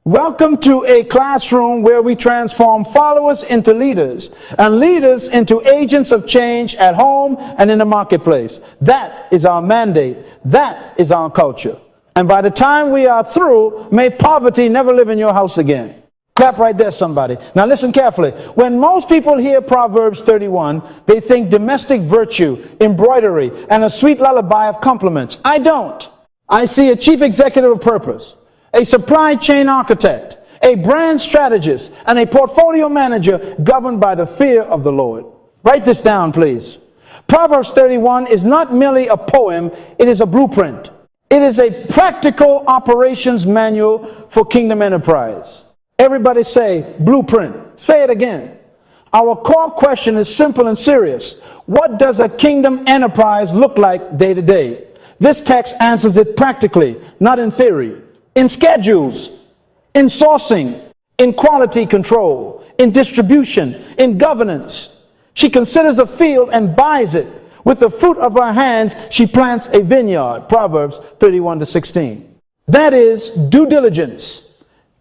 Welcome to a classroom where we transform followers into leaders and leaders into agents of change at home and in the marketplace. That is our mandate. That is our culture. And by the time we are through, may poverty never live in your house again. Clap right there, somebody. Now listen carefully. When most people hear Proverbs 31, they think domestic virtue, embroidery, and a sweet lullaby of compliments. I don't. I see a chief executive of purpose, a supply chain architect, a brand strategist, and a portfolio manager governed by the fear of the Lord. Write this down, please. Proverbs 31 is not merely a poem, it is a blueprint. It is a practical operations manual for kingdom enterprise. Everybody say, blueprint. Say it again. Our core question is simple and serious. What does a kingdom enterprise look like day to day? This text answers it practically, not in theory. In schedules, in sourcing, in quality control, in distribution, in governance. She considers a field and buys it. With the fruit of her hands, she plants a vineyard. Proverbs 31-16. That is due diligence,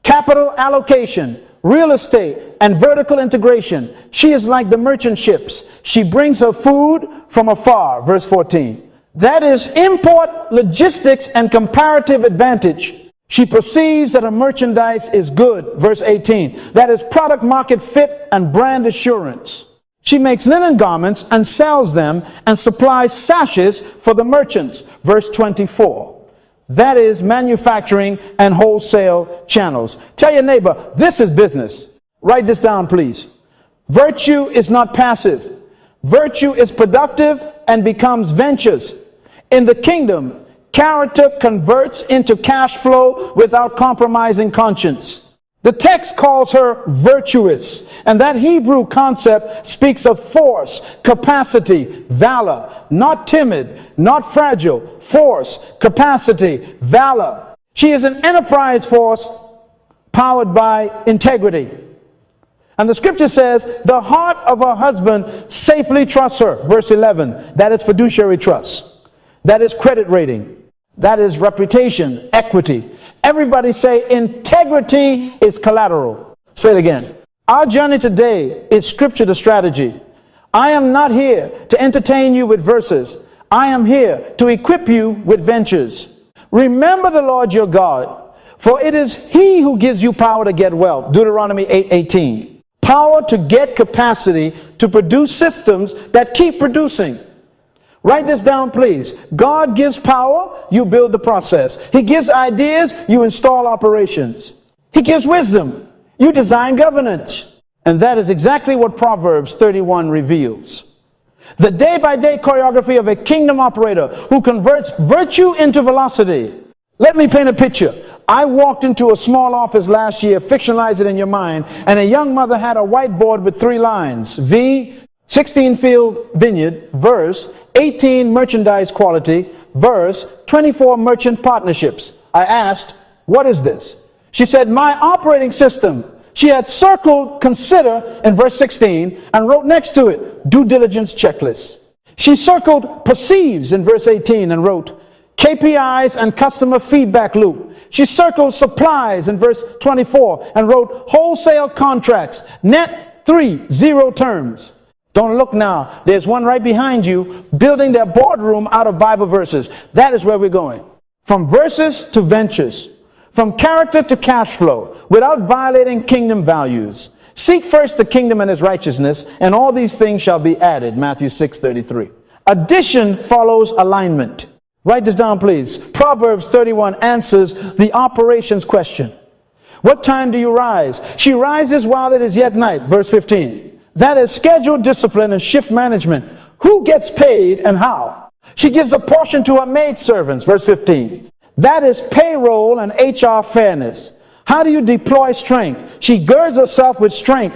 capital allocation, real estate, and vertical integration. She is like the merchant ships. She brings her food from afar. Verse 14. That is import, logistics, and comparative advantage. She perceives that her merchandise is good. Verse 18. That is product market fit and brand assurance. She makes linen garments and sells them and supplies sashes for the merchants. Verse 24. That is manufacturing and wholesale channels. Tell your neighbor, this is business. Write this down, please. Virtue is not passive. Virtue is productive and becomes ventures. In the kingdom, character converts into cash flow without compromising conscience. The text calls her virtuous, and that Hebrew concept speaks of force, capacity, valor, not timid, not fragile, force, capacity, valor. She is an enterprise force powered by integrity. And the scripture says, the heart of her husband safely trusts her. Verse 11, that is fiduciary trust. That is credit rating. That is reputation, equity. Everybody say, integrity is collateral. Say it again. Our journey today is scripture to strategy. I am not here to entertain you with verses. I am here to equip you with ventures. Remember the Lord your God, for it is He who gives you power to get wealth. Deuteronomy 8:18. Power to get capacity to produce systems that keep producing. Write this down, please. God gives power, you build the process. He gives ideas, you install operations. He gives wisdom, you design governance. And that is exactly what Proverbs 31 reveals. The day-by-day choreography of a kingdom operator who converts virtue into velocity. Let me paint a picture. I walked into a small office last year, fictionalize it in your mind, and a young mother had a whiteboard with 3 lines. V, 16 field vineyard, verse, 18 merchandise quality, verse, 24 merchant partnerships. I asked, what is this? She said, my operating system. She had circled consider in verse 16 and wrote next to it, due diligence checklist. She circled perceives in verse 18 and wrote, KPIs and customer feedback loop. She circled supplies in verse 24 and wrote wholesale contracts, net 3, 0 terms. Don't look now. There's one right behind you building their boardroom out of Bible verses. That is where we're going. From verses to ventures. From character to cash flow. Without violating kingdom values. Seek first the kingdom and His righteousness, and all these things shall be added. Matthew 6:33. Addition follows alignment. Write this down, please. Proverbs 31 answers the operations question. What time do you rise? She rises while it is yet night. Verse 15. That is schedule discipline and shift management. Who gets paid and how? She gives a portion to her maidservants. Verse 15. That is payroll and HR fairness. How do you deploy strength? She girds herself with strength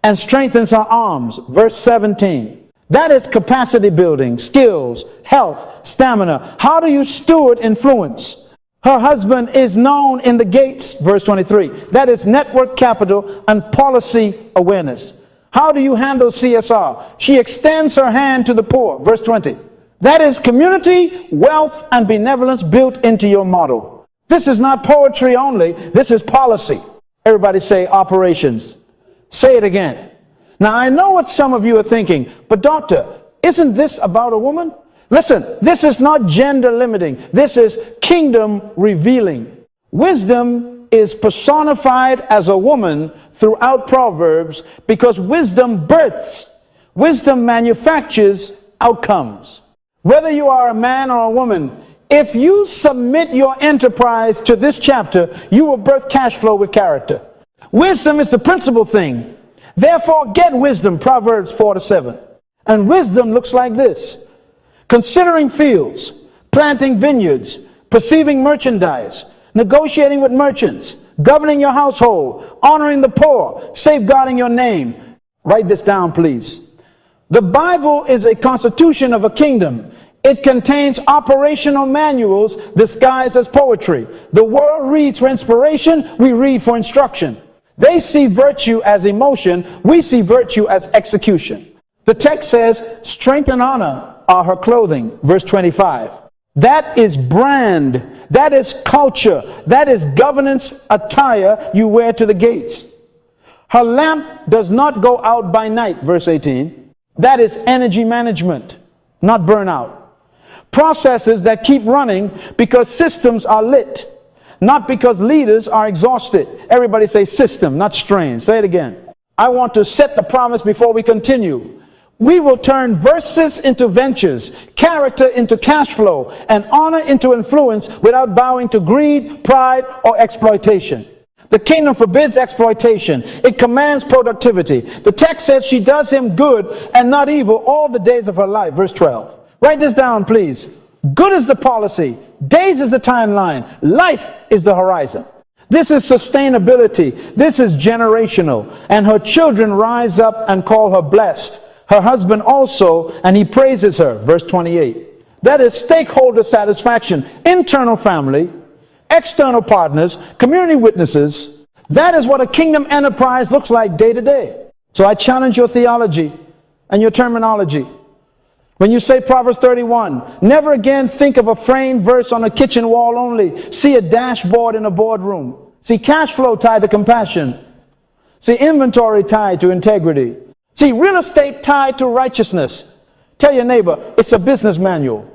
and strengthens her arms. Verse 17. That is capacity building, skills, health, stamina. How do you steward influence? Her husband is known in the gates. Verse 23. That is network capital and policy awareness. How do you handle CSR? She extends her hand to the poor. Verse 20. That is community, wealth, and benevolence built into your model. This is not poetry only. This is policy. Everybody say operations. Say it again. Now, I know what some of you are thinking, but doctor, isn't this about a woman? Listen, this is not gender limiting. This is kingdom revealing. Wisdom is personified as a woman throughout Proverbs because wisdom births, wisdom manufactures outcomes. Whether you are a man or a woman, if you submit your enterprise to this chapter, you will birth cash flow with character. Wisdom is the principal thing. Therefore, get wisdom, Proverbs 4-7. And wisdom looks like this: considering fields, planting vineyards, perceiving merchandise, negotiating with merchants, governing your household, honoring the poor, safeguarding your name. Write this down, please. The Bible is a constitution of a kingdom. It contains operational manuals disguised as poetry. The world reads for inspiration, we read for instruction. They see virtue as emotion, we see virtue as execution. The text says, strength and honor are her clothing, verse 25. That is brand, that is culture, that is governance attire you wear to the gates. Her lamp does not go out by night, verse 18. That is energy management, not burnout. Processes that keep running because systems are lit, not because leaders are exhausted. Everybody say system, not strain. Say it again. I want to set the promise before we continue. We will turn verses into ventures, character into cash flow, and honor into influence without bowing to greed, pride, or exploitation. The kingdom forbids exploitation. It commands productivity. The text says she does him good and not evil all the days of her life. Verse 12. Write this down, please. Good is the policy. Days is the timeline. Life is the horizon. This is sustainability. This is generational. And her children rise up and call her blessed. Her husband also, and he praises her. Verse 28. That is stakeholder satisfaction. Internal family, external partners, community witnesses. That is what a kingdom enterprise looks like day to day. So I challenge your theology and your terminology. When you say Proverbs 31, never again think of a framed verse on a kitchen wall only. See a dashboard in a boardroom. See cash flow tied to compassion. See inventory tied to integrity. See real estate tied to righteousness. Tell your neighbor, it's a business manual.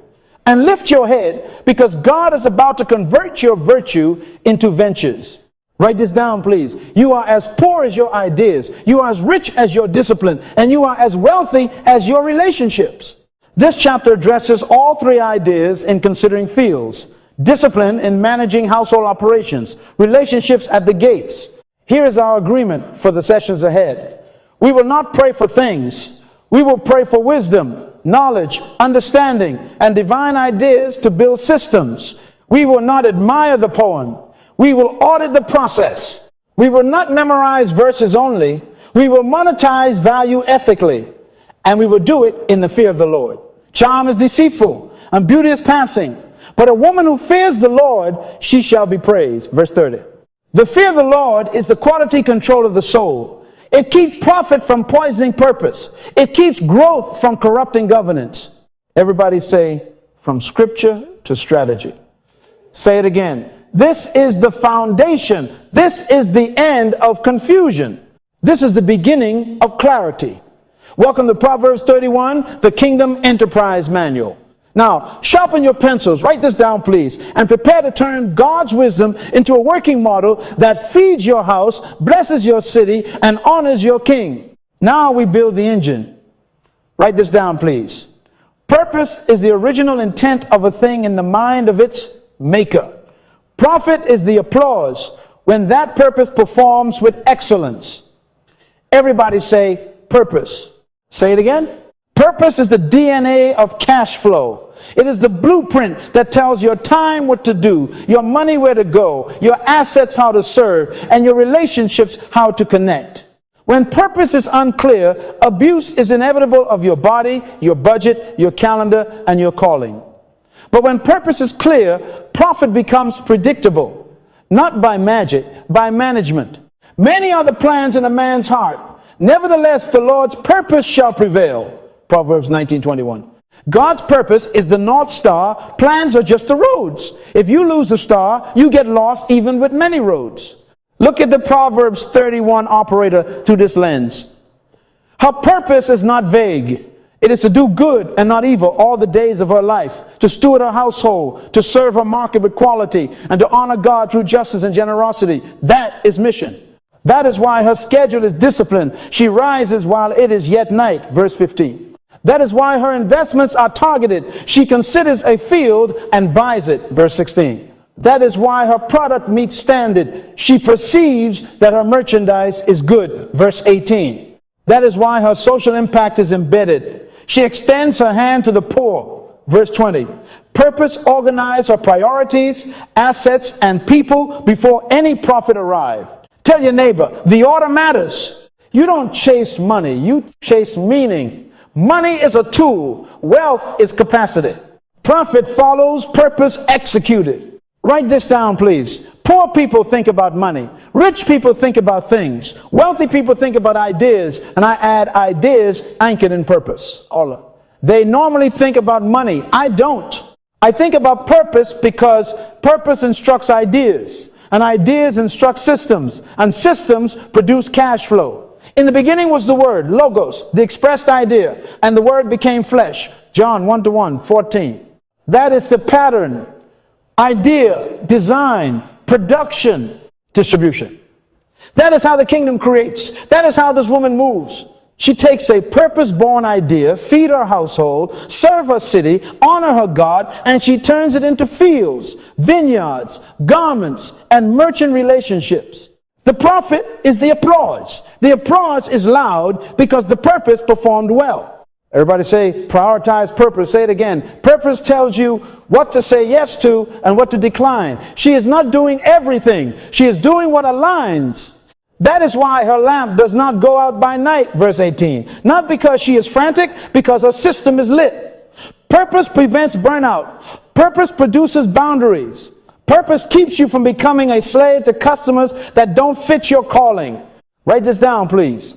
And lift your head because God is about to convert your virtue into ventures. Write this down, please. You are as poor as your ideas. You are as rich as your discipline. And you are as wealthy as your relationships. This chapter addresses all three ideas in considering fields. Discipline in managing household operations. Relationships at the gates. Here is our agreement for the sessions ahead. We will not pray for things. We will pray for wisdom, knowledge, understanding, and divine ideas to build systems. We will not admire the poem. We will audit the process. We will not memorize verses only. We will monetize value ethically. And we will do it in the fear of the Lord. Charm is deceitful, and beauty is passing. But a woman who fears the Lord, she shall be praised. Verse 30. The fear of the Lord is the quality control of the soul. It keeps profit from poisoning purpose. It keeps growth from corrupting governance. Everybody say, from scripture to strategy. Say it again. This is the foundation. This is the end of confusion. This is the beginning of clarity. Welcome to Proverbs 31, the Kingdom Enterprise Manual. Now, sharpen your pencils. Write this down, please. And prepare to turn God's wisdom into a working model that feeds your house, blesses your city, and honors your king. Now we build the engine. Write this down, please. Purpose is the original intent of a thing in the mind of its maker. Profit is the applause when that purpose performs with excellence. Everybody say purpose. Say it again. Purpose is the DNA of cash flow. It is the blueprint that tells your time what to do, your money where to go, your assets how to serve, and your relationships how to connect. When purpose is unclear, abuse is inevitable of your body, your budget, your calendar, and your calling. But when purpose is clear, profit becomes predictable. Not by magic, by management. Many are the plans in a man's heart. Nevertheless, the Lord's purpose shall prevail. Proverbs 19:21. God's purpose is the North Star. Plans are just the roads. If you lose the star, you get lost even with many roads. Look at the Proverbs 31 operator through this lens. Her purpose is not vague. It is to do good and not evil all the days of her life, to steward her household, to serve her market with quality, and to honor God through justice and generosity. That is mission. That is why her schedule is disciplined. She rises while it is yet night, verse 15. That is why her investments are targeted. She considers a field and buys it, verse 16. That is why her product meets standard. She perceives that her merchandise is good, verse 18. That is why her social impact is embedded. She extends her hand to the poor, verse 20. Purpose organizes her priorities, assets, and people before any profit arrives. Tell your neighbor, the order matters. You don't chase money, you chase meaning. Money is a tool. Wealth is capacity. Profit follows, purpose executed. Write this down, please. Poor people think about money. Rich people think about things. Wealthy people think about ideas. And I add ideas anchored in purpose. They normally think about money. I don't. I think about purpose because purpose instructs ideas. And ideas instruct systems. And systems produce cash flow. In the beginning was the Word, Logos, the expressed idea. And the Word became flesh. John 1:1, 14. That is the pattern. Idea, design, production, distribution. That is how the kingdom creates. That is how this woman moves. She takes a purpose-born idea, feed her household, serve her city, honor her God, and she turns it into fields, vineyards, garments, and merchant relationships. The profit is the applause. The applause is loud because the purpose performed well. Everybody say, prioritize purpose. Say it again. Purpose tells you what to say yes to and what to decline. She is not doing everything. She is doing what aligns. That is why her lamp does not go out by night, verse 18. Not because she is frantic, because her system is lit. Purpose prevents burnout. Purpose produces boundaries. Purpose keeps you from becoming a slave to customers that don't fit your calling. Write this down, please.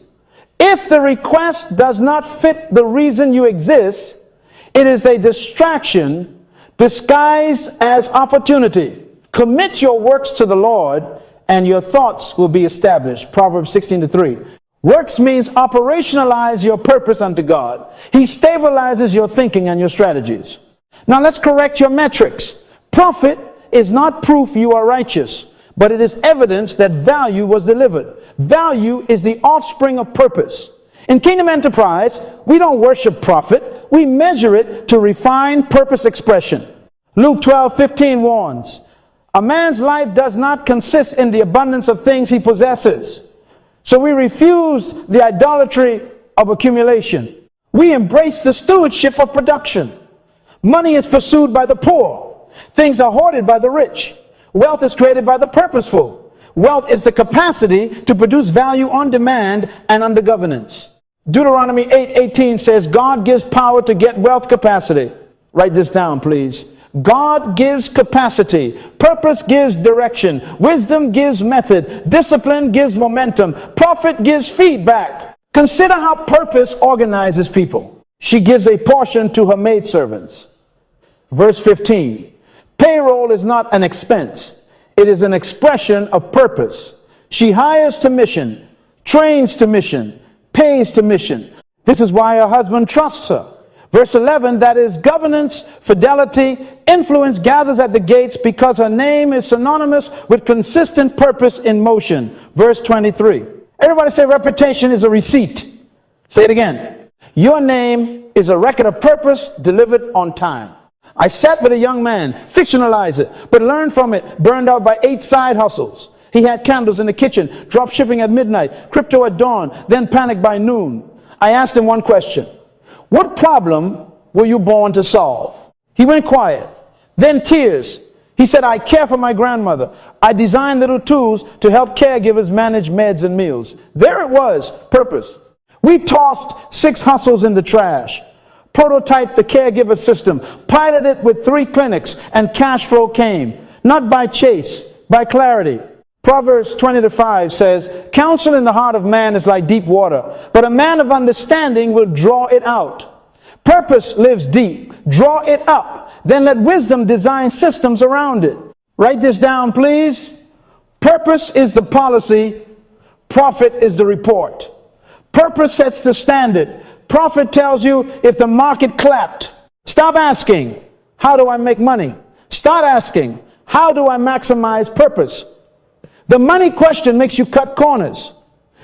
If the request does not fit the reason you exist, it is a distraction disguised as opportunity. Commit your works to the Lord, and your thoughts will be established. Proverbs 16:3. Works means operationalize your purpose unto God. He stabilizes your thinking and your strategies. Now let's correct your metrics. Profit is not proof you are righteous, but it is evidence that value was delivered. Value is the offspring of purpose. In Kingdom Enterprise, we don't worship profit. We measure it to refine purpose expression. Luke 12:15 warns, a man's life does not consist in the abundance of things he possesses. So we refuse the idolatry of accumulation. We embrace the stewardship of production. Money is pursued by the poor. Things are hoarded by the rich. Wealth is created by the purposeful. Wealth is the capacity to produce value on demand and under governance. Deuteronomy 8:18 says God gives power to get wealth capacity. Write this down, please. God gives capacity. Purpose gives direction. Wisdom gives method. Discipline gives momentum. Profit gives feedback. Consider how purpose organizes people. She gives a portion to her maidservants. Verse 15. Payroll is not an expense. It is an expression of purpose. She hires to mission, trains to mission, pays to mission. This is why her husband trusts her. Verse 11, that is governance, fidelity, influence gathers at the gates because her name is synonymous with consistent purpose in motion. Verse 23. Everybody say reputation is a receipt. Say it again. Your name is a record of purpose delivered on time. I sat with a young man, fictionalize it, but learned from it, burned out by 8 side hustles. He had candles in the kitchen, drop shipping at midnight, crypto at dawn, then panic by noon. I asked him one question. What problem were you born to solve? He went quiet, then tears. He said, I care for my grandmother. I designed little tools to help caregivers manage meds and meals. There it was, purpose. We tossed 6 hustles in the trash, prototyped the caregiver system, piloted with 3 clinics, and cash flow came. Not by chase, by clarity. Proverbs 20:5 says, counsel in the heart of man is like deep water, but a man of understanding will draw it out. Purpose lives deep. Draw it up. Then let wisdom design systems around it. Write this down, please. Purpose is the policy. Profit is the report. Purpose sets the standard. Profit tells you if the market clapped. Stop asking, how do I make money? Start asking, how do I maximize purpose? The money question makes you cut corners.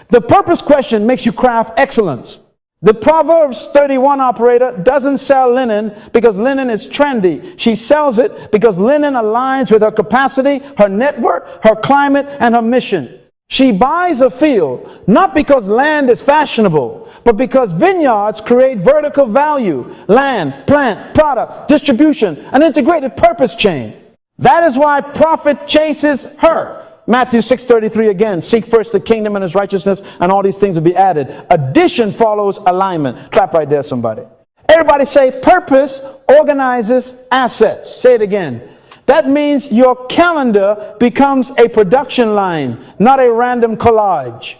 The purpose question makes you craft excellence. The Proverbs 31 operator doesn't sell linen because linen is trendy. She sells it because linen aligns with her capacity, her network, her climate, and her mission. She buys a field not because land is fashionable, but because vineyards create vertical value. Land, plant, product, distribution, an integrated purpose chain. That is why profit chases her. Matthew 6:33 again, seek first the kingdom and his righteousness, and all these things will be added. Addition follows alignment. Clap right there, somebody. Everybody say, purpose organizes assets. Say it again. That means your calendar becomes a production line, not a random collage.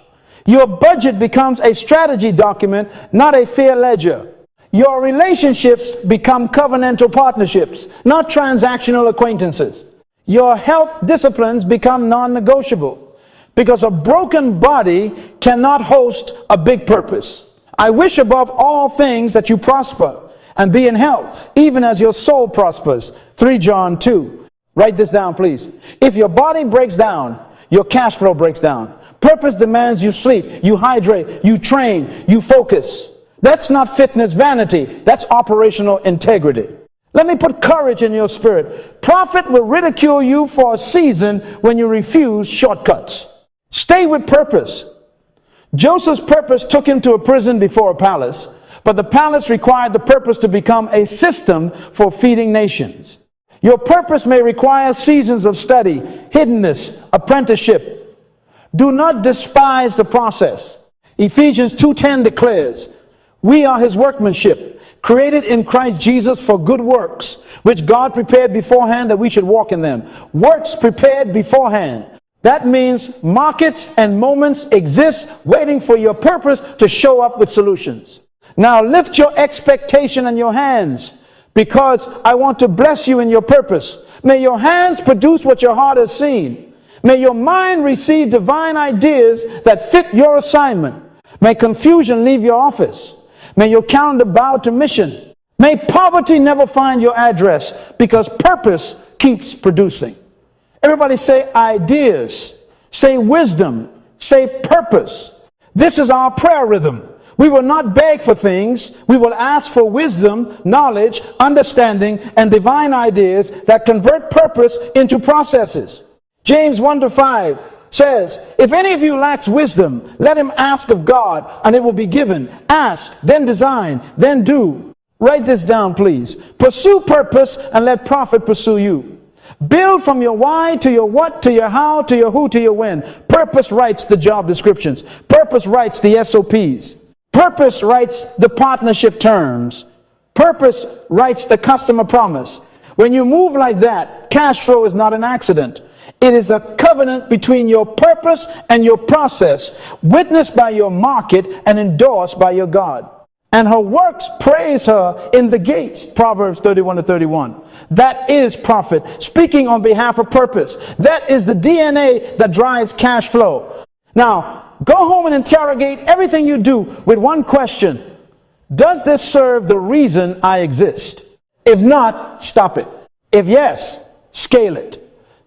Your budget becomes a strategy document, not a fear ledger. Your relationships become covenantal partnerships, not transactional acquaintances. Your health disciplines become non-negotiable because a broken body cannot host a big purpose. I wish above all things that you prosper and be in health, even as your soul prospers. 3 John 2. Write this down, please. If your body breaks down, your cash flow breaks down. Purpose demands you sleep, you hydrate, you train, you focus. That's not fitness vanity. That's operational integrity. Let me put courage in your spirit. Profit will ridicule you for a season when you refuse shortcuts. Stay with purpose. Joseph's purpose took him to a prison before a palace, but the palace required the purpose to become a system for feeding nations. Your purpose may require seasons of study, hiddenness, apprenticeship. Do not despise the process. Ephesians 2:10 declares, we are his workmanship, created in Christ Jesus for good works, which God prepared beforehand that we should walk in them. Works prepared beforehand. That means markets and moments exist waiting for your purpose to show up with solutions. Now lift your expectation in your hands, because I want to bless you in your purpose. May your hands produce what your heart has seen. May your mind receive divine ideas that fit your assignment. May confusion leave your office. May your calendar bow to mission. May poverty never find your address, because purpose keeps producing. Everybody say ideas, say wisdom, say purpose. This is our prayer rhythm. We will not beg for things. We will ask for wisdom, knowledge, understanding, and divine ideas that convert purpose into processes. James 1-5 says, if any of you lacks wisdom, let him ask of God, and it will be given. Ask, then design, then do. Write this down, please. Pursue purpose and let profit pursue you. Build from your why to your what, to your how, to your who, to your when. Purpose writes the job descriptions. Purpose writes the SOPs. Purpose writes the partnership terms. Purpose writes the customer promise. When you move like that, cash flow is not an accident. It is a covenant between your purpose and your process, witnessed by your market and endorsed by your God. And her works praise her in the gates, Proverbs 31-31. That is profit, speaking on behalf of purpose. That is the DNA that drives cash flow. Now, go home and interrogate everything you do with one question. Does this serve the reason I exist? If not, stop it. If yes, scale it.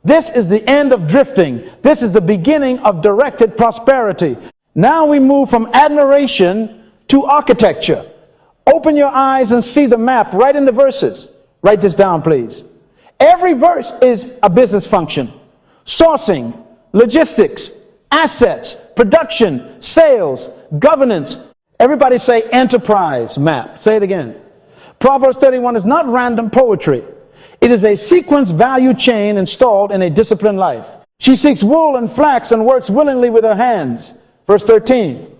This is the end of drifting. This is the beginning of directed prosperity. Now we move from admiration to architecture. Open your eyes and see the map right in the verses. Write this down, please. Every verse is a business function. Sourcing, logistics, assets, production, sales, governance. Everybody say enterprise map. Say it again. Proverbs 31 is not random poetry. It is a sequence value chain installed in a disciplined life. She seeks wool and flax and works willingly with her hands. Verse 13.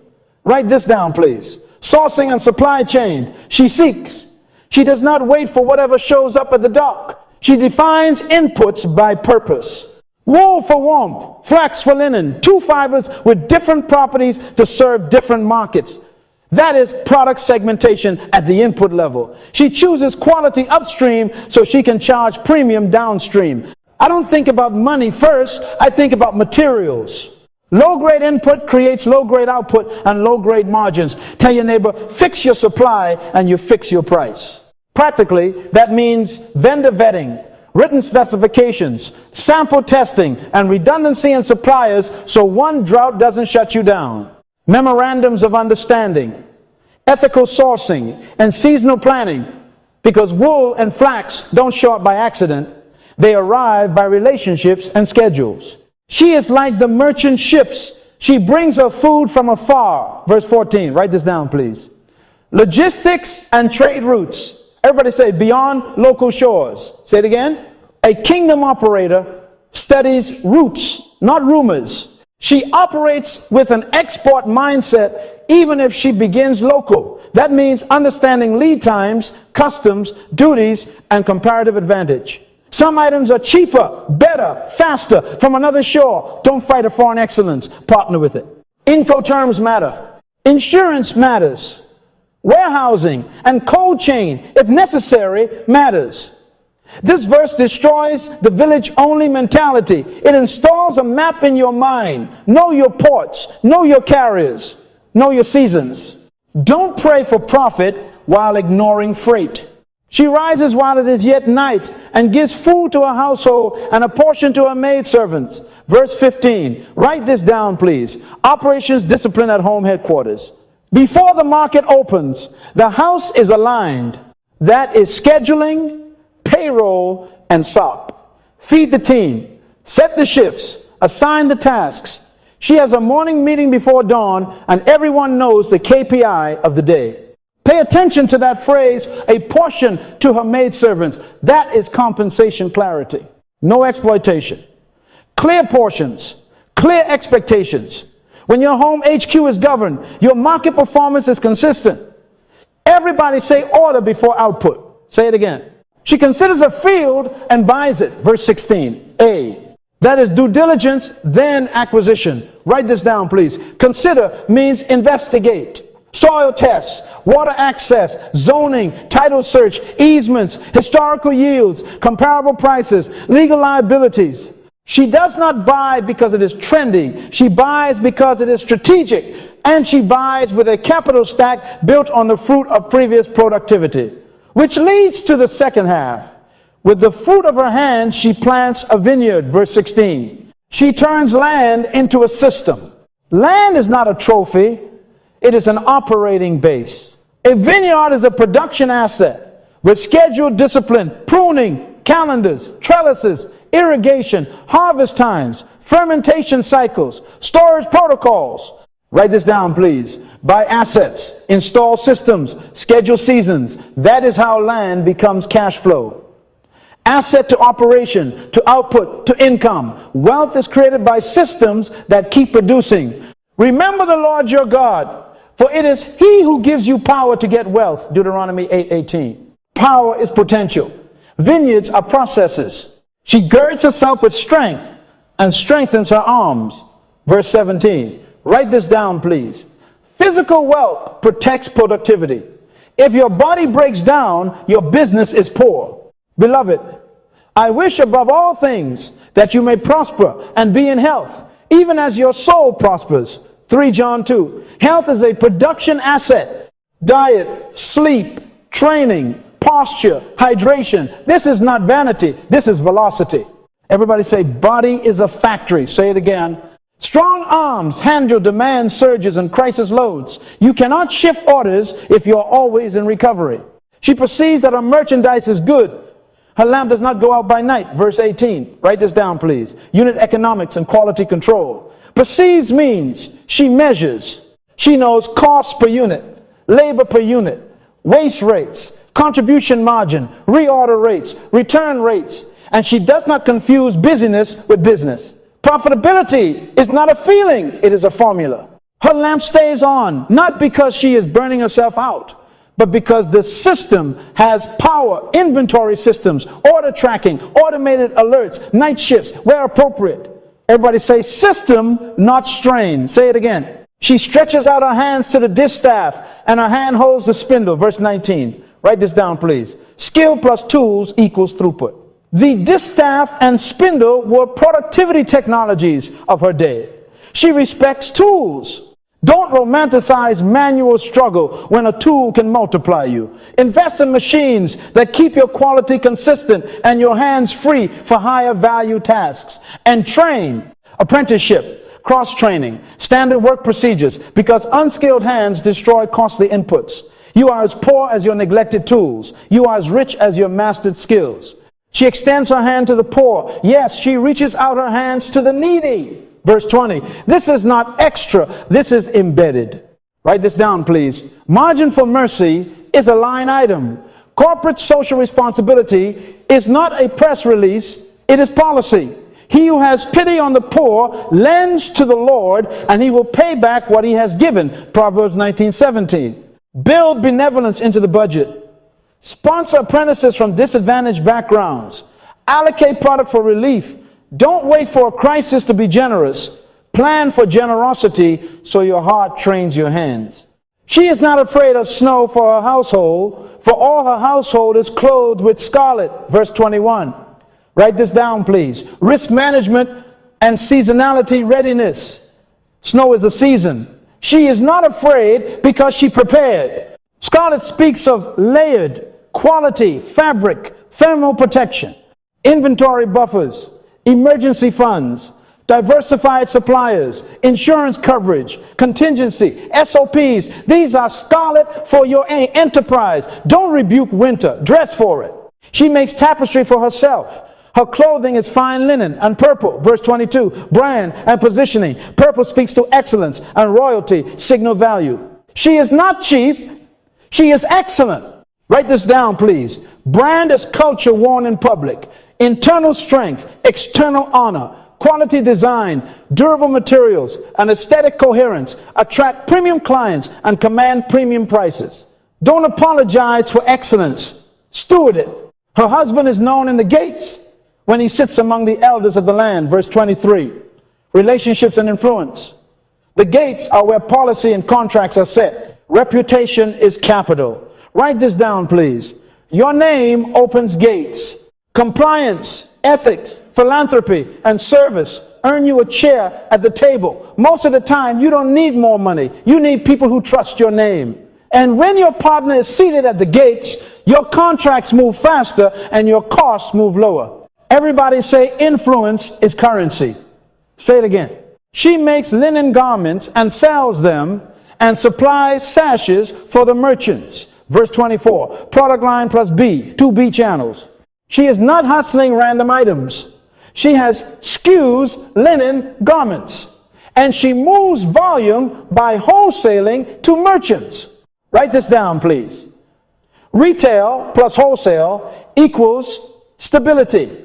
Write this down, please. Sourcing and supply chain. She seeks. She does not wait for whatever shows up at the dock. She defines inputs by purpose. Wool for warmth, flax for linen, two fibers with different properties to serve different markets. That is product segmentation at the input level. She chooses quality upstream so she can charge premium downstream. I don't think about money first, I think about materials. Low-grade input creates low-grade output and low-grade margins. Tell your neighbor, fix your supply and you fix your price. Practically, that means vendor vetting, written specifications, sample testing, and redundancy in suppliers so one drought doesn't shut you down. Memorandums of understanding, ethical sourcing, and seasonal planning. Because wool and flax don't show up by accident. They arrive by relationships and schedules. She is like the merchant ships. She brings her food from afar. Verse 14. Write this down, please. Logistics and trade routes. Everybody say, beyond local shores. Say it again. A kingdom operator studies routes, not rumors. She operates with an export mindset even if she begins local. That means understanding lead times, customs, duties, and comparative advantage. Some items are cheaper, better, faster from another shore. Don't fight a foreign excellence. Partner with it. Incoterms matter. Insurance matters. Warehousing and cold chain, if necessary, matters. This verse destroys the village-only mentality. It installs a map in your mind. Know your ports. Know your carriers. Know your seasons. Don't pray for profit while ignoring freight. She rises while it is yet night and gives food to her household and a portion to her maidservants. Verse 15. Write this down, please. Operations discipline at home headquarters. Before the market opens, the house is aligned. That is scheduling, payroll, and SOP. Feed the team. Set the shifts. Assign the tasks. She has a morning meeting before dawn, and everyone knows the KPI of the day. Pay attention to that phrase, a portion to her maidservants. That is compensation clarity. No exploitation. Clear portions. Clear expectations. When your home HQ is governed, your market performance is consistent. Everybody say order before output. Say it again. She considers a field and buys it. Verse 16. A. That is due diligence, then acquisition. Write this down, please. Consider means investigate. Soil tests, water access, zoning, title search, easements, historical yields, comparable prices, legal liabilities. She does not buy because it is trendy. She buys because it is strategic. And she buys with a capital stack built on the fruit of previous productivity. Which leads to the second half. With the fruit of her hand, she plants a vineyard. Verse 16. She turns land into a system. Land is not a trophy. It is an operating base. A vineyard is a production asset with scheduled discipline, pruning, calendars, trellises, irrigation, harvest times, fermentation cycles, storage protocols. Write this down, please. Buy assets, install systems, schedule seasons. That is how land becomes cash flow. Asset to operation, to output, to income. Wealth is created by systems that keep producing. Remember the Lord your God, for it is He who gives you power to get wealth. Deuteronomy 8:18. Power is potential. Vineyards are processes. She girds herself with strength and strengthens her arms. Verse 17. Write this down, please. Physical wealth protects productivity. If your body breaks down, your business is poor. Beloved, I wish above all things that you may prosper and be in health, even as your soul prospers. 3 John 2. Health is a production asset. Diet, sleep, training, posture, hydration. This is not vanity. This is velocity. Everybody say, body is a factory. Say it again. Strong arms handle demand surges and crisis loads. You cannot shift orders if you're always in recovery. She perceives that her merchandise is good. Her lamp does not go out by night. Verse 18. Write this down, please. Unit economics and quality control. Perceives means she measures. She knows cost per unit, labor per unit, waste rates, contribution margin, reorder rates, return rates, and she does not confuse busyness with business. Profitability is not a feeling, it is a formula. Her lamp stays on, not because she is burning herself out, but because the system has power, inventory systems, order tracking, automated alerts, night shifts, where appropriate. Everybody say system, not strain. Say it again. She stretches out her hands to the distaff, and her hand holds the spindle. Verse 19. Write this down, please. Skill plus tools equals throughput. The distaff and spindle were productivity technologies of her day. She respects tools. Don't romanticize manual struggle when a tool can multiply you. Invest in machines that keep your quality consistent and your hands free for higher value tasks. And train. Apprenticeship, cross-training, standard work procedures, because unskilled hands destroy costly inputs. You are as poor as your neglected tools. You are as rich as your mastered skills. She extends her hand to the poor. Yes, she reaches out her hands to the needy. Verse 20, this is not extra, this is embedded. Write this down, please. Margin for mercy is a line item. Corporate social responsibility is not a press release, it is policy. He who has pity on the poor lends to the Lord, and he will pay back what he has given. Proverbs 19:17. Build benevolence into the budget. Sponsor apprentices from disadvantaged backgrounds. Allocate product for relief. Don't wait for a crisis to be generous. Plan for generosity so your heart trains your hands. She is not afraid of snow for her household, for all her household is clothed with scarlet. Verse 21. Write this down, please. Risk management and seasonality readiness. Snow is a season. She is not afraid because she prepared. Scarlet speaks of layered, quality, fabric, thermal protection, inventory buffers, emergency funds, diversified suppliers, insurance coverage, contingency, SOPs. These are scarlet for your enterprise. Don't rebuke winter. Dress for it. She makes tapestry for herself. Her clothing is fine linen and purple. Verse 22, brand and positioning. Purple speaks to excellence, and royalty signal value. She is not cheap. She is excellent. Write this down, please. Brand is culture worn in public. Internal strength, external honor, quality design, durable materials, and aesthetic coherence attract premium clients and command premium prices. Don't apologize for excellence. Steward it. Her husband is known in the gates when he sits among the elders of the land. Verse 23. Relationships and influence. The gates are where policy and contracts are set. Reputation is capital. Write this down, please. Your name opens gates. Compliance, ethics, philanthropy, and service earn you a chair at the table. Most of the time, you don't need more money. You need people who trust your name. And when your partner is seated at the gates, your contracts move faster and your costs move lower. Everybody say influence is currency. Say it again. She makes linen garments and sells them and supplies sashes for the merchants. Verse 24. Product line plus B. 2 B channels. She is not hustling random items. She has SKUs, linen, garments. And she moves volume by wholesaling to merchants. Write this down, please. Retail plus wholesale equals stability.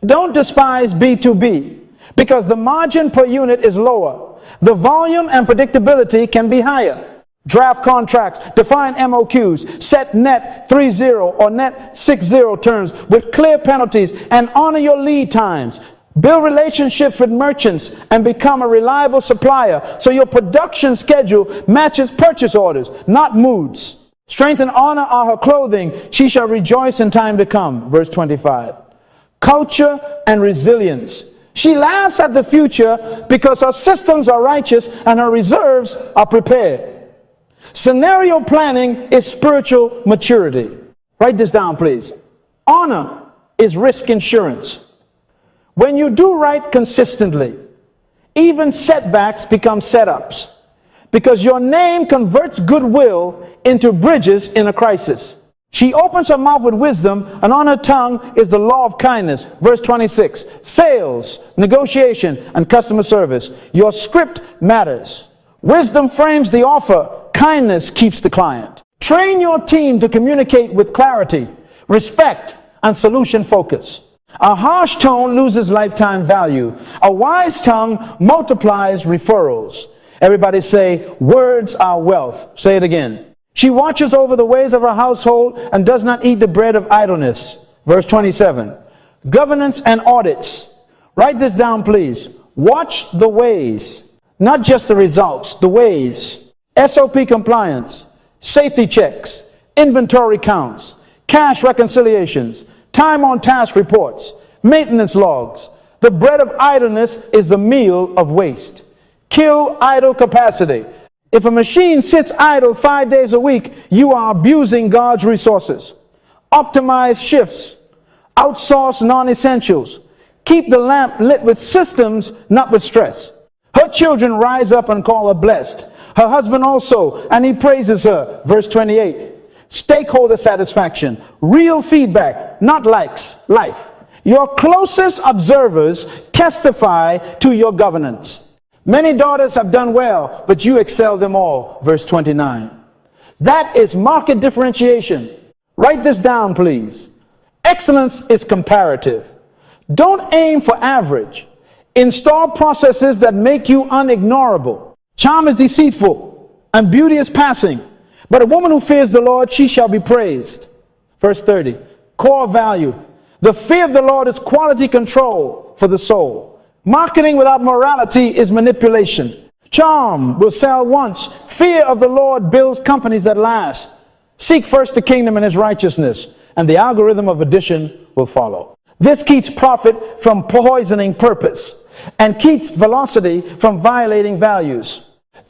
Don't despise B2B because the margin per unit is lower. The volume and predictability can be higher. Draft contracts, define MOQs, set net 3-0 or net 6-0 terms with clear penalties, and honor your lead times. Build relationships with merchants and become a reliable supplier so your production schedule matches purchase orders, not moods. Strength and honor are her clothing. She shall rejoice in time to come. Verse 25. Culture and resilience. She laughs at the future because her systems are righteous and her reserves are prepared. Scenario planning is spiritual maturity. Write this down, please. Honor is risk insurance. When you do right consistently, even setbacks become setups because your name converts goodwill into bridges in a crisis. She opens her mouth with wisdom, and on her tongue is the law of kindness. Verse 26. Sales, negotiation, and customer service. Your script matters. Wisdom frames the offer. Kindness keeps the client. Train your team to communicate with clarity, respect, and solution focus. A harsh tone loses lifetime value. A wise tongue multiplies referrals. Everybody say, words are wealth. Say it again. She watches over the ways of her household and does not eat the bread of idleness. Verse 27. Governance and audits. Write this down, please. Watch the ways, Not just the results, the ways. SOP compliance, safety checks, inventory counts, cash reconciliations, time on task reports, maintenance logs. The bread of idleness is the meal of waste. Kill idle capacity. If a machine sits idle 5 days a week, you are abusing God's resources. Optimize shifts. Outsource non-essentials. Keep the lamp lit with systems, not with stress. Her children rise up and call her blessed. Her husband also, and he praises her. Verse 28. Stakeholder satisfaction. Real feedback, not likes. Life. Your closest observers testify to your governance. Many daughters have done well, but you excel them all. Verse 29. That is market differentiation. Write this down, please. Excellence is comparative. Don't aim for average. Install processes that make you unignorable. Charm is deceitful, and beauty is passing. But a woman who fears the Lord, she shall be praised. Verse 30. Core value. The fear of the Lord is quality control for the soul. Marketing without morality is manipulation. Charm will sell once. Fear of the Lord builds companies that last. Seek first the kingdom and his righteousness, and the algorithm of addition will follow. This keeps profit from poisoning purpose, and keeps velocity from violating values.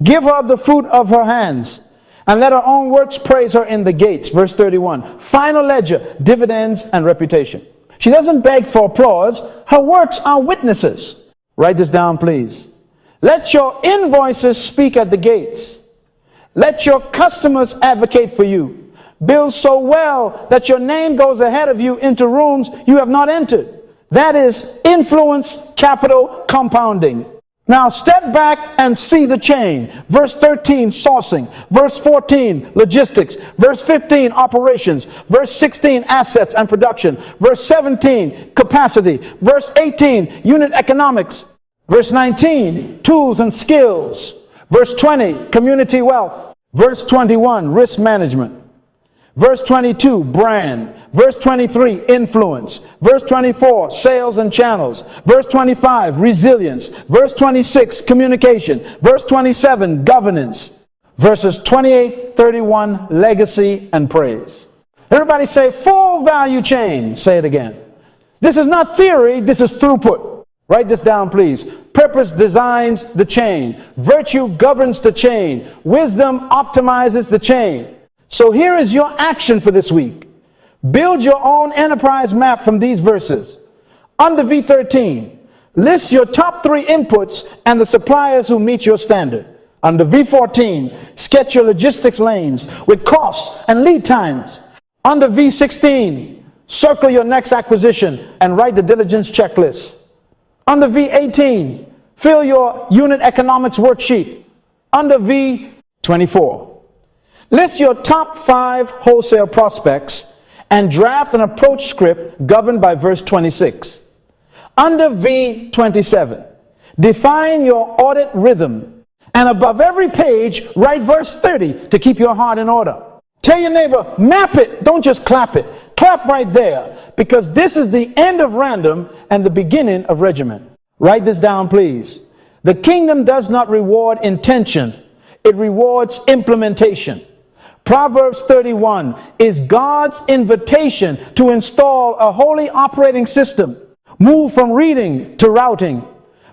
Give her the fruit of her hands, and let her own works praise her in the gates. Verse 31. Final ledger, dividends and reputation. She doesn't beg for applause. Her works are witnesses. Write this down, please. Let your invoices speak at the gates. Let your customers advocate for you. Build so well that your name goes ahead of you into rooms you have not entered. That is influence capital compounding. Now step back and see the chain. Verse 13, sourcing. Verse 14, logistics. Verse 15, operations. Verse 16, assets and production. Verse 17, capacity. Verse 18, unit economics. Verse 19, tools and skills. Verse 20, community wealth. Verse 21, risk management. Verse 22, brand. Verse 23, influence. Verse 24, sales and channels. Verse 25, resilience. Verse 26, communication. Verse 27, governance. Verses 28, 31, legacy and praise. Everybody say full value chain. Say it again. This is not theory, this is throughput. Write this down, please. Purpose designs the chain. Virtue governs the chain. Wisdom optimizes the chain. So here is your action for this week. Build your own enterprise map from these verses. Under V13, list your top 3 inputs and the suppliers who meet your standard. Under V14, sketch your logistics lanes with costs and lead times. Under V16, circle your next acquisition and write the diligence checklist. Under V18, fill your unit economics worksheet. Under V24, list your top 5 wholesale prospects and draft an approach script governed by verse 26. Under V27, define your audit rhythm. And above every page, write verse 30 to keep your heart in order. Tell your neighbor, map it, don't just clap it. Clap right there, because this is the end of random and the beginning of regiment. Write this down, please. The kingdom does not reward intention, it rewards implementation. Proverbs 31 is God's invitation to install a holy operating system. Move from reading to routing,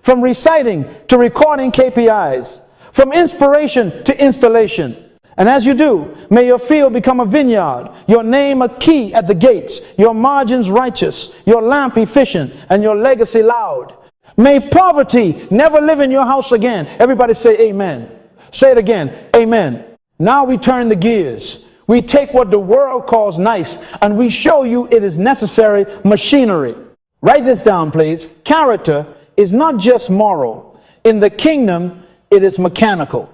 from reciting to recording KPIs, from inspiration to installation. And as you do, may your field become a vineyard, your name a key at the gates, your margins righteous, your lamp efficient, and your legacy loud. May poverty never live in your house again. Everybody say amen. Say it again, amen. Now we turn the gears. We take what the world calls nice and we show you it is necessary machinery. Write this down, please. Character is not just moral. In the kingdom, it is mechanical.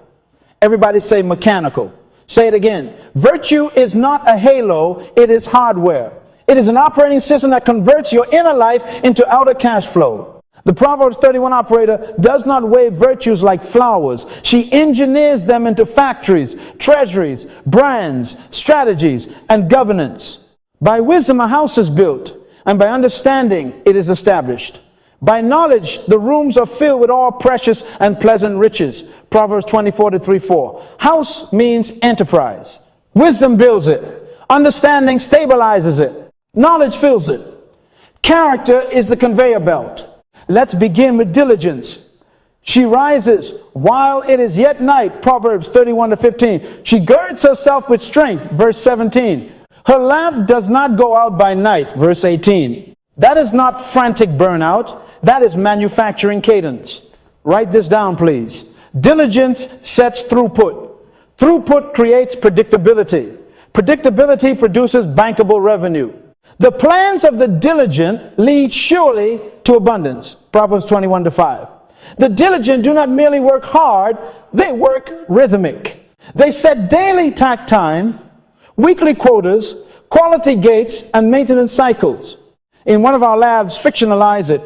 Everybody say mechanical. Say it again. Virtue is not a halo, it is hardware. It is an operating system that converts your inner life into outer cash flow. The Proverbs 31 operator does not weigh virtues like flowers. She engineers them into factories, treasuries, brands, strategies, and governance. By wisdom a house is built, and by understanding it is established. By knowledge, the rooms are filled with all precious and pleasant riches. Proverbs 24:3-4. House means enterprise. Wisdom builds it. Understanding stabilizes it. Knowledge fills it. Character is the conveyor belt. Let's begin with diligence. She rises while it is yet night. Proverbs 31:15. She girds herself with strength. Verse 17. Her lamp does not go out by night. Verse 18. That is not frantic burnout. That is manufacturing cadence. Write this down, please. Diligence sets throughput. Throughput creates predictability. Predictability produces bankable revenue. The plans of the diligent lead surely to abundance. Proverbs 21:5. The diligent do not merely work hard, they work rhythmic. They set daily tack time, weekly quotas, quality gates, and maintenance cycles. In one of our labs, fictionalize it.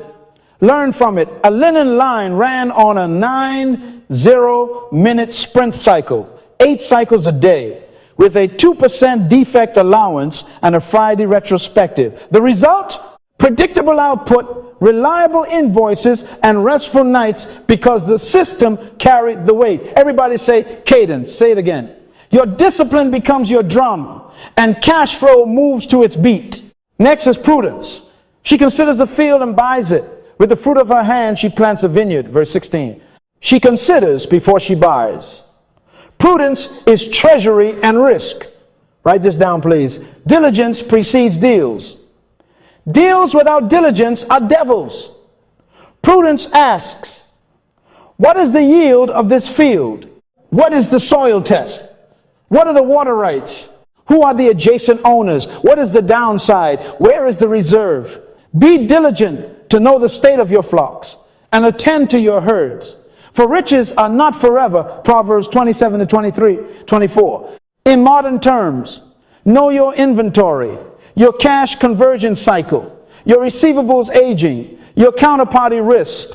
Learn from it. A linen line ran on a 90-minute sprint cycle, 8 cycles a day, with a 2% defect allowance and a Friday retrospective. The result? Predictable output, reliable invoices, and restful nights because the system carried the weight. Everybody say cadence. Say it again. Your discipline becomes your drum, and cash flow moves to its beat. Next is prudence. She considers the field and buys it. With the fruit of her hand, she plants a vineyard. Verse 16. She considers before she buys. Prudence is treasury and risk. Write this down, please. Diligence precedes deals. Deals without diligence are devils. Prudence asks, what is the yield of this field? What is the soil test? What are the water rights? Who are the adjacent owners? What is the downside? Where is the reserve? Be diligent to know the state of your flocks and attend to your herds. For riches are not forever. Proverbs 27:23-24. In modern terms, know your inventory, your cash conversion cycle, your receivables aging, your counterparty risk.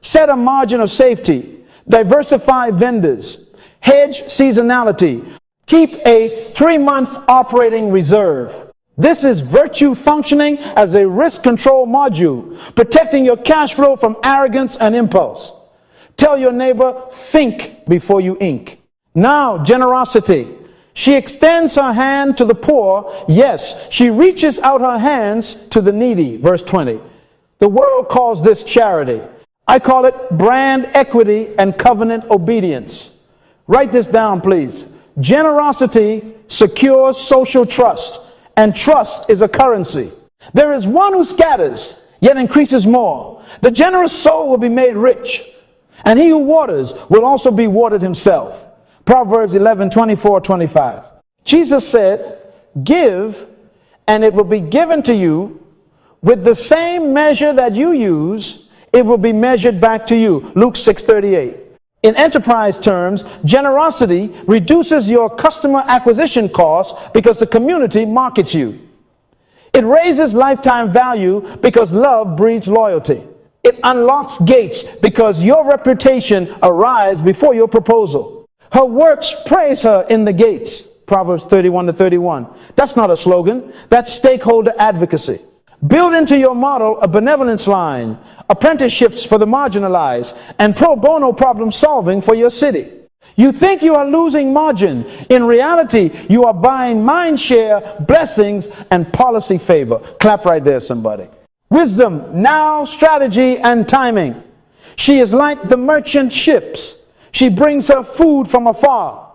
Set a margin of safety. Diversify vendors. Hedge seasonality. Keep a 3-month operating reserve. This is virtue functioning as a risk control module, protecting your cash flow from arrogance and impulse. Tell your neighbor, think before you ink. Now, generosity. She extends her hand to the poor. Yes, she reaches out her hands to the needy. Verse 20. The world calls this charity. I call it brand equity and covenant obedience. Write this down, please. Generosity secures social trust, and trust is a currency. There is one who scatters, yet increases more. The generous soul will be made rich, and he who waters will also be watered himself. Proverbs 11:24-25. Jesus said, give, and it will be given to you. With the same measure that you use, it will be measured back to you. Luke 6:38. In enterprise terms, generosity reduces your customer acquisition costs because the community markets you. It raises lifetime value because love breeds loyalty. It unlocks gates because your reputation arrives before your proposal. Her works praise her in the gates. Proverbs 31:31. That's not a slogan. That's stakeholder advocacy. Build into your model a benevolence line, apprenticeships for the marginalized, and pro bono problem solving for your city. You think you are losing margin. In reality, you are buying mind share, blessings, and policy favor. Clap right there, somebody. Wisdom, now strategy and timing. She is like the merchant ships. She brings her food from afar.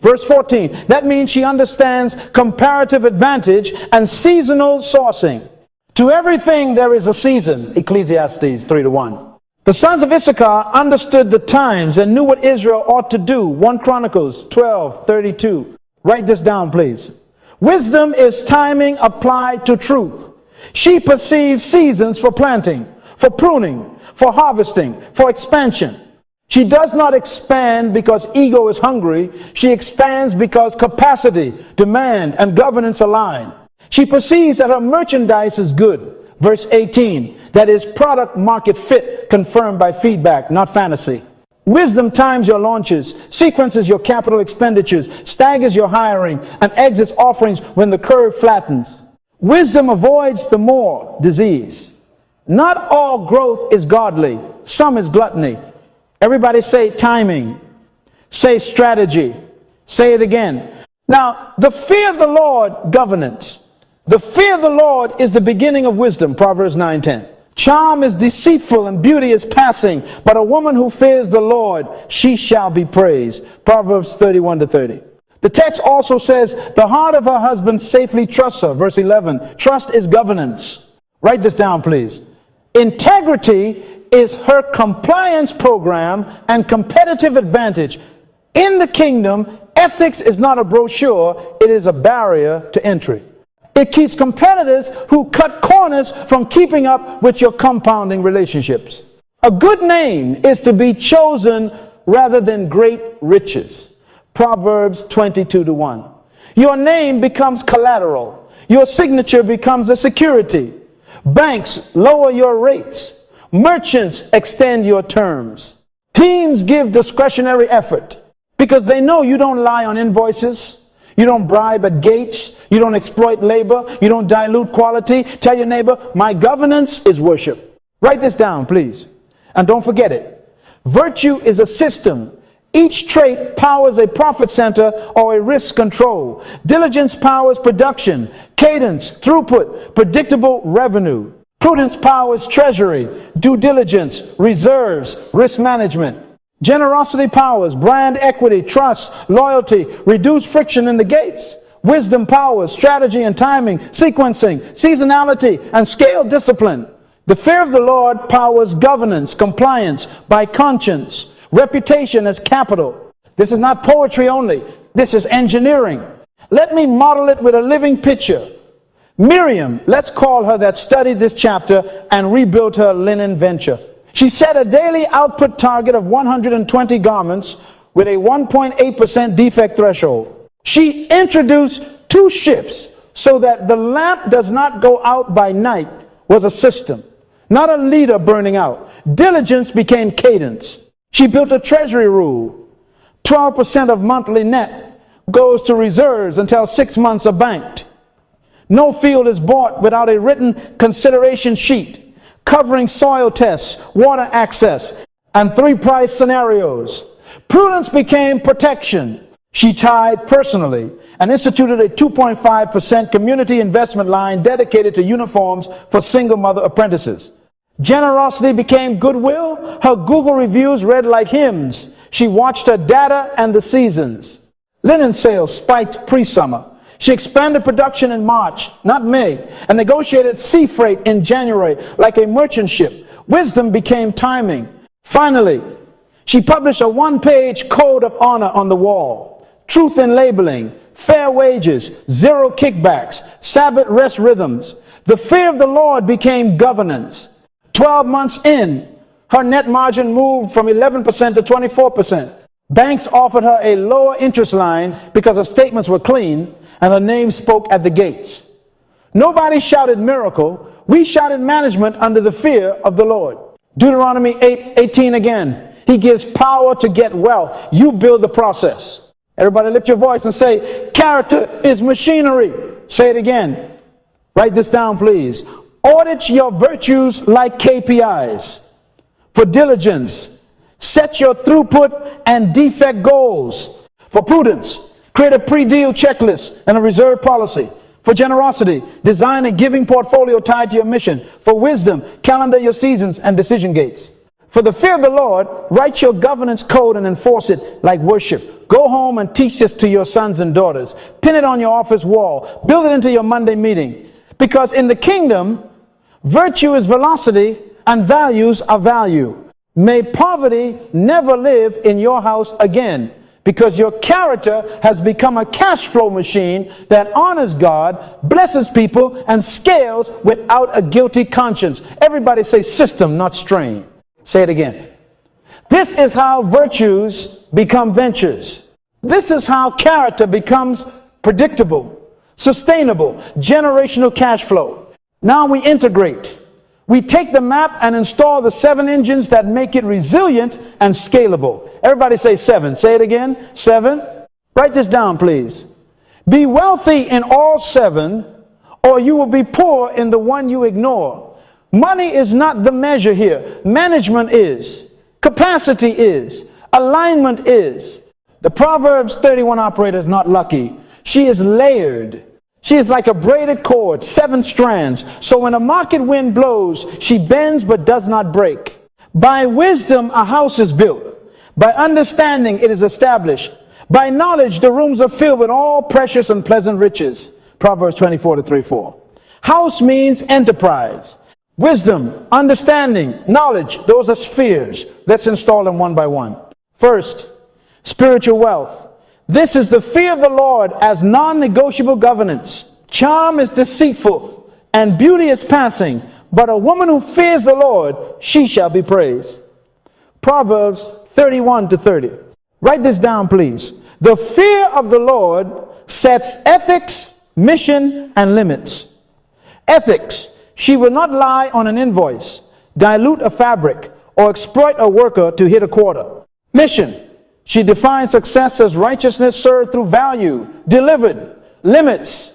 Verse 14. That means she understands comparative advantage and seasonal sourcing. To everything there is a season. Ecclesiastes 3:1. The sons of Issachar understood the times and knew what Israel ought to do. 1 Chronicles 12:32. Write this down, please. Wisdom is timing applied to truth. She perceives seasons for planting, for pruning, for harvesting, for expansion. She does not expand because ego is hungry. She expands because capacity, demand, and governance align. She perceives that her merchandise is good. Verse 18. That is product market fit confirmed by feedback, not fantasy. Wisdom times your launches, sequences your capital expenditures, staggers your hiring, and exits offerings when the curve flattens. Wisdom avoids the more disease. Not all growth is godly. Some is gluttony. Everybody say timing. Say strategy. Say it again. Now, the fear of the Lord governance. The fear of the Lord is the beginning of wisdom. Proverbs 9:10. Charm is deceitful and beauty is passing, but a woman who fears the Lord, she shall be praised. Proverbs 31-30. The text also says, the heart of her husband safely trusts her. Verse 11. Trust is governance. Write this down, please. Integrity is her compliance program and competitive advantage. In the kingdom, ethics is not a brochure, it is a barrier to entry. It keeps competitors who cut corners from keeping up with your compounding relationships. A good name is to be chosen rather than great riches. Proverbs 22-1. Your name becomes collateral. Your signature becomes a security. Banks lower your rates. Merchants extend your terms. Teams give discretionary effort because they know you don't lie on invoices. You don't bribe at gates. You don't exploit labor. You don't dilute quality. Tell your neighbor, my governance is worship. Write this down, please. And don't forget it. Virtue is a system. Each trait powers a profit center or a risk control. Diligence powers production, cadence, throughput, predictable revenue. Prudence powers treasury, due diligence, reserves, risk management. Generosity powers brand equity, trust, loyalty, reduce friction in the gates. Wisdom powers strategy and timing, sequencing, seasonality, and scale discipline. The fear of the Lord powers governance, compliance by conscience, reputation as capital. This is not poetry only. This is engineering. Let me model it with a living picture. Miriam, let's call her, that studied this chapter and rebuilt her linen venture. She set a daily output target of 120 garments with a 1.8% defect threshold. She introduced 2 shifts so that the lamp does not go out by night was a system, not a leader burning out. Diligence became cadence. She built a treasury rule. 12% of monthly net goes to reserves until 6 months are banked. No field is bought without a written consideration sheet covering soil tests, water access, and 3 price scenarios. Prudence became protection. She tied personally and instituted a 2.5% community investment line dedicated to uniforms for single mother apprentices. Generosity became goodwill. Her Google reviews read like hymns. She watched her data and the seasons. Linen sales spiked pre-summer. She expanded production in March, not May, and negotiated sea freight in January like a merchant ship. Wisdom became timing. Finally, she published a 1-page code of honor on the wall. Truth in labeling, fair wages, 0 kickbacks, Sabbath rest rhythms. The fear of the Lord became governance. 12 months in, her net margin moved from 11% to 24%. Banks offered her a lower interest line because her statements were clean and her name spoke at the gates. Nobody shouted miracle. We shouted management under the fear of the Lord. Deuteronomy 8:18 again. He gives power to get wealth. You build the process. Everybody lift your voice and say, character is machinery. Say it again. Write this down, please. Audit your virtues like KPIs. For diligence, set your throughput and defect goals. For prudence, create a pre-deal checklist and a reserve policy. For generosity, design a giving portfolio tied to your mission. For wisdom, calendar your seasons and decision gates. For the fear of the Lord, write your governance code and enforce it like worship. Go home and teach this to your sons and daughters. Pin it on your office wall. Build it into your Monday meeting. Because in the kingdom, virtue is velocity and values are value. May poverty never live in your house again, because your character has become a cash flow machine that honors God, blesses people, and scales without a guilty conscience. Everybody say system, not strain. Say it again. This is how virtues become ventures. This is how character becomes predictable, sustainable, generational cash flow. Now we integrate. We take the map and install the 7 engines that make it resilient and scalable. Everybody say 7. Say it again. 7. Write this down, please. Be wealthy in all 7, or you will be poor in the one you ignore. Money is not the measure here. Management is. Capacity is. Alignment is. The Proverbs 31 operator is not lucky. She is layered. She is like a braided cord, 7 strands. So when a market wind blows, she bends but does not break. By wisdom, a house is built. By understanding, it is established. By knowledge, the rooms are filled with all precious and pleasant riches. Proverbs 24:3-4. House means enterprise. Wisdom, understanding, knowledge, those are spheres. Let's install them one by one. First, spiritual wealth. This is the fear of the Lord as non-negotiable governance. Charm is deceitful and beauty is passing, but a woman who fears the Lord, she shall be praised. Proverbs 31-30. Write this down, please. The fear of the Lord sets ethics, mission, and limits. Ethics. She will not lie on an invoice, dilute a fabric, or exploit a worker to hit a quota. Mission. She defines success as righteousness served through value, delivered. Limits.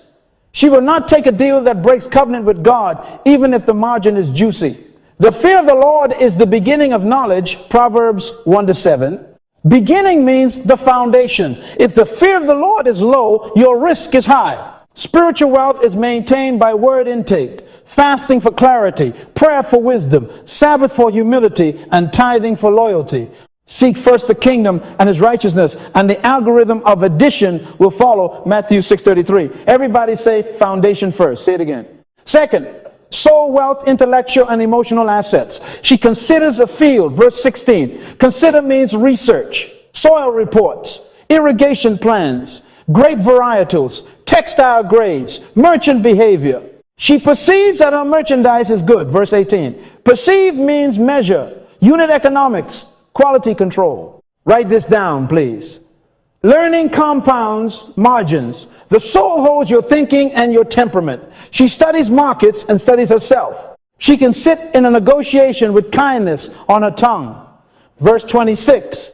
She will not take a deal that breaks covenant with God, even if the margin is juicy. The fear of the Lord is the beginning of knowledge, Proverbs 1-7. Beginning means the foundation. If the fear of the Lord is low, your risk is high. Spiritual wealth is maintained by word intake, fasting for clarity, prayer for wisdom, Sabbath for humility, and tithing for loyalty. Seek first the kingdom and his righteousness, and the algorithm of addition will follow. Matthew 6:33. Everybody say foundation first. Say it again. Second, soul wealth, intellectual and emotional assets. She considers a field. Verse 16. Consider means research, soil reports, irrigation plans, grape varietals, textile grades, merchant behavior. She perceives that her merchandise is good. Verse 18. Perceive means measure, unit economics, quality control. Write this down, please. Learning compounds margins. The soul holds your thinking and your temperament. She studies markets and studies herself. She can sit in a negotiation with kindness on her tongue. Verse 26.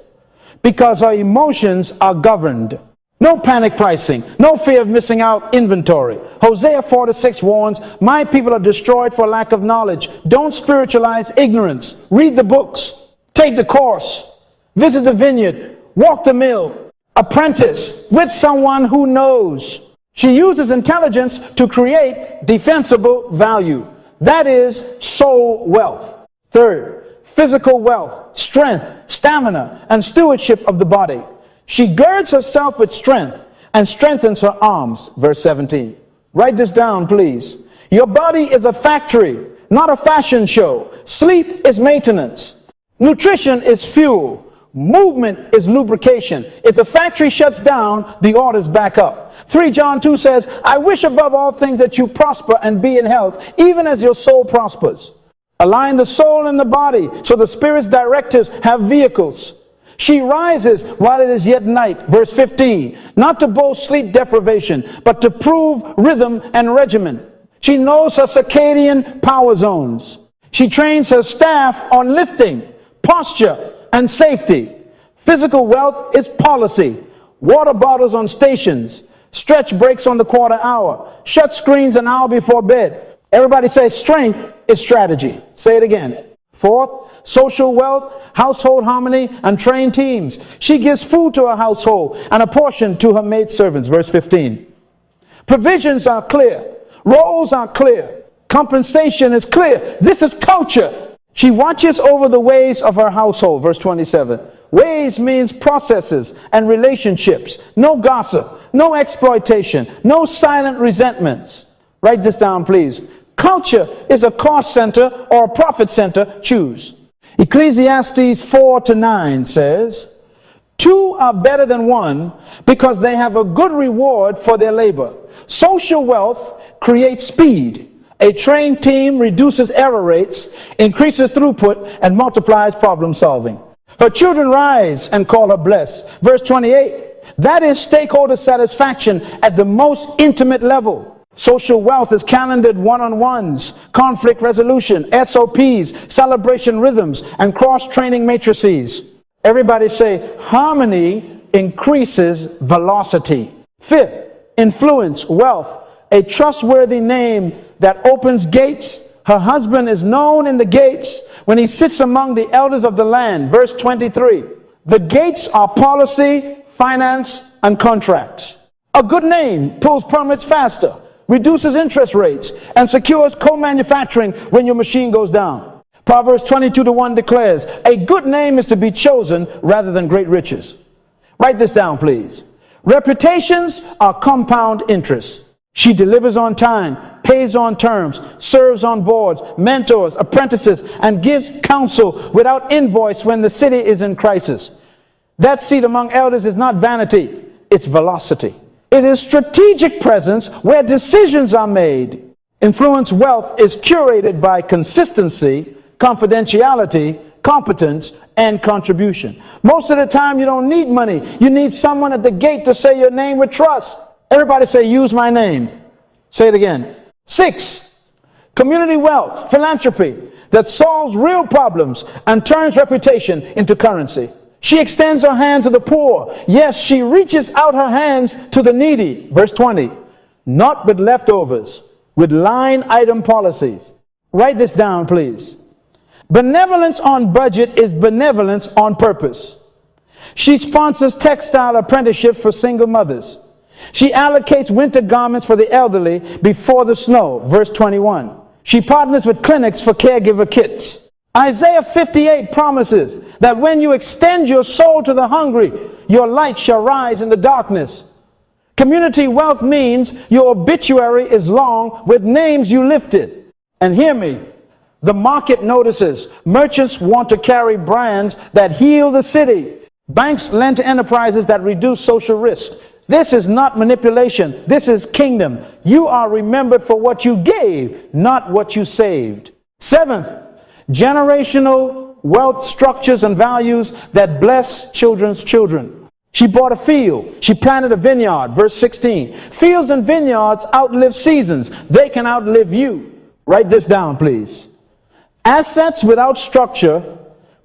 Because her emotions are governed. No panic pricing. No fear of missing out inventory. Hosea 4:6 warns, my people are destroyed for lack of knowledge. Don't spiritualize ignorance. Read the books. Take the course. Visit the vineyard. Walk the mill. Apprentice with someone who knows. She uses intelligence to create defensible value. That is soul wealth. Third, physical wealth, strength, stamina, and stewardship of the body. She girds herself with strength and strengthens her arms. Verse 17. Write this down, please. Your body is a factory, not a fashion show. Sleep is maintenance. Nutrition is fuel. Movement is lubrication. If the factory shuts down, the orders back up. 3 John 2 says, I wish above all things that you prosper and be in health, even as your soul prospers. Align the soul and the body so the Spirit's directives have vehicles. She rises while it is yet night. Verse 15. Not to boast sleep deprivation, but to prove rhythm and regimen. She knows her circadian power zones. She trains her staff on lifting, posture, and safety. Physical wealth is policy. Water bottles on stations. Stretch breaks on the quarter hour. Shut screens an hour before bed. Everybody say strength is strategy. Say it again. Fourth, social wealth, household harmony, and trained teams. She gives food to her household and a portion to her maidservants. Verse 15. Provisions are clear. Roles are clear. Compensation is clear. This is culture. She watches over the ways of her household. Verse 27. Ways means processes and relationships. No gossip, no exploitation, no silent resentments. Write this down, please. Culture is a cost center or a profit center. Choose. Ecclesiastes 4-9 says, 2 are better than 1 because they have a good reward for their labor. Social wealth creates speed. A trained team reduces error rates, increases throughput, and multiplies problem solving. Her children rise and call her blessed. Verse 28. That is stakeholder satisfaction at the most intimate level. Social wealth is calendared one-on-ones, conflict resolution, SOPs, celebration rhythms, and cross-training matrices. Everybody say, harmony increases velocity. Fifth, influence, wealth, a trustworthy name that opens gates, Her husband is known in the gates when he sits among the elders of the land. Verse 23. The gates are policy, finance, and contracts. A good name pulls permits faster, reduces interest rates, and secures co-manufacturing when your machine goes down. Proverbs 22:1 declares, a good name is to be chosen rather than great riches. Write this down, please. Reputations are compound interest. She delivers on time, pays on terms, serves on boards, mentors, apprentices, and gives counsel without invoice when the city is in crisis. That seat among elders is not vanity, it's velocity. It is strategic presence where decisions are made. Influence wealth is curated by consistency, confidentiality, competence, and contribution. Most of the time you don't need money. You need someone at the gate to say your name with trust. Everybody say, use my name. Say it again. 6, community wealth, philanthropy that solves real problems and turns reputation into currency. She extends her hand to the poor. Yes, she reaches out her hands to the needy. Verse 20. Not with leftovers, with line item policies. Write this down, please. Benevolence on budget is benevolence on purpose. She sponsors textile apprenticeships for single mothers. She allocates winter garments for the elderly before the snow. Verse 21. She partners with clinics for caregiver kits. Isaiah 58 promises that when you extend your soul to the hungry, your light shall rise in the darkness. Community wealth means your obituary is long with names you lifted. And hear me, the market notices. Merchants want to carry brands that heal the city. Banks lend to enterprises that reduce social risk. This is not manipulation. This is kingdom. You are remembered for what you gave, not what you saved. 7th, generational wealth structures and values that bless children's children. She bought a field. She planted a vineyard. Verse 16. Fields and vineyards outlive seasons. They can outlive you. Write this down, please. Assets without structure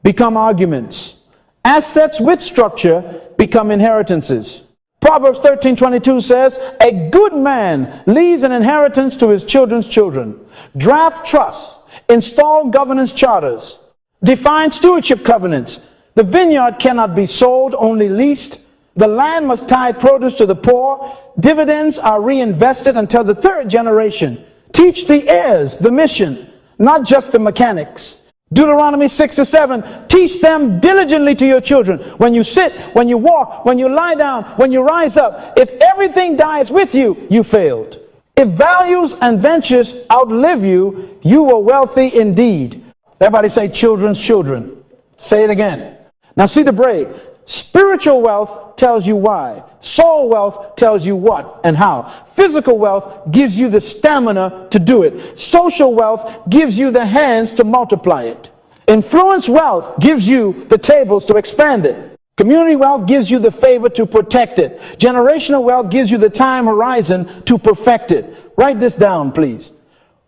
become arguments. Assets with structure become inheritances. Proverbs 13:22 says, a good man leaves an inheritance to his children's children. Draft trusts, install governance charters, define stewardship covenants. The vineyard cannot be sold, only leased. The land must tithe produce to the poor. Dividends are reinvested until the 3rd generation. Teach the heirs the mission, not just the mechanics. Deuteronomy 6:7, teach them diligently to your children. When you sit, when you walk, when you lie down, when you rise up. If everything dies with you, you failed. If values and ventures outlive you, you were wealthy indeed. Everybody say children's children. Say it again. Now see the break. Spiritual wealth tells you why. Soul wealth tells you what and how. Physical wealth gives you the stamina to do it. Social wealth gives you the hands to multiply it. Influence wealth gives you the tables to expand it. Community wealth gives you the favor to protect it. Generational wealth gives you the time horizon to perfect it. Write this down, please.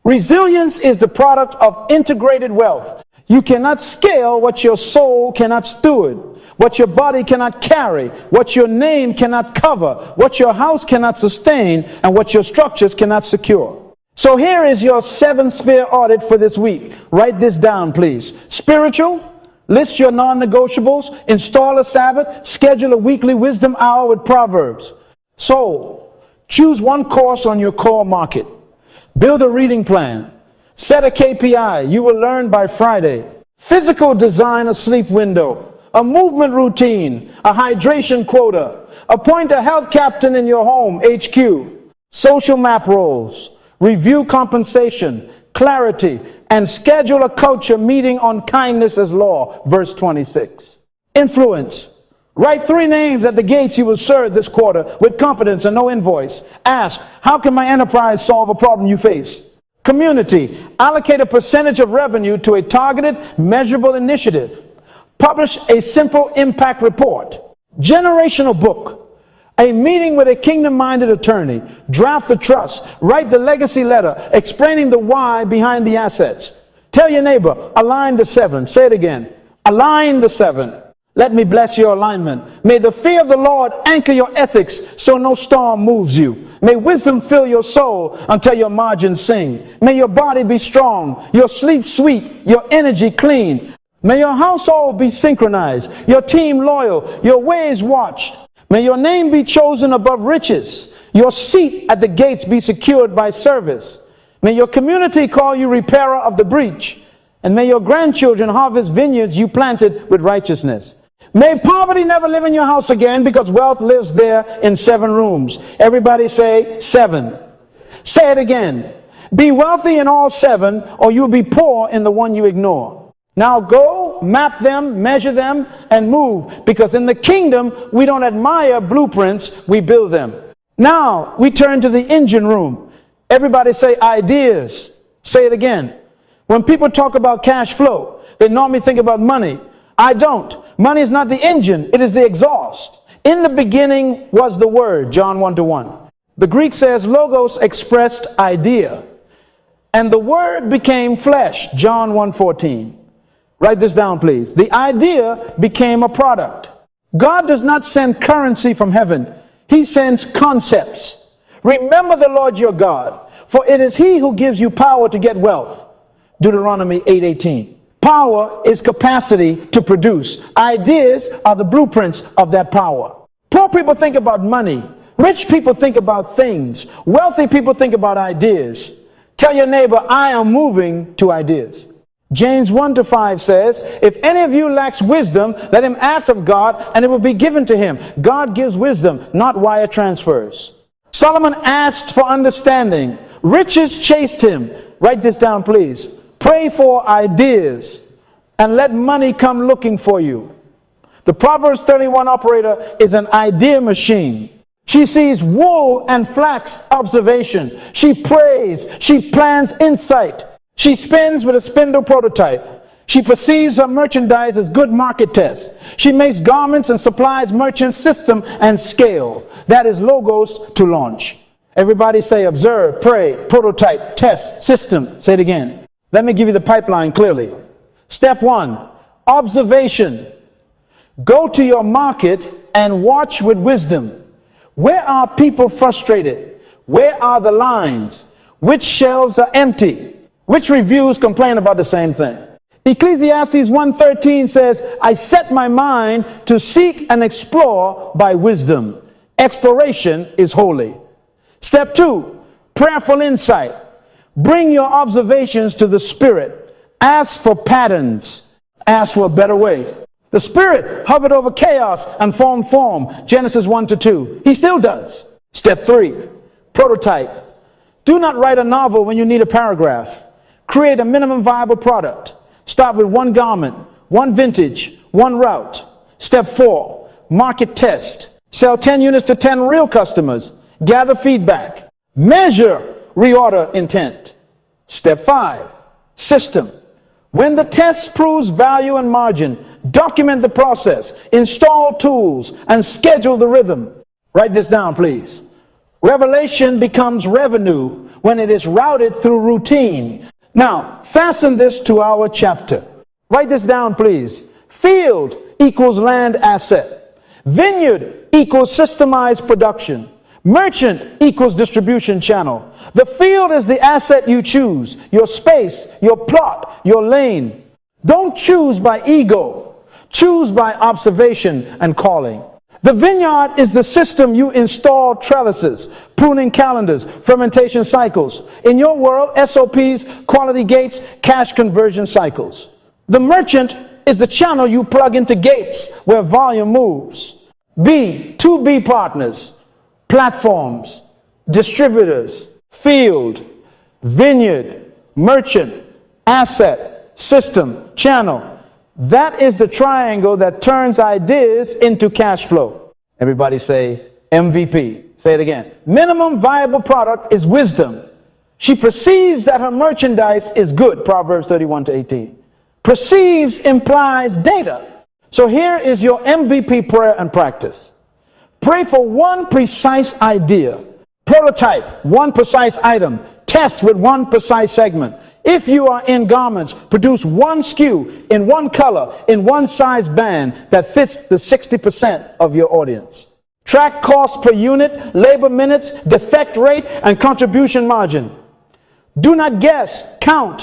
Resilience is the product of integrated wealth. You cannot scale what your soul cannot steward, what your body cannot carry, what your name cannot cover, what your house cannot sustain, and what your structures cannot secure. So here is your 7-sphere audit for this week. Write this down, please. Spiritual, list your non-negotiables, install a Sabbath, schedule a weekly wisdom hour with Proverbs. Soul, choose one course on your core market. Build a reading plan. Set a KPI. You will learn by Friday. Physical, design a sleep window, a movement routine, a hydration quota. Appoint a health captain in your home, HQ. Social map roles. Review compensation, clarity, and schedule a culture meeting on kindness as law. Verse 26. Influence. Write 3 names at the gates you will serve this quarter with confidence and no invoice. Ask, how can my enterprise solve a problem you face? Community. Allocate a percentage of revenue to a targeted, measurable initiative. Publish a simple impact report. Generational book. A meeting with a kingdom-minded attorney. Draft the trust. Write the legacy letter explaining the why behind the assets. Tell your neighbor, align the 7. Say it again. Align the 7. Let me bless your alignment. May the fear of the Lord anchor your ethics so no storm moves you. May wisdom fill your soul until your margins sing. May your body be strong, your sleep sweet, your energy clean. May your household be synchronized, your team loyal, your ways watched. May your name be chosen above riches, your seat at the gates be secured by service. May your community call you repairer of the breach, and may your grandchildren harvest vineyards you planted with righteousness. May poverty never live in your house again, because wealth lives there in 7 rooms. Everybody say 7. Say it again. Be wealthy in all 7, or you'll be poor in the one you ignore. Now go, map them, measure them, and move, because in the kingdom, we don't admire blueprints, we build them. Now, we turn to the engine room. Everybody say ideas. Say it again. When people talk about cash flow, they normally think about money. I don't. Money is not the engine, it is the exhaust. In the beginning was the Word, John 1:1. The Greek says logos expressed idea. And the Word became flesh, John 1:14. Write this down, please. The idea became a product. God does not send currency from heaven. He sends concepts. Remember the Lord your God, for it is He who gives you power to get wealth. Deuteronomy 8:18. Power is capacity to produce. Ideas are the blueprints of that power. Poor people think about money. Rich people think about things. Wealthy people think about ideas. Tell your neighbor, I am moving to ideas. James 1-5 says, if any of you lacks wisdom, let him ask of God, and it will be given to him. God gives wisdom, not wire transfers. Solomon asked for understanding. Riches chased him. Write this down, please. Pray for ideas and let money come looking for you. The Proverbs 31 operator is an idea machine. She sees wool and flax observation. She prays. She plans insight. She spins with a spindle prototype. She perceives her merchandise as good market tests. She makes garments and supplies merchant system and scale. That is logos to launch. Everybody say observe, pray, prototype, test, system. Say it again. Let me give you the pipeline clearly. Step 1, observation. Go to your market and watch with wisdom. Where are people frustrated? Where are the lines? Which shelves are empty? Which reviews complain about the same thing? Ecclesiastes 1:13 says, I set my mind to seek and explore by wisdom. Exploration is holy. Step 2, prayerful insight. Bring your observations to the Spirit. Ask for patterns. Ask for a better way. The Spirit hovered over chaos and formed form. Genesis 1-2. He still does. Step 3, prototype. Do not write a novel when you need a paragraph. Create a minimum viable product. Start with 1 garment, 1 vintage, 1 route. Step 4, market test. Sell 10 units to 10 real customers. Gather feedback. Measure reorder intent. Step 5, system. When the test proves value and margin, document the process, install tools, and schedule the rhythm. Write this down, please. Revelation becomes revenue when it is routed through routine. Now, fasten this to our chapter. Write this down, please. Field equals land asset. Vineyard equals systemized production. Merchant equals distribution channel. The field is the asset you choose, your space, your plot, your lane. Don't choose by ego. Choose by observation and calling. The vineyard is the system you install trellises, pruning calendars, fermentation cycles. In your world, SOPs, quality gates, cash conversion cycles. The merchant is the channel you plug into gates where volume moves. B, 2B partners, platforms, distributors, field, vineyard, merchant, asset, system, channel. That is the triangle that turns ideas into cash flow. Everybody say MVP. Say it again. Minimum viable product is wisdom. She perceives that her merchandise is good. Proverbs 31-18. Perceives implies data. So here is your MVP prayer and practice. Pray for 1 precise idea. Prototype 1 precise item. Test with 1 precise segment. If you are in garments, produce one SKU in one color, in one size band that fits the 60% of your audience. Track cost per unit, labor minutes, defect rate, and contribution margin. Do not guess, count.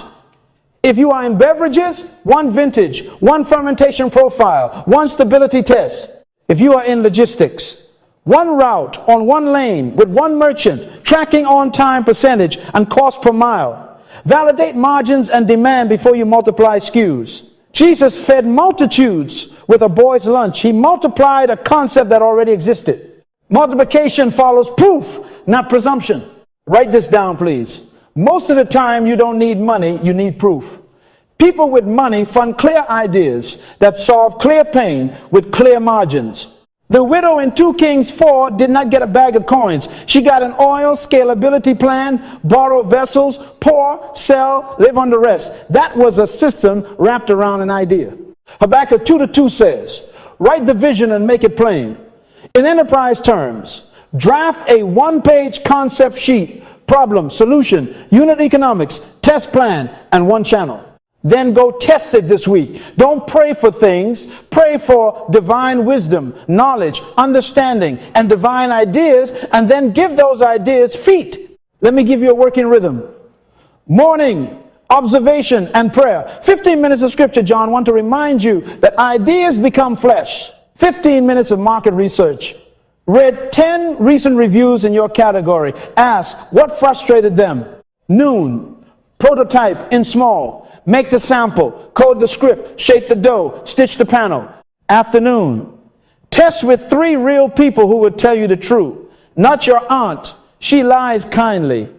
If you are in beverages, one vintage, one fermentation profile, one stability test. If you are in logistics, one route on one lane with one merchant, tracking on-time percentage and cost per mile. Validate margins and demand before you multiply SKUs. Jesus fed multitudes with a boy's lunch. He multiplied a concept that already existed. Multiplication follows proof, not presumption. Write this down, please. Most of the time, you don't need money, you need proof. People with money fund clear ideas that solve clear pain with clear margins. The widow in 2 Kings 4 did not get a bag of coins. She got an oil scalability plan, borrow vessels, pour, sell, live on the rest. That was a system wrapped around an idea. Habakkuk 2:2 says, write the vision and make it plain. In enterprise terms, draft a 1-page concept sheet, problem, solution, unit economics, test plan, and 1 channel. Then go test it this week. Don't pray for things. Pray for divine wisdom, knowledge, understanding, and divine ideas, and then give those ideas feet. Let me give you a working rhythm. Morning, observation, and prayer. 15 minutes of scripture, John 1, to remind you that ideas become flesh. 15 minutes of market research. Read 10 recent reviews in your category. Ask, what frustrated them? Noon, prototype in small. Make the sample, code the script, shape the dough, stitch the panel. Afternoon, test with 3 real people who would tell you the truth. Not your aunt, she lies kindly.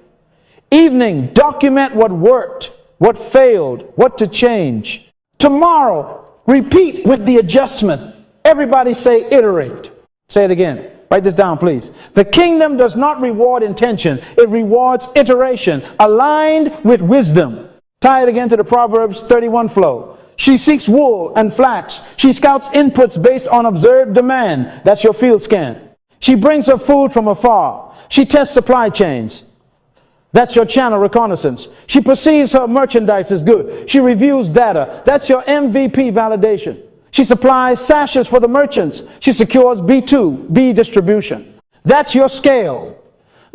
Evening, document what worked, what failed, what to change. Tomorrow, repeat with the adjustment. Everybody say iterate. Say it again. Write this down, please. The kingdom does not reward intention. It rewards iteration, aligned with wisdom. Tie it again to the Proverbs 31 flow. She seeks wool and flax. She scouts inputs based on observed demand. That's your field scan. She brings her food from afar. She tests supply chains. That's your channel reconnaissance. She perceives her merchandise is good. She reviews data. That's your MVP validation. She supplies sashes for the merchants. She secures B2B distribution. That's your scale.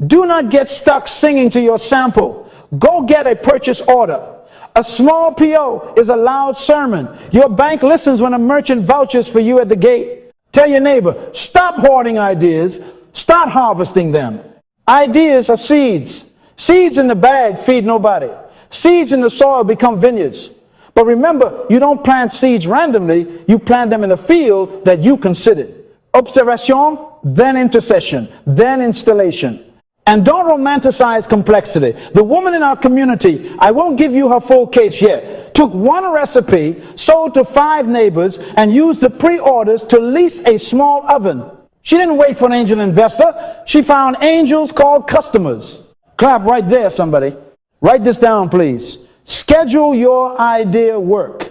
Do not get stuck singing to your sample. Go get a purchase order. A small PO is a loud sermon. Your bank listens when a merchant vouches for you at the gate. Tell your neighbor, stop hoarding ideas. Start harvesting them. Ideas are seeds. Seeds in the bag feed nobody. Seeds in the soil become vineyards. But remember, you don't plant seeds randomly. You plant them in a field that you considered. Observation, then intercession, then installation. And don't romanticize complexity. The woman in our community, I won't give you her full case yet, took 1 recipe, sold to 5 neighbors, and used the pre-orders to lease a small oven. She didn't wait for an angel investor. She found angels called customers. Clap right there, somebody. Write this down, please. Schedule your idea work.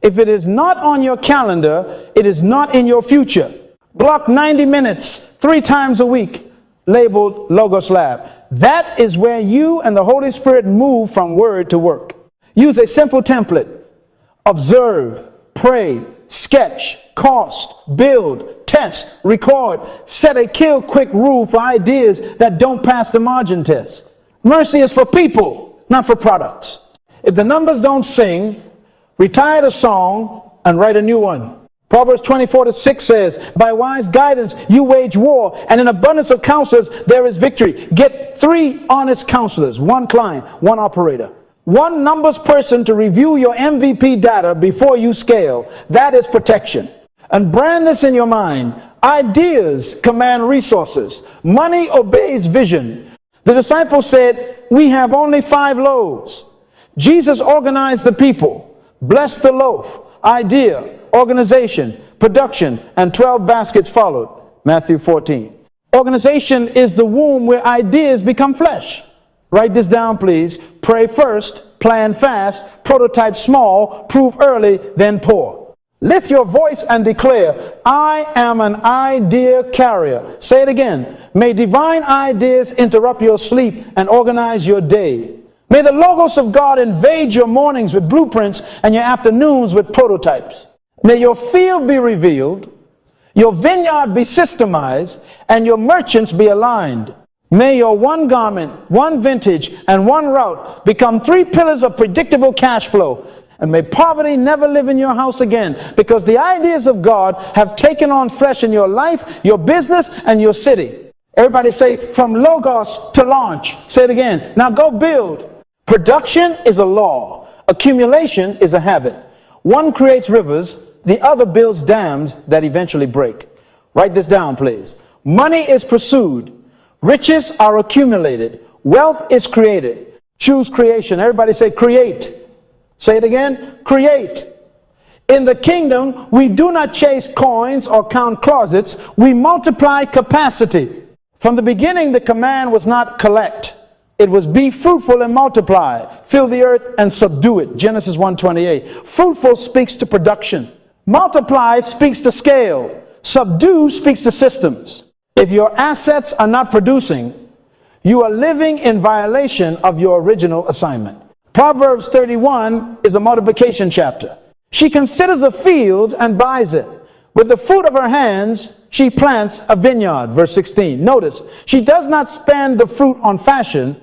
If it is not on your calendar, it is not in your future. Block 90 minutes, 3 times a week. Labeled Logos Lab. That is where you and the Holy Spirit move from word to work. Use a simple template. Observe, pray, sketch, cost, build, test, record. Set a kill quick rule for ideas that don't pass the margin test. Mercy is for people, not for products. If the numbers don't sing, retire the song and write a new one. Proverbs 24:6 says, by wise guidance you wage war, and in abundance of counselors there is victory. Get 3 honest counselors, 1 client, 1 operator. 1 numbers person to review your MVP data before you scale. That is protection. And brand this in your mind. Ideas command resources. Money obeys vision. The disciples said, we have only 5 loaves. Jesus organized the people, blessed the loaf, idea, organization, production, and 12 baskets followed. Matthew 14. Organization is the womb where ideas become flesh. Write this down, please. Pray first, plan fast, prototype small, prove early, then pour. Lift your voice and declare, I am an idea carrier. Say it again. May divine ideas interrupt your sleep and organize your day. May the Logos of God invade your mornings with blueprints and your afternoons with prototypes. May your field be revealed, your vineyard be systemized, and your merchants be aligned. May your one garment, one vintage, and one route become 3 pillars of predictable cash flow. And may poverty never live in your house again, because the ideas of God have taken on flesh in your life, your business, and your city. Everybody say, from Logos to launch. Say it again. Now go build. Production is a law. Accumulation is a habit. One creates rivers, the other builds dams that eventually break. Write this down, please. Money is pursued. Riches are accumulated. Wealth is created. Choose creation. Everybody say create. Say it again. Create. In the kingdom, we do not chase coins or count closets. We multiply capacity. From the beginning, the command was not collect. It was be fruitful and multiply. Fill the earth and subdue it. Genesis 1:28. Fruitful speaks to production. Multiply speaks to scale. Subdue speaks to systems. If your assets are not producing, you are living in violation of your original assignment. Proverbs 31 is a multiplication chapter. She considers a field and buys it. With the fruit of her hands, she plants a vineyard. Verse 16. Notice, she does not spend the fruit on fashion.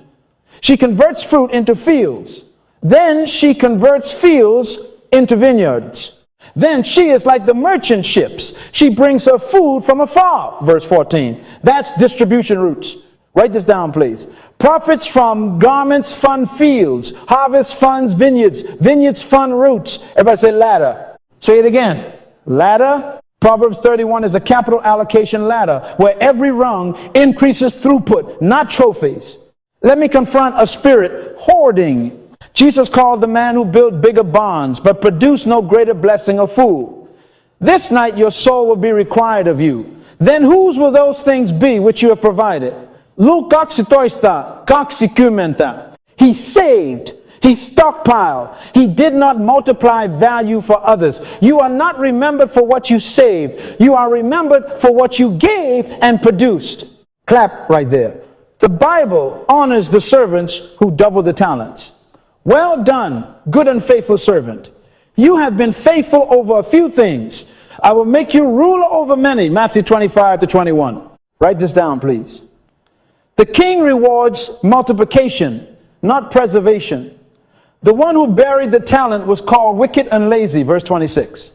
She converts fruit into fields. Then she converts fields into vineyards. Then she is like the merchant ships. She brings her food from afar. Verse 14. That's distribution routes. Write this down, please. Profits from garments fund fields. Harvest funds vineyards. Vineyards fund routes. Everybody say ladder. Say it again. Ladder. Proverbs 31 is a capital allocation ladder where every rung increases throughput, not trophies. Let me confront a spirit hoarding. Jesus called the man who built bigger barns but produced no greater blessing a fool. This night your soul will be required of you. Then whose will those things be which you have provided? Luke oxitoista, coxicumenta. He saved. He stockpiled. He did not multiply value for others. You are not remembered for what you saved. You are remembered for what you gave and produced. Clap right there. The Bible honors the servants who double the talents. Well done, good and faithful servant. You have been faithful over a few things. I will make you ruler over many. Matthew 25-21. Write this down, please. The king rewards multiplication, not preservation. The one who buried the talent was called wicked and lazy. Verse 26.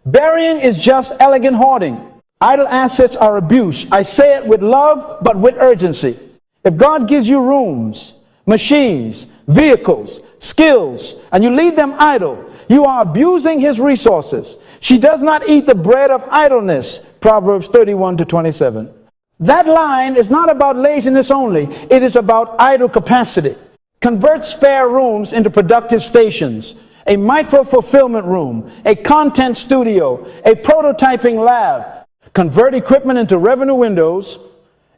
Burying is just elegant hoarding. Idle assets are abuse. I say it with love, but with urgency. If God gives you rooms, machines, vehicles, skills, and you leave them idle, you are abusing his resources. She does not eat the bread of idleness. Proverbs 31-27. That line is not about laziness only. It is about idle capacity. Convert spare rooms into productive stations. A micro-fulfillment room, a content studio, a prototyping lab. Convert equipment into revenue windows.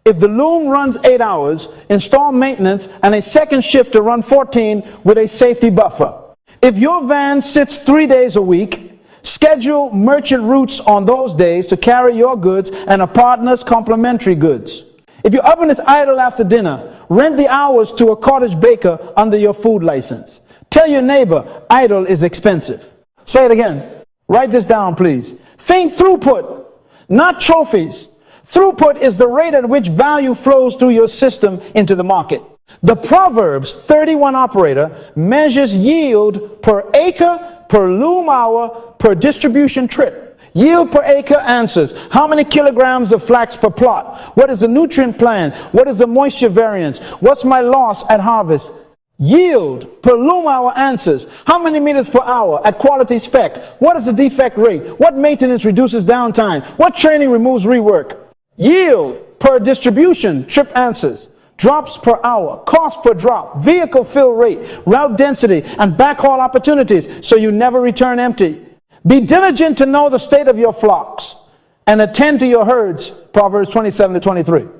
If the loom runs 8 hours, install maintenance and a second shift to run 14 with a safety buffer. If your van sits 3 days a week, schedule merchant routes on those days to carry your goods and a partner's complementary goods. If your oven is idle after dinner, rent the hours to a cottage baker under your food license. Tell your neighbor, idle is expensive. Say it again. Write this down, please. Think throughput, not trophies. Throughput is the rate at which value flows through your system into the market. The Proverbs 31 operator measures yield per acre, per loom hour, per distribution trip. Yield per acre answers, how many kilograms of flax per plot? What is the nutrient plan? What is the moisture variance? What's my loss at harvest? Yield per loom hour answers, how many meters per hour at quality spec? What is the defect rate? What maintenance reduces downtime? What training removes rework? Yield per distribution trip answers, drops per hour, cost per drop, vehicle fill rate, route density, and backhaul opportunities so you never return empty. Be diligent to know the state of your flocks and attend to your herds. Proverbs 27-23.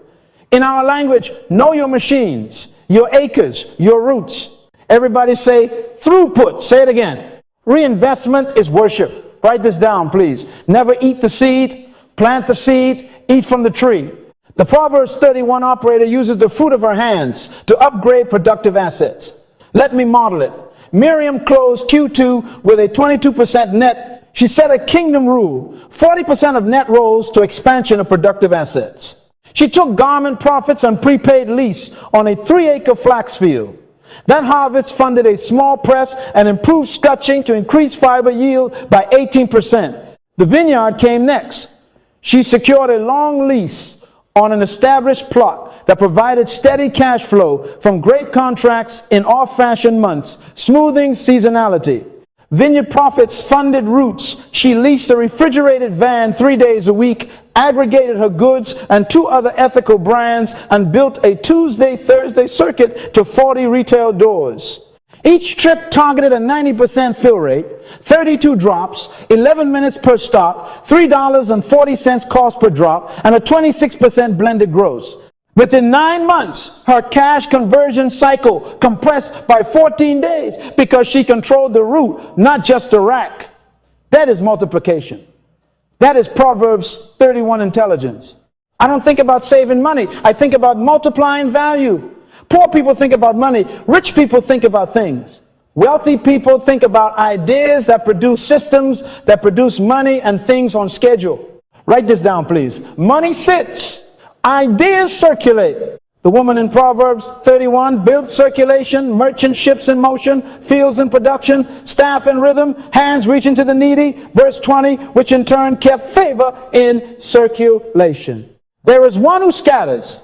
In our language, know your machines, your acres, your routes. Everybody say throughput. Say it again. Reinvestment is worship. Write this down, please. Never eat the seed, plant the seed, eat from the tree. The Proverbs 31 operator uses the fruit of her hands to upgrade productive assets. Let me model it. Miriam closed Q2 with a 22% net. She set a kingdom rule. 40% of net rolls to expansion of productive assets. She took garment profits and prepaid lease on a 3-acre flax field. That harvest funded a small press and improved scutching to increase fiber yield by 18%. The vineyard came next. She secured a long lease on an established plot that provided steady cash flow from grape contracts in off-fashion months, smoothing seasonality. Vineyard profits funded routes. She leased a refrigerated van 3 days a week, aggregated her goods and 2 other ethical brands, and built a Tuesday-Thursday circuit to 40 retail doors. Each trip targeted a 90% fill rate, 32 drops, 11 minutes per stop, $3.40 cost per drop, and a 26% blended gross. Within 9 months, her cash conversion cycle compressed by 14 days because she controlled the route, not just the rack. That is multiplication. That is Proverbs 31 intelligence. I don't think about saving money. I think about multiplying value. Poor people think about money. Rich people think about things. Wealthy people think about ideas that produce systems, that produce money and things on schedule. Write this down, please. Money sits. Ideas circulate. The woman in Proverbs 31 built circulation, merchant ships in motion, fields in production, staff in rhythm, hands reaching to the needy. Verse 20, which in turn kept favor in circulation. There is one who scatters,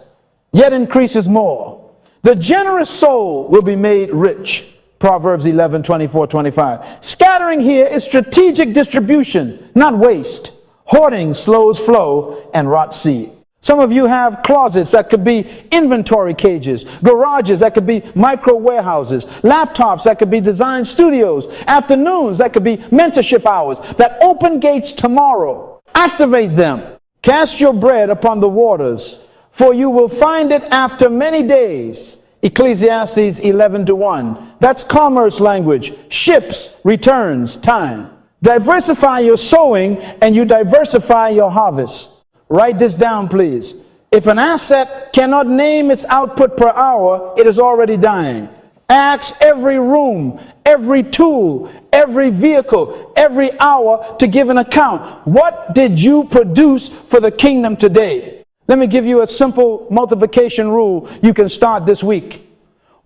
yet increases more. The generous soul will be made rich. Proverbs 11:24-25. Scattering here is strategic distribution, not waste. Hoarding slows flow and rots seed. Some of you have closets that could be inventory cages, garages that could be micro warehouses, laptops that could be design studios, afternoons that could be mentorship hours that open gates tomorrow. Activate them. Cast your bread upon the waters, for you will find it after many days. Ecclesiastes 11:1. That's commerce language. Ships, returns, time. Diversify your sowing and you diversify your harvest. Write this down, please. If an asset cannot name its output per hour, it is already dying. Ask every room, every tool, every vehicle, every hour to give an account. What did you produce for the kingdom today? Let me give you a simple multiplication rule you can start this week.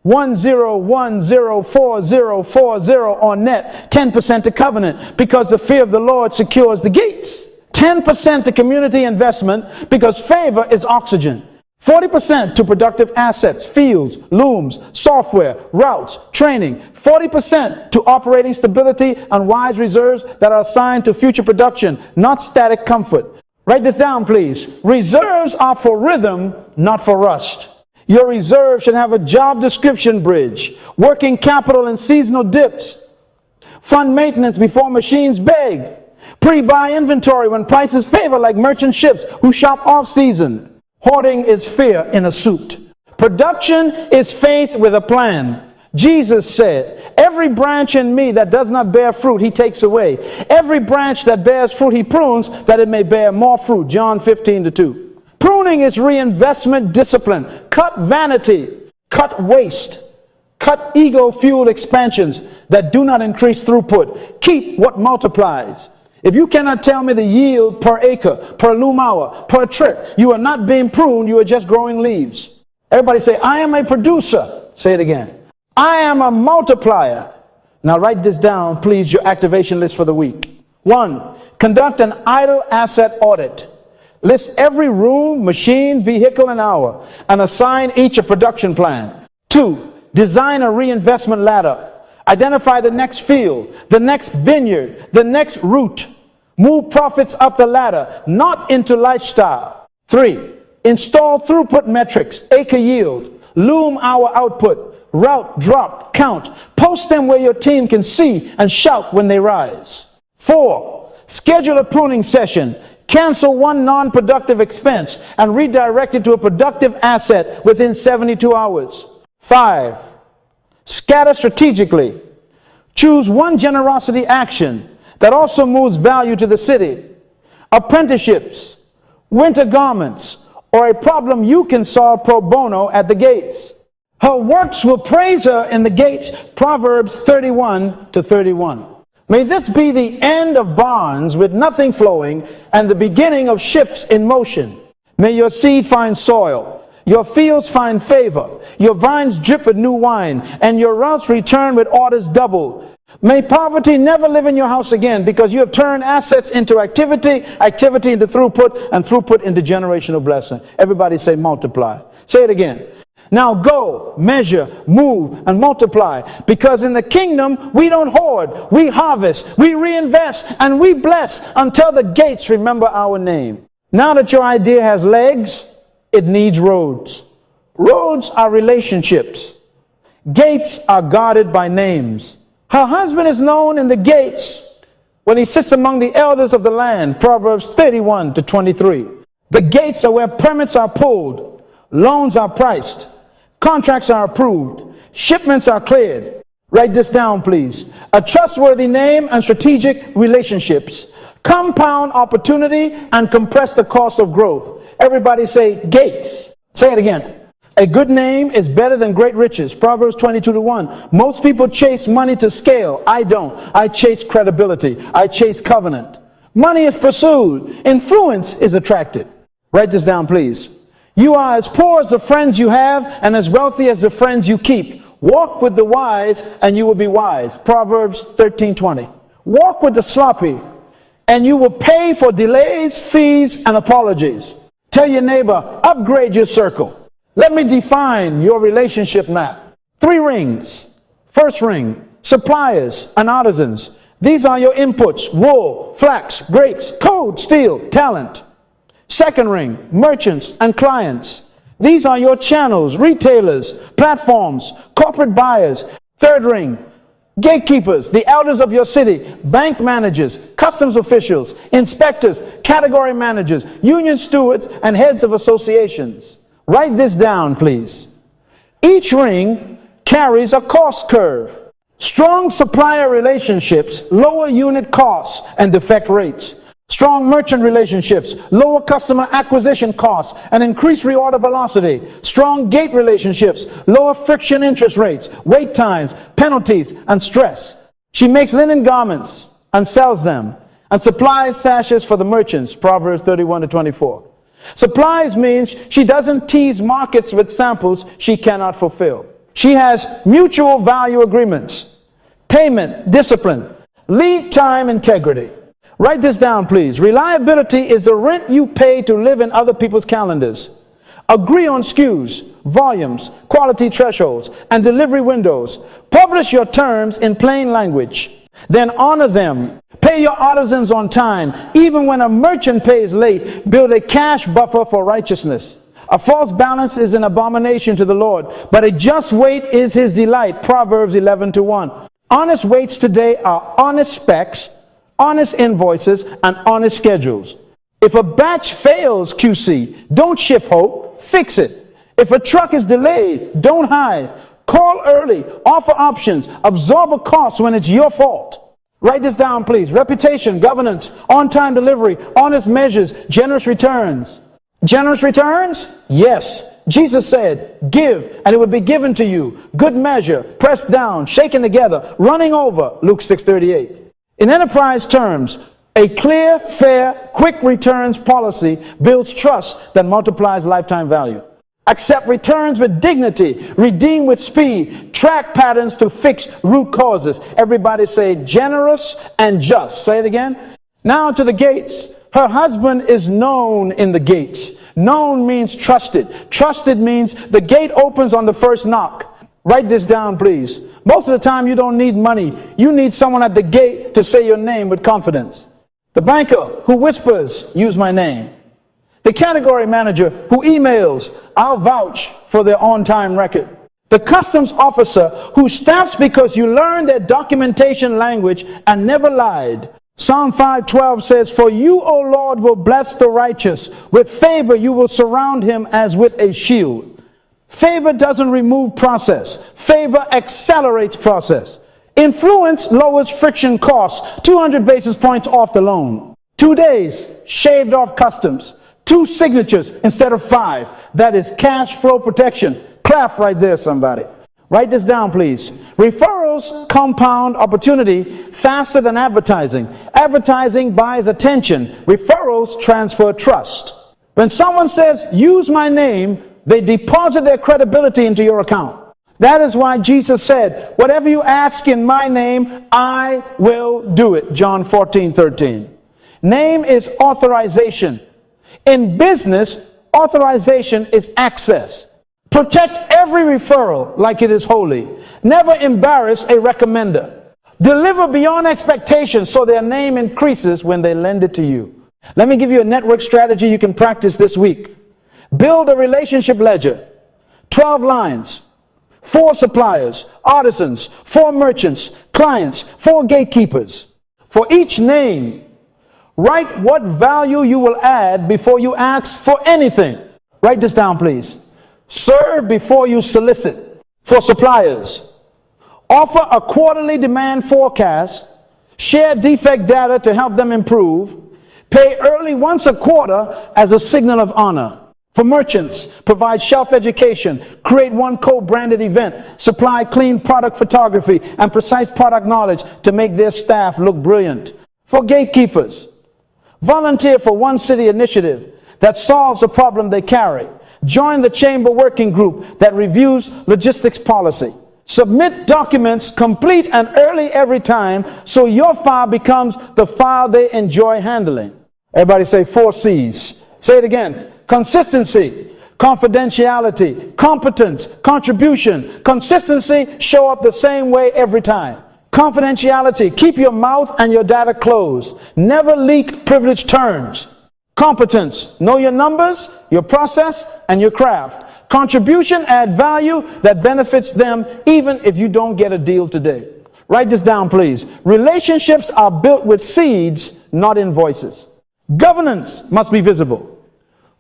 10104040 on net, 10% to covenant, because the fear of the Lord secures the gates. 10% to community investment, because favor is oxygen. 40% to productive assets, fields, looms, software, routes, training. 40% to operating stability and wise reserves that are assigned to future production, not static comfort. Write this down, please. Reserves are for rhythm, not for rust. Your reserve should have a job description bridge, working capital in seasonal dips, fund maintenance before machines beg, pre-buy inventory when prices favor, like merchant ships who shop off-season. Hoarding is fear in a suit. Production is faith with a plan. Jesus said, every branch in me that does not bear fruit, he takes away. Every branch that bears fruit, he prunes, that it may bear more fruit. John 15:2. Pruning is reinvestment discipline. Cut vanity. Cut waste. Cut ego-fueled expansions that do not increase throughput. Keep what multiplies. If you cannot tell me the yield per acre, per loom hour, per trip, you are not being pruned, you are just growing leaves. Everybody say, I am a producer. Say it again. I am a multiplier. Now write this down, please, your activation list for the week. 1. Conduct an idle asset audit. List every room, machine, vehicle, and hour, and assign each a production plan. 2. Design a reinvestment ladder. Identify the next field, the next vineyard, the next route. Move profits up the ladder, not into lifestyle. 3. Install throughput metrics, acre yield, loom hour output, route drop, count. Post them where your team can see and shout when they rise. 4. Schedule a pruning session. Cancel one non-productive expense and redirect it to a productive asset within 72 hours. 5. Scatter strategically. Choose one generosity action that also moves value to the city. Apprenticeships, winter garments, or a problem you can solve pro bono at the gates. Her works will praise her in the gates. Proverbs 31:31. May this be the end of barns with nothing flowing and the beginning of ships in motion. May your seed find soil, your fields find favor, your vines drip with new wine, and your routes return with orders doubled. May poverty never live in your house again, because you have turned assets into activity, activity into throughput, and throughput into generational blessing. Everybody say multiply. Say it again. Now go, measure, move, and multiply. Because in the kingdom, we don't hoard, we harvest, we reinvest, and we bless until the gates remember our name. Now that your idea has legs, it needs roads. Roads are relationships. Gates are guarded by names. Her husband is known in the gates when he sits among the elders of the land. Proverbs 31:23. The gates are where permits are pulled, loans are priced, contracts are approved, shipments are cleared. Write this down, please. A trustworthy name and strategic relationships compound opportunity and compress the cost of growth. Everybody say gates. Say it again. A good name is better than great riches. Proverbs 22:1. Most people chase money to scale. I don't. I chase credibility. I chase covenant. Money is pursued. Influence is attracted. Write this down, please. You are as poor as the friends you have and as wealthy as the friends you keep. Walk with the wise and you will be wise. Proverbs 13:20. Walk with the sloppy and you will pay for delays, fees, and apologies. Tell your neighbor, upgrade your circle. Let me define your relationship map. 3 rings. First ring, suppliers and artisans. These are your inputs: wool, flax, grapes, coal, steel, talent. Second ring, merchants and clients. These are your channels: retailers, platforms, corporate buyers. Third ring, gatekeepers, the elders of your city, bank managers, customs officials, inspectors, category managers, union stewards, and heads of associations. Write this down, please. Each ring carries a cost curve. Strong supplier relationships lower unit costs and defect rates. Strong merchant relationships lower customer acquisition costs and increase reorder velocity. Strong gate relationships lower friction interest rates, wait times, penalties, and stress. She makes linen garments and sells them and supplies sashes for the merchants. Proverbs 31:24. Supplies means she doesn't tease markets with samples she cannot fulfill. She has mutual value agreements, payment, discipline, lead time, integrity. Write this down, please. Reliability is the rent you pay to live in other people's calendars. Agree on SKUs, volumes, quality thresholds, and delivery windows. Publish your terms in plain language. Then honor them. Pay your artisans on time. Even when a merchant pays late, build a cash buffer for righteousness. A false balance is an abomination to the Lord, but a just weight is his delight. Proverbs 11:1. Honest weights today are honest specs, honest invoices, and honest schedules. If a batch fails, QC, don't shift hope, fix it. If a truck is delayed, don't hide. Call early, offer options, absorb a cost when it's your fault. Write this down, please. Reputation, governance, on-time delivery, honest measures, generous returns. Generous returns? Yes. Jesus said, give, and it will be given to you. Good measure, pressed down, shaken together, running over. Luke 6:38. In enterprise terms, a clear, fair, quick returns policy builds trust that multiplies lifetime value. Accept returns with dignity, redeem with speed, track patterns to fix root causes. Everybody say generous and just. Say it again. Now to the gates. Her husband is known in the gates. Known means trusted. Trusted means the gate opens on the first knock. Write this down, please. Most of the time you don't need money. You need someone at the gate to say your name with confidence. The banker who whispers, use my name. The category manager who emails, I'll vouch for their on-time record. The customs officer who stamps because you learned their documentation language and never lied. Psalm 5:12 says, for you, O Lord, will bless the righteous. With favor you will surround him as with a shield. Favor doesn't remove process. Favor accelerates process. Influence lowers friction costs. 200 basis points off the loan. 2 days, shaved off customs. 2 signatures instead of 5. That is cash flow protection. Clap right there, somebody. Write this down, please. Referrals compound opportunity faster than advertising. Advertising buys attention. Referrals transfer trust. When someone says, use my name, they deposit their credibility into your account. That is why Jesus said, whatever you ask in my name, I will do it. John 14:13. Name is authorization. In business, authorization is access. Protect every referral like it is holy. Never embarrass a recommender. Deliver beyond expectations so their name increases when they lend it to you. Let me give you a network strategy you can practice this week. Build a relationship ledger. 12 lines. 4 suppliers, artisans, 4 merchants, clients, 4 gatekeepers. For each name, write what value you will add before you ask for anything. Write this down, please. Serve before you solicit. For suppliers, offer a quarterly demand forecast. Share defect data to help them improve. Pay early once a quarter as a signal of honor. For merchants, provide shelf education, create one co-branded event, supply clean product photography and precise product knowledge to make their staff look brilliant. For gatekeepers, volunteer for one city initiative that solves the problem they carry. Join the chamber working group that reviews logistics policy. Submit documents complete and early every time so your file becomes the file they enjoy handling. Everybody say 4 C's. Say it again. Consistency, confidentiality, competence, contribution. Consistency, show up the same way every time. Confidentiality, keep your mouth and your data closed. Never leak privileged terms. Competence, know your numbers, your process, and your craft. Contribution, add value that benefits them even if you don't get a deal today. Write this down, please. Relationships are built with seeds, not invoices. Governance must be visible.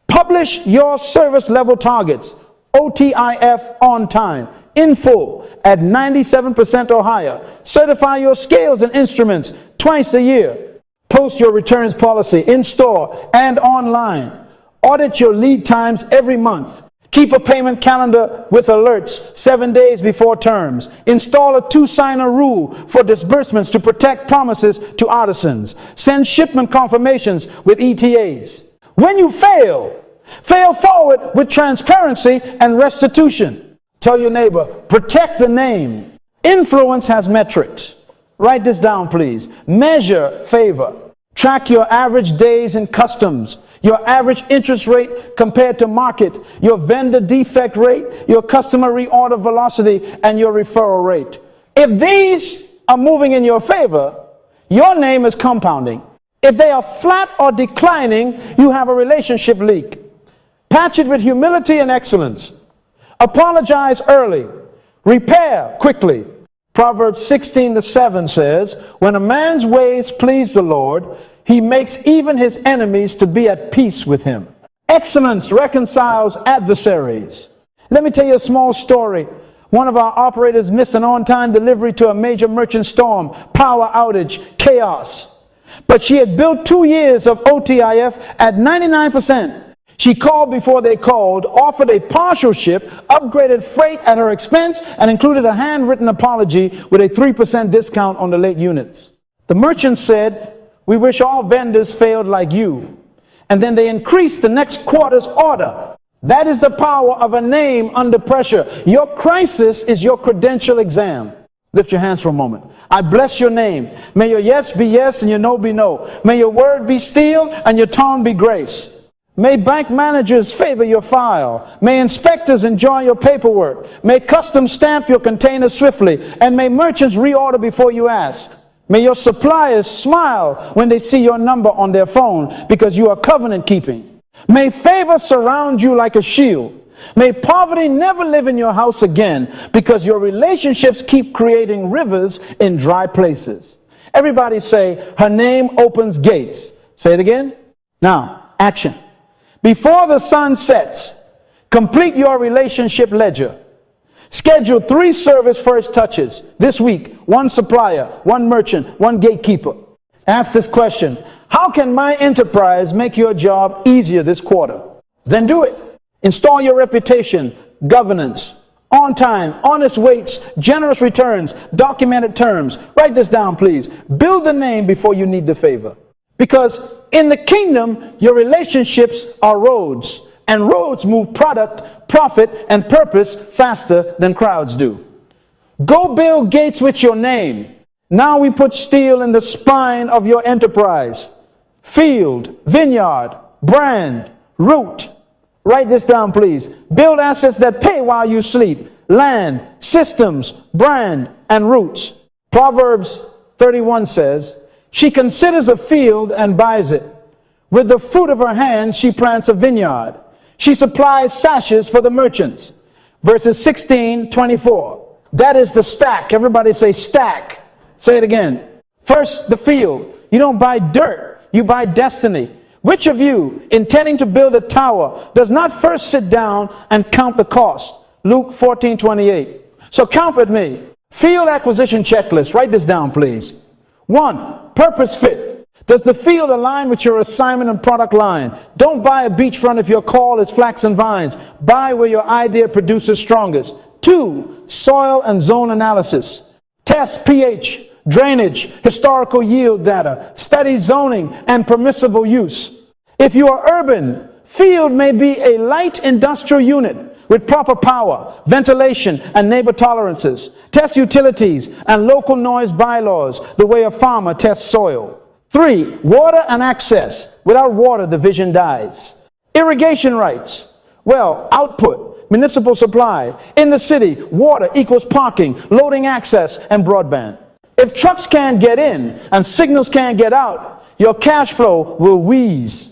Publish your service level targets, OTIF on time, in full, at 97% or higher. Certify your scales and instruments twice a year. Post your returns policy in store and online. Audit your lead times every month. Keep a payment calendar with alerts 7 days before terms. Install a 2-signer rule for disbursements to protect promises to artisans. Send shipment confirmations with ETAs. When you fail forward with transparency and restitution. Tell your neighbor, protect the name. Influence has metrics. Write this down, please. Measure favor. Track your average days in customs, your average interest rate compared to market, your vendor defect rate, your customer reorder velocity, and your referral rate. If these are moving in your favor, your name is compounding. If they are flat or declining, you have a relationship leak. Patch it with humility and excellence. Apologize early. Repair quickly. Proverbs 16:7 says, when a man's ways please the Lord, he makes even his enemies to be at peace with him. Excellence reconciles adversaries. Let me tell you a small story. One of our operators missed an on-time delivery to a major merchant storm, power outage, chaos. But she had built 2 years of OTIF at 99%. She called before they called, offered a partial ship, upgraded freight at her expense, and included a handwritten apology with a 3% discount on the late units. The merchant said, we wish all vendors failed like you. And then they increased the next quarter's order. That is the power of a name under pressure. Your crisis is your credential exam. Lift your hands for a moment. I bless your name. May your yes be yes and your no be no. May your word be steel and your tongue be grace. May bank managers favor your file. May inspectors enjoy your paperwork. May customs stamp your container swiftly. And may merchants reorder before you ask. May your suppliers smile when they see your number on their phone because you are covenant keeping. May favor surround you like a shield. May poverty never live in your house again because your relationships keep creating rivers in dry places. Everybody say, her name opens gates. Say it again. Now, action. Before the sun sets, complete your relationship ledger. Schedule 3 service first touches this week. 1 supplier, 1 merchant, 1 gatekeeper. Ask this question. How can my enterprise make your job easier this quarter? Then do it. Install your reputation, governance, On time, honest waits, generous returns, documented terms. Write this down, please. Build the name before you need the favor. Because in the kingdom, your relationships are roads. And roads move product, profit, and purpose faster than crowds do. Go build gates with your name. Now we put steel in the spine of your enterprise. Field, vineyard, brand, root. Write this down, please. Build assets that pay while you sleep. Land, systems, brand, and roots. Proverbs 31 says, she considers a field and buys it. With the fruit of her hand, she plants a vineyard. She supplies sashes for the merchants. Verses 16-24. That is the stack. Everybody say stack. Say it again. First, the field. You don't buy dirt. You buy destiny. Which of you, intending to build a tower, does not first sit down and count the cost? Luke 14:28. So count with me. Field acquisition checklist. Write this down, please. 1. Purpose fit. Does the field align with your assignment and product line? Don't buy a beachfront if your call is flax and vines. Buy where your idea produces strongest. 2. Soil and zone analysis. Test pH, drainage, historical yield data, study zoning and permissible use. If you are urban, field may be a light industrial unit with proper power, ventilation, and neighbor tolerances. Test utilities and local noise bylaws the way a farmer tests soil. 3. Water and access. Without water, the vision dies. Irrigation rights. Well, output, municipal supply. In the city, water equals parking, loading access, and broadband. If trucks can't get in and signals can't get out, your cash flow will wheeze.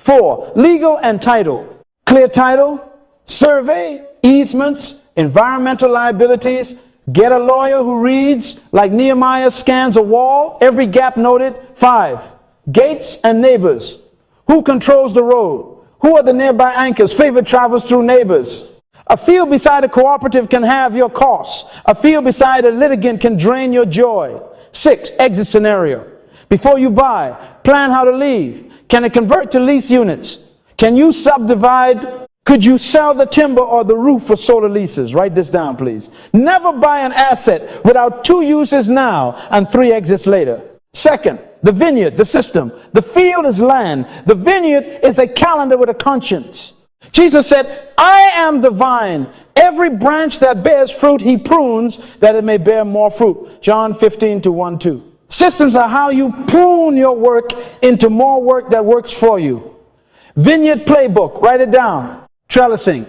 4. Legal and title. Clear title, survey, easements, environmental liabilities. Get a lawyer who reads like Nehemiah scans a wall, every gap noted. 5. Gates and neighbors. Who controls the road? Who are the nearby anchors? Favorite travels through neighbors. A field beside a cooperative can have your costs. A field beside a litigant can drain your joy. 6. Exit scenario. Before you buy, plan how to leave. Can it convert to lease units? Can you subdivide? Could you sell the timber or the roof for solar leases? Write this down, please. Never buy an asset without 2 uses now and 3 exits later. Second, the vineyard, the system. The field is land. The vineyard is a calendar with a conscience. Jesus said, I am the vine. Every branch that bears fruit, he prunes that it may bear more fruit. John 15:1-2. Systems are how you prune your work into more work that works for you. Vineyard playbook, write it down. Trellising.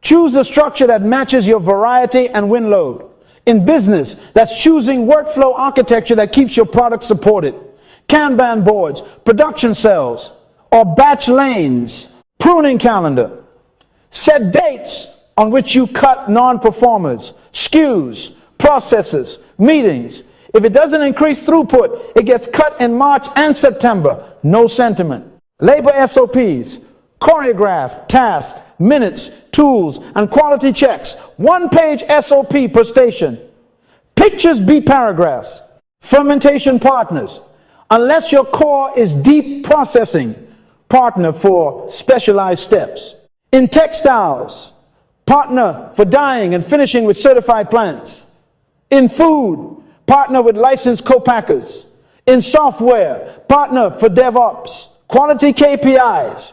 Choose the structure that matches your variety and wind load. In business, that's choosing workflow architecture that keeps your product supported. Kanban boards, production cells, or batch lanes. Pruning calendar. Set dates on which you cut non-performers, SKUs, processes, meetings. If it doesn't increase throughput, it gets cut in March and September. No sentiment. Labor SOPs, choreograph, tasks, minutes, tools, and quality checks. 1-page SOP per station. Pictures be paragraphs. Fermentation partners. Unless your core is deep processing, partner for specialized steps. In textiles, partner for dyeing and finishing with certified plants. In food, partner with licensed co-packers. In software, partner for DevOps. Quality KPIs.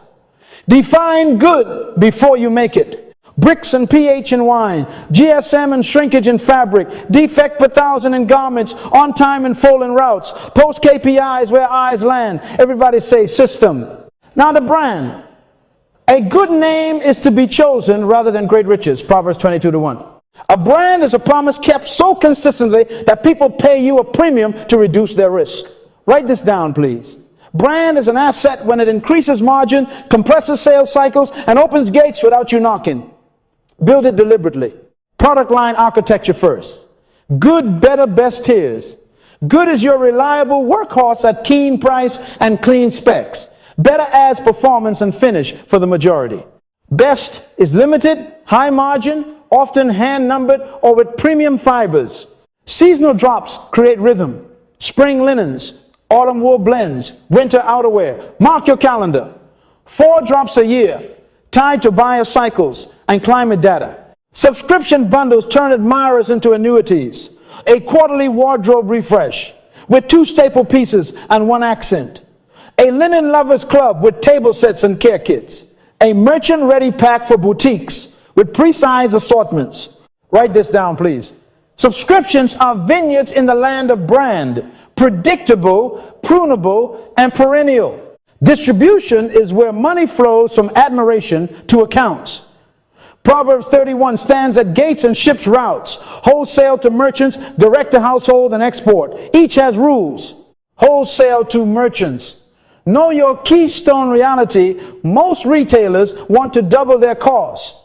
Define good before you make it. Bricks and pH in wine. GSM and shrinkage in fabric. Defect per thousand in garments. On time and full in routes. Post KPIs where eyes land. Everybody say system. Now the brand. A good name is to be chosen rather than great riches. Proverbs 22:1. A brand is a promise kept so consistently that people pay you a premium to reduce their risk. Write this down, please. Brand is an asset when it increases margin, compresses sales cycles, and opens gates without you knocking. Build it deliberately. Product line architecture first. Good, better, best tiers. Good is your reliable workhorse at keen price and clean specs. Better adds performance and finish for the majority. Best is limited, high margin, often hand-numbered or with premium fibers. Seasonal drops create rhythm. Spring linens, autumn wool blends, winter outerwear. Mark your calendar. 4 drops a year, tied to buyer cycles and climate data. Subscription bundles turn admirers into annuities. A quarterly wardrobe refresh with 2 staple pieces and 1 accent. A linen lovers club with table sets and care kits. A merchant ready pack for boutiques with precise assortments. Write this down, please. Subscriptions are vineyards in the land of brand, predictable, prunable, and perennial. Distribution is where money flows from admiration to accounts. Proverbs 31 stands at gates and ships routes, wholesale to merchants, direct to household and export. Each has rules. Wholesale to merchants. Know your keystone reality. Most retailers want to double their costs.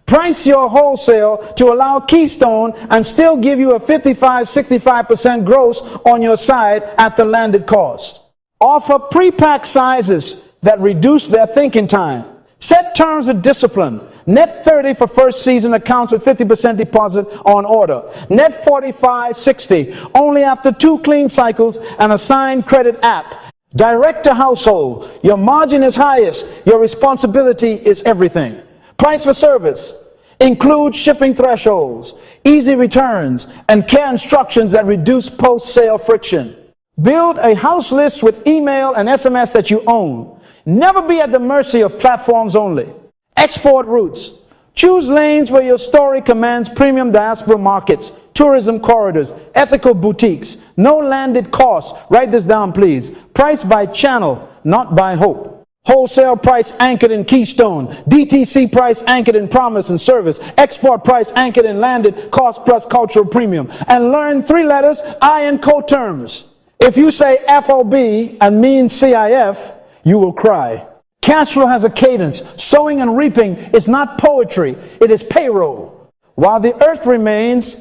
Price your wholesale to allow keystone and still give you a 55-65% gross on your side at the landed cost. Offer pre-pack sizes that reduce their thinking time. Set terms with discipline. Net 30 for first season accounts with 50% deposit on order. Net 45-60 only after 2 clean cycles and a signed credit app. Direct to household. Your margin is highest. Your responsibility is everything. Price for service. Include shipping thresholds, easy returns, and care instructions that reduce post-sale friction. Build a house list with email and SMS that you own. Never be at the mercy of platforms only. Export routes. Choose lanes where your story commands premium diaspora markets, tourism corridors, ethical boutiques. No landed costs. Write this down, please. Price by channel, not by hope. Wholesale price anchored in keystone. DTC price anchored in promise and service. Export price anchored in landed cost plus cultural premium. And learn 3 letters, I and co-terms. If you say FOB and mean CIF, you will cry. Cash flow has a cadence. Sowing and reaping is not poetry. It is payroll. While the earth remains,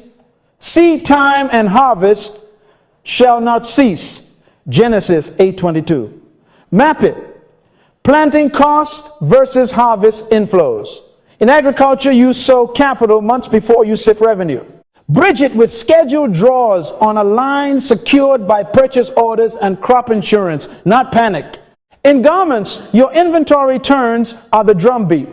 seed time and harvest shall not cease. Genesis 8:22. Map it. Planting cost versus harvest inflows. In agriculture, you sow capital months before you sit revenue. Bridge it with scheduled draws on a line secured by purchase orders and crop insurance, not panic. In garments, your inventory turns are the drumbeat.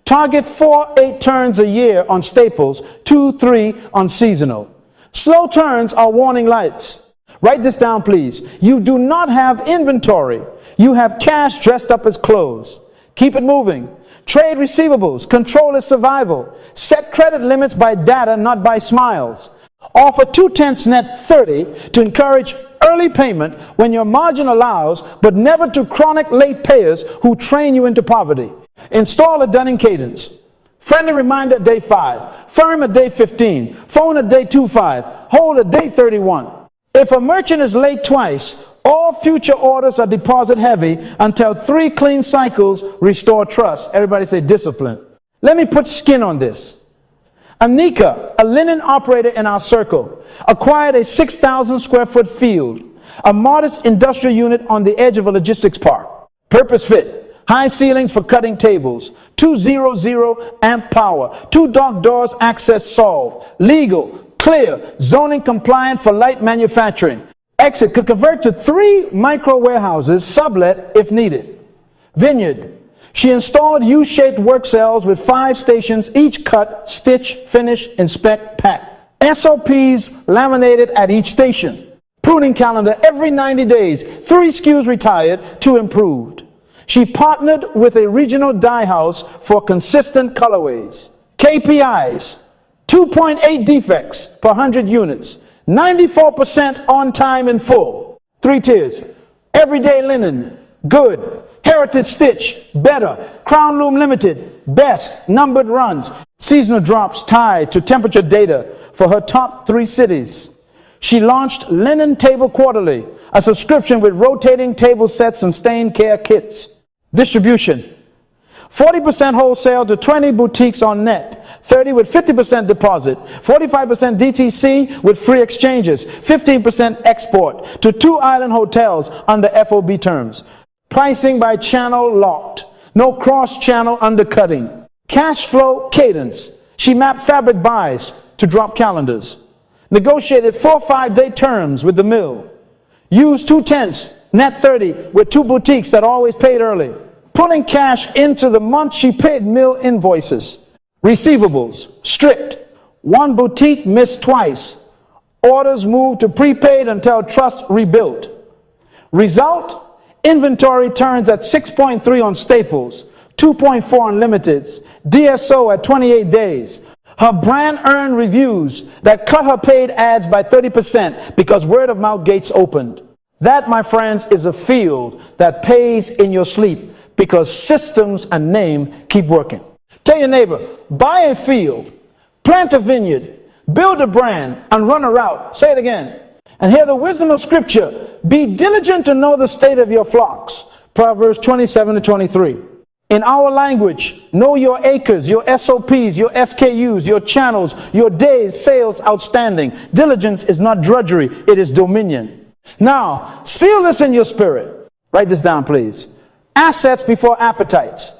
Target 4-8 turns a year on staples, 2-3 on seasonal. Slow turns are warning lights. Write this down, please. You do not have inventory. You have cash dressed up as clothes. Keep it moving. Trade receivables. Control is survival. Set credit limits by data, not by smiles. Offer 2/10 net 30 to encourage early payment when your margin allows, but never to chronic late payers who train you into poverty. Install a Dunning cadence. Friendly reminder at day 5. Firm at day 15. Phone at day 25. Hold at day 31. If a merchant is late twice, all future orders are deposit heavy until 3 clean cycles restore trust. Everybody say discipline. Let me put skin on this. Anika, a linen operator in our circle, acquired a 6,000 square foot field, a modest industrial unit on the edge of a logistics park. Purpose fit, high ceilings for cutting tables, 200 amp power, 2 dock doors, access solved, legal, clear, zoning compliant for light manufacturing. Exit could convert to 3 micro warehouses, sublet if needed. Vineyard. She installed U-shaped work cells with 5 stations, each cut, stitch, finish, inspect, pack. SOPs laminated at each station. Pruning calendar every 90 days. 3 SKUs retired, 2 improved. She partnered with a regional dye house for consistent colorways. KPIs. 2.8 defects per 100 units. 94% on time in full. 3 tiers. Everyday linen. Good. Heritage stitch, better. Crown Loom Limited, best. Numbered runs. Seasonal drops tied to temperature data for her top 3 cities. She launched Linen Table Quarterly, a subscription with rotating table sets and stain care kits. Distribution. 40% wholesale to 20 boutiques on net. 30 with 50% deposit. 45% DTC with free exchanges. 15% export to 2 island hotels under FOB terms. Pricing by channel locked. No cross-channel undercutting. Cash flow cadence. She mapped fabric buys to drop calendars. Negotiated 4-5-day terms with the mill. Used 2/10 net 30 with 2 boutiques that always paid early. Pulling cash into the month she paid mill invoices. Receivables, strict. One boutique missed twice. Orders moved to prepaid until trust rebuilt. Result, inventory turns at 6.3 on staples, 2.4 on limiteds, DSO at 28 days. Her brand earned reviews that cut her paid ads by 30% because word of mouth gates opened. That, my friends, is a field that pays in your sleep because systems and name keep working. Tell your neighbor, buy a field, plant a vineyard, build a brand, and run a route. Say it again. And hear the wisdom of Scripture. Be diligent to know the state of your flocks. Proverbs 27-23. In our language, know your acres, your SOPs, your SKUs, your channels, your days, sales outstanding. Diligence is not drudgery, it is dominion. Now, seal this in your spirit. Write this down, please. Assets before appetites.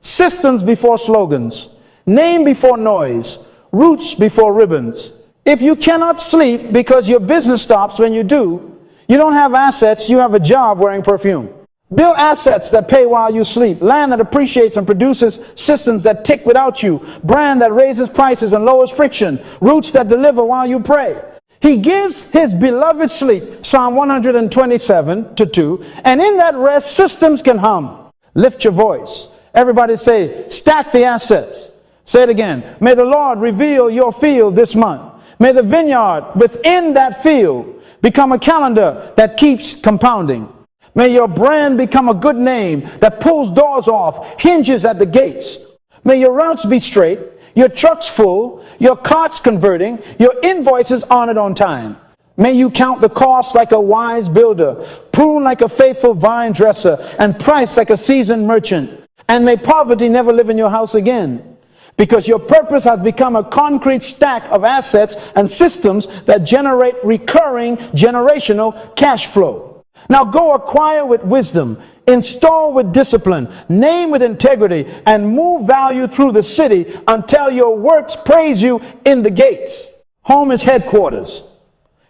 Systems before slogans. Name before noise. Roots before ribbons. If you cannot sleep because your business stops when you do, you don't have assets, you have a job wearing perfume. Build assets that pay while you sleep. Land that appreciates and produces systems that tick without you. Brand that raises prices and lowers friction. Roots that deliver while you pray. He gives his beloved sleep, Psalm 127:2, and in that rest systems can hum. Lift your voice. Everybody say, stack the assets. Say it again. May the Lord reveal your field this month. May the vineyard within that field become a calendar that keeps compounding. May your brand become a good name that pulls doors off, hinges at the gates. May your routes be straight, your trucks full, your carts converting, your invoices honored on time. May you count the cost like a wise builder, prune like a faithful vine dresser, and price like a seasoned merchant. And may poverty never live in your house again, because your purpose has become a concrete stack of assets and systems that generate recurring generational cash flow. Now go acquire with wisdom, install with discipline, name with integrity, and move value through the city until your works praise you in the gates. Home is headquarters.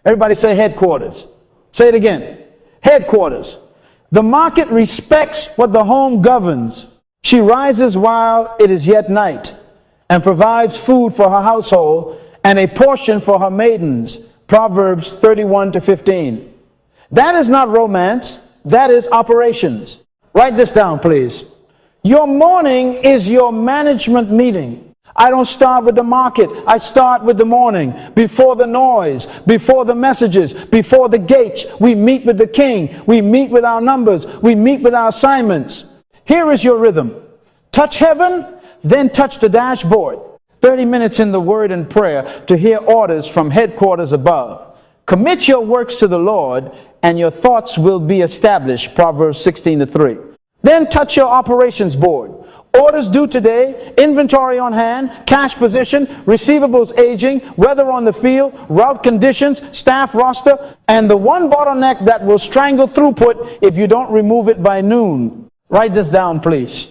Everybody say headquarters. Say it again. Headquarters. The market respects what the home governs. She rises while it is yet night and provides food for her household and a portion for her maidens. Proverbs 31-15. That is not romance. That is operations. Write this down, please. Your morning is your management meeting. I don't start with the market. I start with the morning. Before the noise, before the messages, before the gates, we meet with the king. We meet with our numbers. We meet with our assignments. Here is your rhythm. Touch heaven, then touch the dashboard. 30 minutes in the word and prayer to hear orders from headquarters above. Commit your works to the Lord, and your thoughts will be established. Proverbs 16:3. Then touch your operations board. Orders due today, inventory on hand, cash position, receivables aging, weather on the field, route conditions, staff roster, and the one bottleneck that will strangle throughput if you don't remove it by noon. Write this down, please.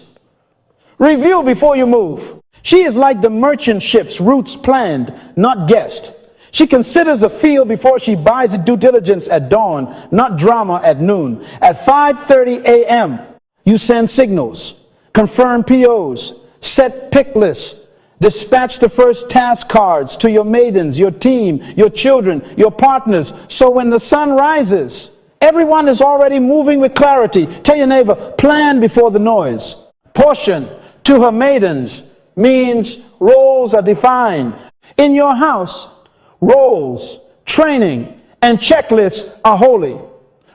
Review before you move. She is like the merchant ship's routes planned, not guessed. She considers a field before she buys it. Due diligence at dawn, not drama at noon. At 5:30 a.m., you send signals, confirm POs, set pick lists, dispatch the first task cards to your maidens, your team, your children, your partners. So when the sun rises, everyone is already moving with clarity. Tell your neighbor, plan before the noise. Portion to her maidens means roles are defined. In your house, roles, training, and checklists are holy.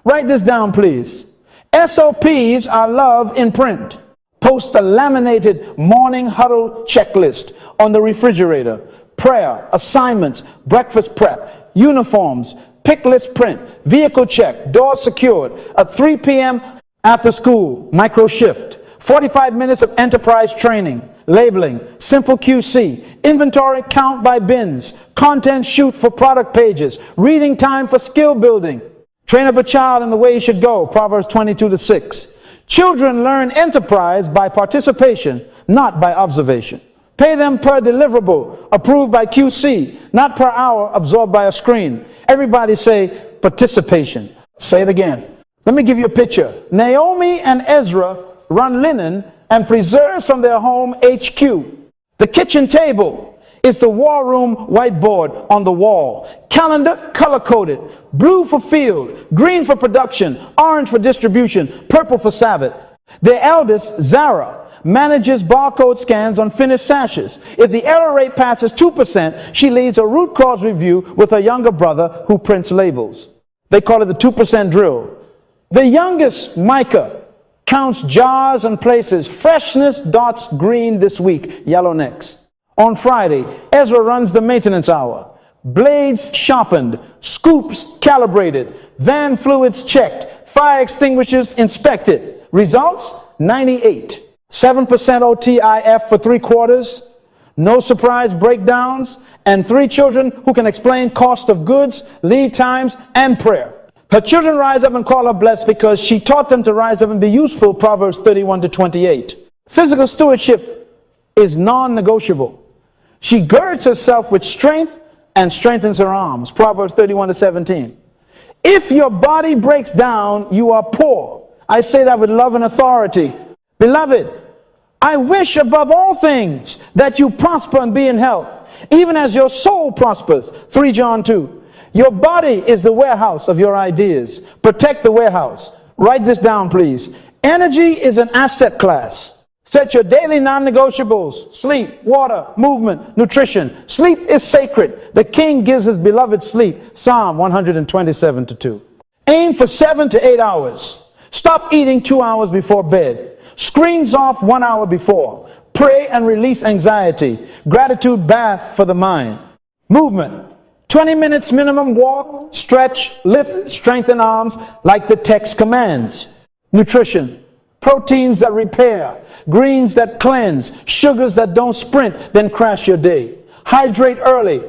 Write this down, please. SOPs are love in print. Post a laminated morning huddle checklist on the refrigerator. Prayer, assignments, breakfast prep, uniforms, pick list print, vehicle check, door secured, a 3 p.m. after school micro shift, 45 minutes of enterprise training, labeling, simple QC, inventory count by bins, content shoot for product pages, reading time for skill building. Train up a child in the way he should go, Proverbs 22:6. Children learn enterprise by participation, not by observation. Pay them per deliverable, approved by QC, not per hour absorbed by a screen. Everybody say participation. Say it again. Let me give you a picture. Naomi and Ezra run linen and preserves from their home HQ. The kitchen table is the war room whiteboard on the wall. Calendar color-coded. Blue for field, green for production, orange for distribution, purple for Sabbath. Their eldest, Zara, manages barcode scans on finished sashes. If the error rate passes 2%, she leads a root cause review with her younger brother who prints labels. They call it the 2% drill. The youngest, Micah, counts jars and places. Freshness dots green this week, yellow next. On Friday, Ezra runs the maintenance hour. Blades sharpened, scoops calibrated, van fluids checked, fire extinguishers inspected. Results? 98. 7% OTIF for 3 quarters, no surprise breakdowns, and 3 children who can explain cost of goods, lead times, and prayer. Her children rise up and call her blessed because she taught them to rise up and be useful, Proverbs 31-28. Physical stewardship is non-negotiable. She girds herself with strength and strengthens her arms, Proverbs 31-17. If your body breaks down, you are poor. I say that with love and authority. Beloved, I wish above all things that you prosper and be in health, even as your soul prospers. 3 John 2. Your body is the warehouse of your ideas. Protect the warehouse. Write this down, please. Energy is an asset class. Set your daily non-negotiables. Sleep, water, movement, nutrition. Sleep is sacred. The king gives his beloved sleep. Psalm 127-2. Aim for 7 to 8 hours. Stop eating 2 hours before bed. Screens off 1 hour before. Pray and release anxiety. Gratitude bath for the mind. Movement. 20 minutes minimum walk, stretch, lift, strengthen arms like the text commands. Nutrition. Proteins that repair. Greens that cleanse. Sugars that don't sprint, then crash your day. Hydrate early.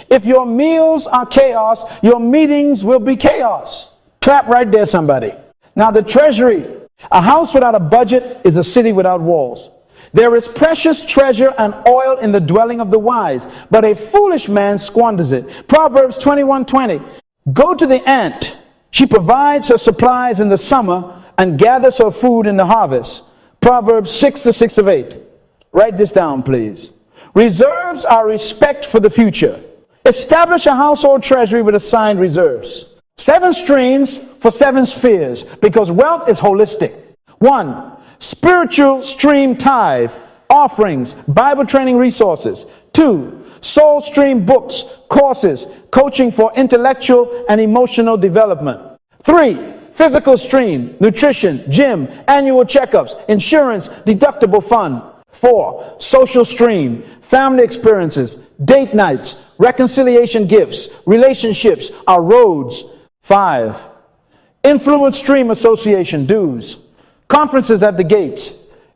If your meals are chaos, your meetings will be chaos. Clap right there, somebody. Now the treasury. A house without a budget is a city without walls. There is precious treasure and oil in the dwelling of the wise, but a foolish man squanders it. Proverbs 21:20. Go to the ant. She provides her supplies in the summer and gathers her food in the harvest. Proverbs 6-6-8. Write this down, please. Reserves are respect for the future. Establish a household treasury with assigned reserves. 7 streams for 7 spheres, because wealth is holistic. 1. Spiritual stream tithe, offerings, Bible training resources. 2. Soul stream books, courses, coaching for intellectual and emotional development. 3. Physical stream, nutrition, gym, annual checkups, insurance, deductible fund. 4. Social stream, family experiences, date nights, reconciliation gifts, relationships are roads. 5. Influence stream association dues. Conferences at the gates.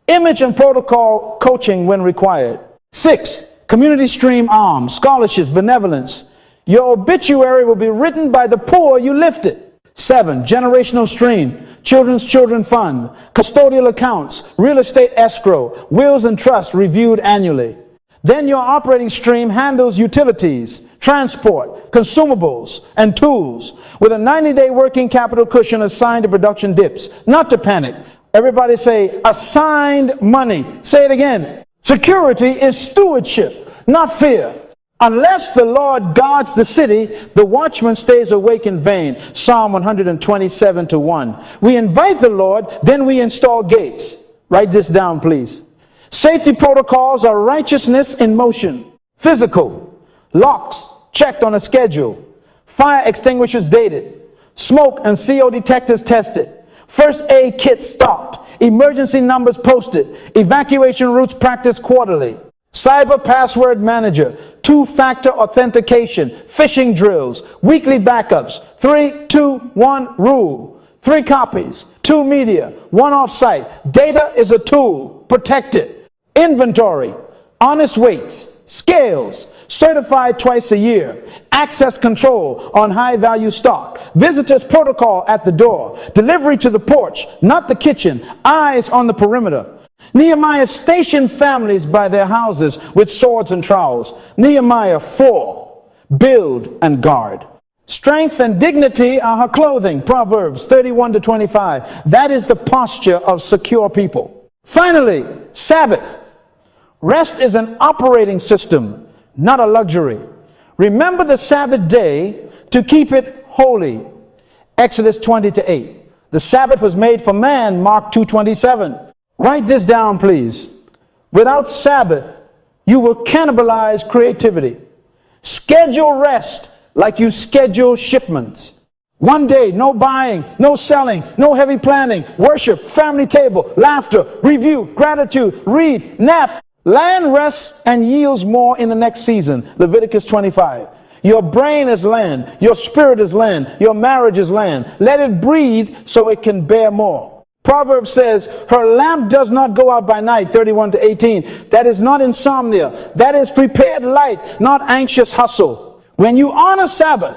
Image and protocol coaching when required. 6. Community stream arms, scholarships, benevolence. Your obituary will be written by the poor you lifted. 7. Generational stream, children's children fund, custodial accounts, real estate escrow, wills and trusts reviewed annually. Then your operating stream handles utilities, transport, consumables, and tools with a 90-day working capital cushion assigned to production dips. Not to panic. Everybody say, assigned money. Say it again. Security is stewardship, not fear. Unless the Lord guards the city, the watchman stays awake in vain. Psalm 127-1. We invite the Lord, then we install gates. Write this down, please. Safety protocols are righteousness in motion. Physical. Locks checked on a schedule. Fire extinguishers dated. Smoke and CO detectors tested. First aid kits stocked. Emergency numbers posted. Evacuation routes practiced quarterly. Cyber password manager. 2-factor authentication. Phishing drills. Weekly backups. 3-2-1 rule. 3 copies. 2 media. 1 off-site. Data is a tool. Protect it. Inventory. Honest weights. Scales. Certified twice a year. Access control on high-value stock. Visitors protocol at the door. Delivery to the porch, not the kitchen. Eyes on the perimeter. Nehemiah stationed families by their houses with swords and trowels. Nehemiah 4. Build and guard. Strength and dignity are her clothing. Proverbs 31-25. That is the posture of secure people. Finally, Sabbath. Rest is an operating system, not a luxury. Remember the Sabbath day to keep it holy. Exodus 20:8. The Sabbath was made for man, Mark 2:27. Write this down, please. Without Sabbath, you will cannibalize creativity. Schedule rest like you schedule shipments. One day, no buying, no selling, no heavy planning, worship, family table, laughter, review, gratitude, read, nap. Land rests and yields more in the next season. Leviticus 25. Your brain is land. Your spirit is land. Your marriage is land. Let it breathe so it can bear more. Proverbs says, her lamp does not go out by night, 31-18. That is not insomnia. That is prepared light, not anxious hustle. When you honor Sabbath,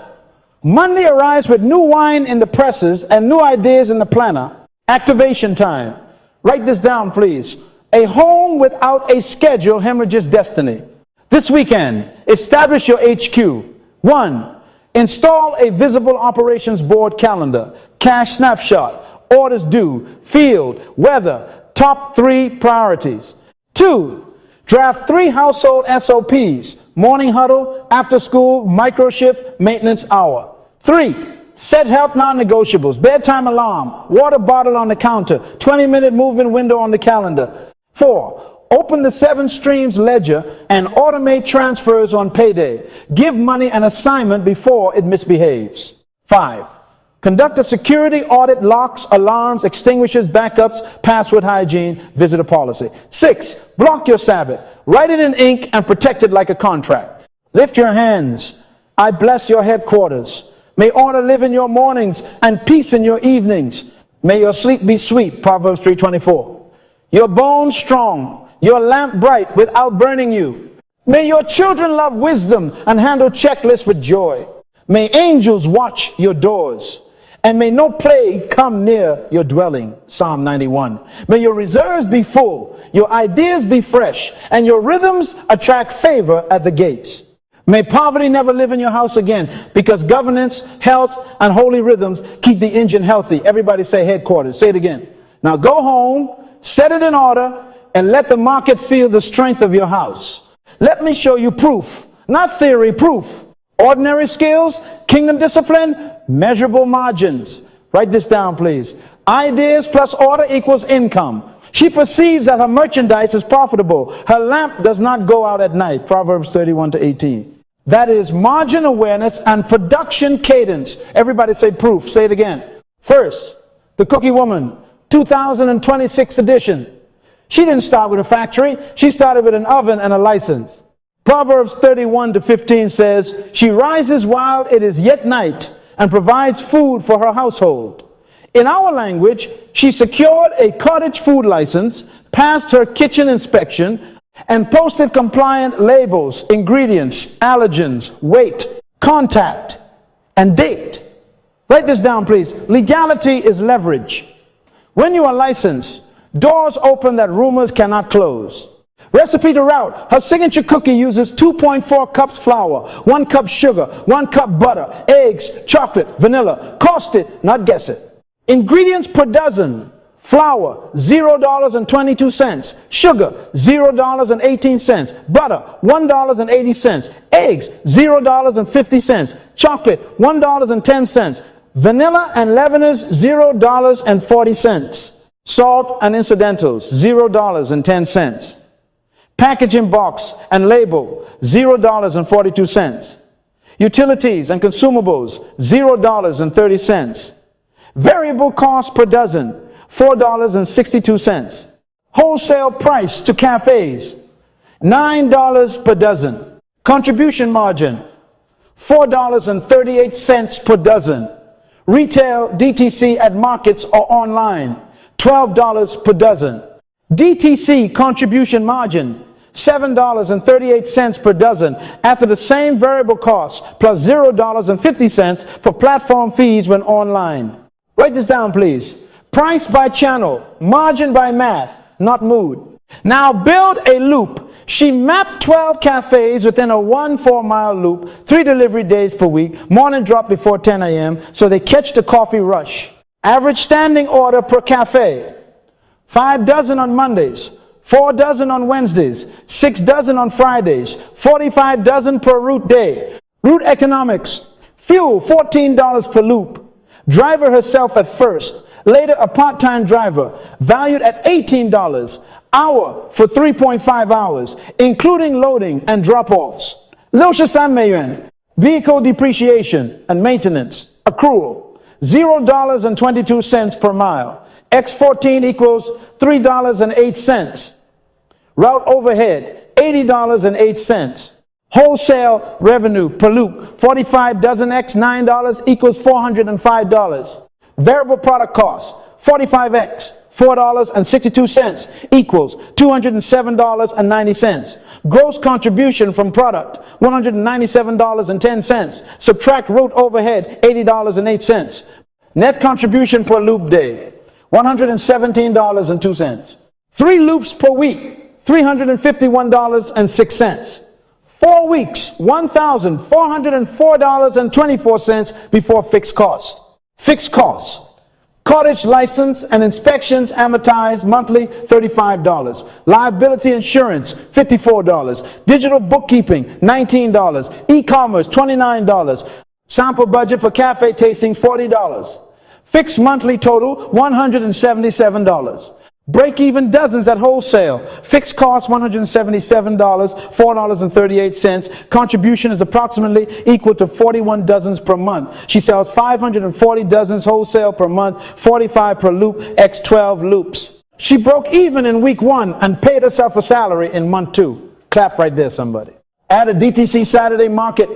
Monday arrives with new wine in the presses and new ideas in the planner. Activation time. Write this down, please. A home without a schedule hemorrhages destiny. This weekend, establish your HQ. 1. Install a visible operations board calendar. Cash snapshot. Orders due. Field. Weather. Top 3 priorities. 2. Draft 3 household SOPs. Morning huddle, after school, micro shift, maintenance hour. 3. Set health non-negotiables. Bedtime alarm. Water bottle on the counter. 20-minute movement window on the calendar. 4. Open the 7 streams ledger and automate transfers on payday. Give money an assignment before it misbehaves. 5. Conduct a security audit, locks, alarms, extinguishers, backups, password hygiene, visitor policy. 6. Block your Sabbath. Write it in ink and protect it like a contract. Lift your hands. I bless your headquarters. May order live in your mornings and peace in your evenings. May your sleep be sweet. Proverbs 3:24. Your bones strong, your lamp bright without burning you. May your children love wisdom and handle checklists with joy. May angels watch your doors, and may no plague come near your dwelling. Psalm 91. May your reserves be full, your ideas be fresh, and your rhythms attract favor at the gates. May poverty never live in your house again, because governance, health, and holy rhythms keep the engine healthy. Everybody say headquarters. Say it again. Now go home. Set it in order and let the market feel the strength of your house. Let me show you proof, not theory, proof. Ordinary skills, kingdom discipline, measurable margins. Write this down, please. Ideas plus order equals income. She perceives that her merchandise is profitable. Her lamp does not go out at night. Proverbs 31-18. That is margin awareness and production cadence. Everybody say proof. Say it again. First, the Cookie Woman. 2026 edition. She didn't start with a factory. She started with an oven and a license. Proverbs 31-15 says, she rises while it is yet night and provides food for her household. In our language, she secured a cottage food license, passed her kitchen inspection, and posted compliant labels, ingredients, allergens, weight, contact, and date. Write this down, please. Legality is leverage. When you are licensed, doors open that rumors cannot close. Recipe to route. Her signature cookie uses 2.4 cups flour, 1 cup sugar, 1 cup butter, eggs, chocolate, vanilla. Cost it, not guess it. Ingredients per dozen. Flour, $0.22. Sugar, $0.18. Butter, $1.80. Eggs, $0.50. Chocolate, $1.10. Vanilla and leaveners, $0.40. Salt and incidentals, $0.10. Packaging box and label, $0.42. Utilities and consumables, $0.30. Variable cost per dozen, $4.62. Wholesale price to cafes, $9 per dozen. Contribution margin, $4.38 per dozen. Retail DTC at markets or online, $12 per dozen. DTC contribution margin, $7.38 per dozen after the same variable cost plus $0.50 for platform fees when online. Write this down, please. Price by channel, margin by math, not mood. Now build a loop. She mapped 12 cafes within a 4-mile loop, 3 delivery days per week, morning drop before 10 a.m., so they catch the coffee rush. Average standing order per cafe, 5 dozen on Mondays, 4 dozen on Wednesdays, 6 dozen on Fridays, 45 dozen per route day. Route economics, fuel $14 per loop. Driver herself at first, later a part-time driver, valued at $18 hour for 3.5 hours, including loading and drop-offs. 63美元, vehicle depreciation and maintenance, accrual, $0.22 per mile. X14 equals $3.08. Route overhead, $80.08. Wholesale revenue per loop, 45 dozen X $9 equals $405. Variable product cost, 45X, $4.62 equals $207.90. Gross contribution from product, $197.10. Subtract route overhead, $80.08. Net contribution per loop day, $117.02. 3 loops per week, $351.06. 4 weeks, $1,404.24 before fixed costs. Fixed costs. Cottage license and inspections amortized monthly, $35. Liability insurance, $54. Digital bookkeeping, $19. E-commerce, $29. Sample budget for cafe tasting, $40. Fixed monthly total, $177. Break-even dozens at wholesale. Fixed cost, $177, $4.38. Contribution is approximately equal to 41 dozens per month. She sells 540 dozens wholesale per month, 45 per loop, x 12 loops. She broke even in week 1 and paid herself a salary in month 2. Clap right there, somebody. At a DTC Saturday market,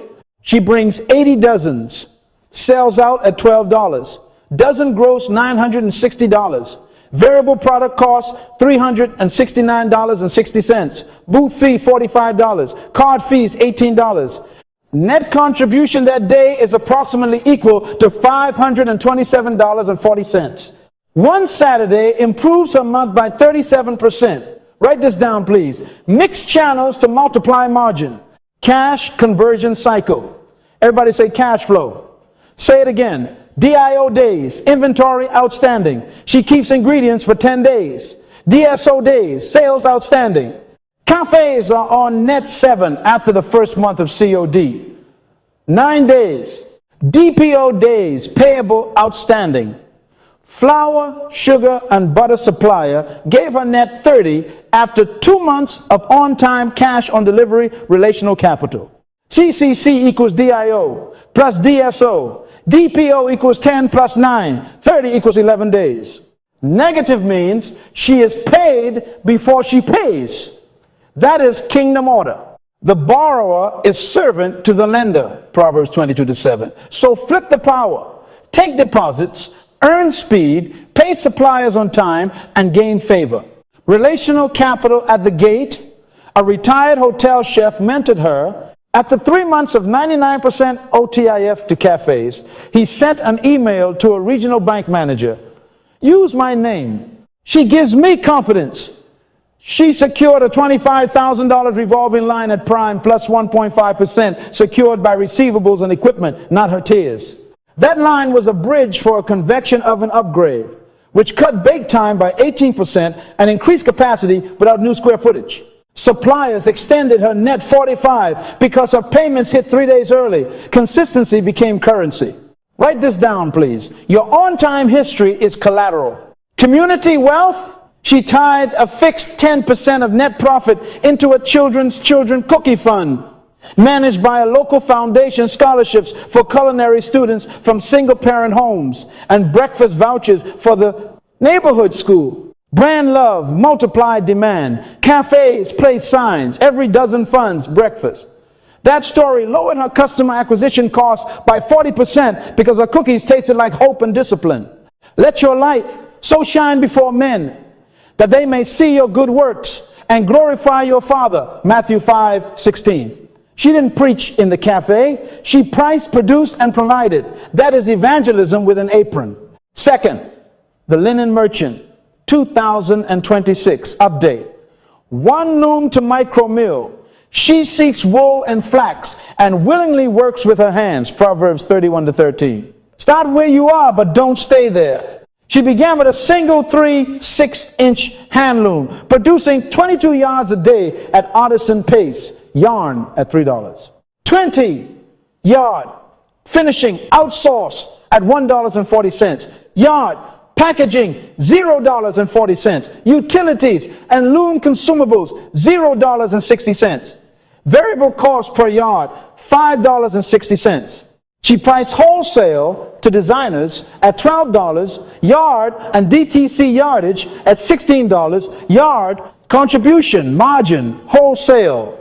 she brings 80 dozens, sells out at $12. Dozen gross $960. Variable product cost, $369.60. Booth fee, $45. Card fees, $18. Net contribution that day is approximately equal to $527.40. One Saturday improves her month by 37%. Write this down, please. Mixed channels to multiply margin. Cash conversion cycle. Everybody say cash flow. Say it again. DIO days, inventory outstanding. She keeps ingredients for 10 days. DSO days, sales outstanding. Cafes are on net 7 after the first month of COD. 9 days. DPO days, payable outstanding. Flour, sugar, and butter supplier gave her net 30 after 2 months of on-time cash on delivery relational capital. CCC equals DIO plus DSO. DPO equals 10 plus 9. 30 equals 11 days. Negative means she is paid before she pays. That is kingdom order. The borrower is servant to the lender. Proverbs 22:7. So flip the power. Take deposits, earn speed, pay suppliers on time, and gain favor. Relational capital at the gate. A retired hotel chef mentored her. After 3 months of 99% OTIF to cafes, he sent an email to a regional bank manager. Use my name. She gives me confidence. She secured a $25,000 revolving line at Prime plus 1.5% secured by receivables and equipment, not her tears. That line was a bridge for a convection oven upgrade, which cut bake time by 18% and increased capacity without new square footage. Suppliers extended her net 45 because her payments hit 3 days early. Consistency became currency. Write this down, please. Your on-time history is collateral. Community wealth, she tied a fixed 10% of net profit into a children's cookie fund, managed by a local foundation, scholarships for culinary students from single-parent homes, and breakfast vouchers for the neighborhood school. Brand love, multiplied demand. Cafes place signs. Every dozen funds breakfast. That story lowered her customer acquisition costs by 40% because her cookies tasted like hope and discipline. Let your light so shine before men that they may see your good works and glorify your Father. Matthew 5:16. She didn't preach in the cafe. She priced, produced, and provided. That is evangelism with an apron. Second, the linen merchant. 2026 update. One loom to micro mill. She seeks wool and flax and willingly works with her hands. Proverbs 31:13. Start where you are, but don't stay there. She began with a single 3/6-inch hand loom, producing 22 yards a day at artisan pace, yarn at $3. 20-yard finishing outsource at $1.40. Yard packaging, $0.40. Utilities and loom consumables, $0.60. Variable cost per yard, $5.60. She priced wholesale to designers at $12, yard and DTC yardage at $16, yard contribution margin wholesale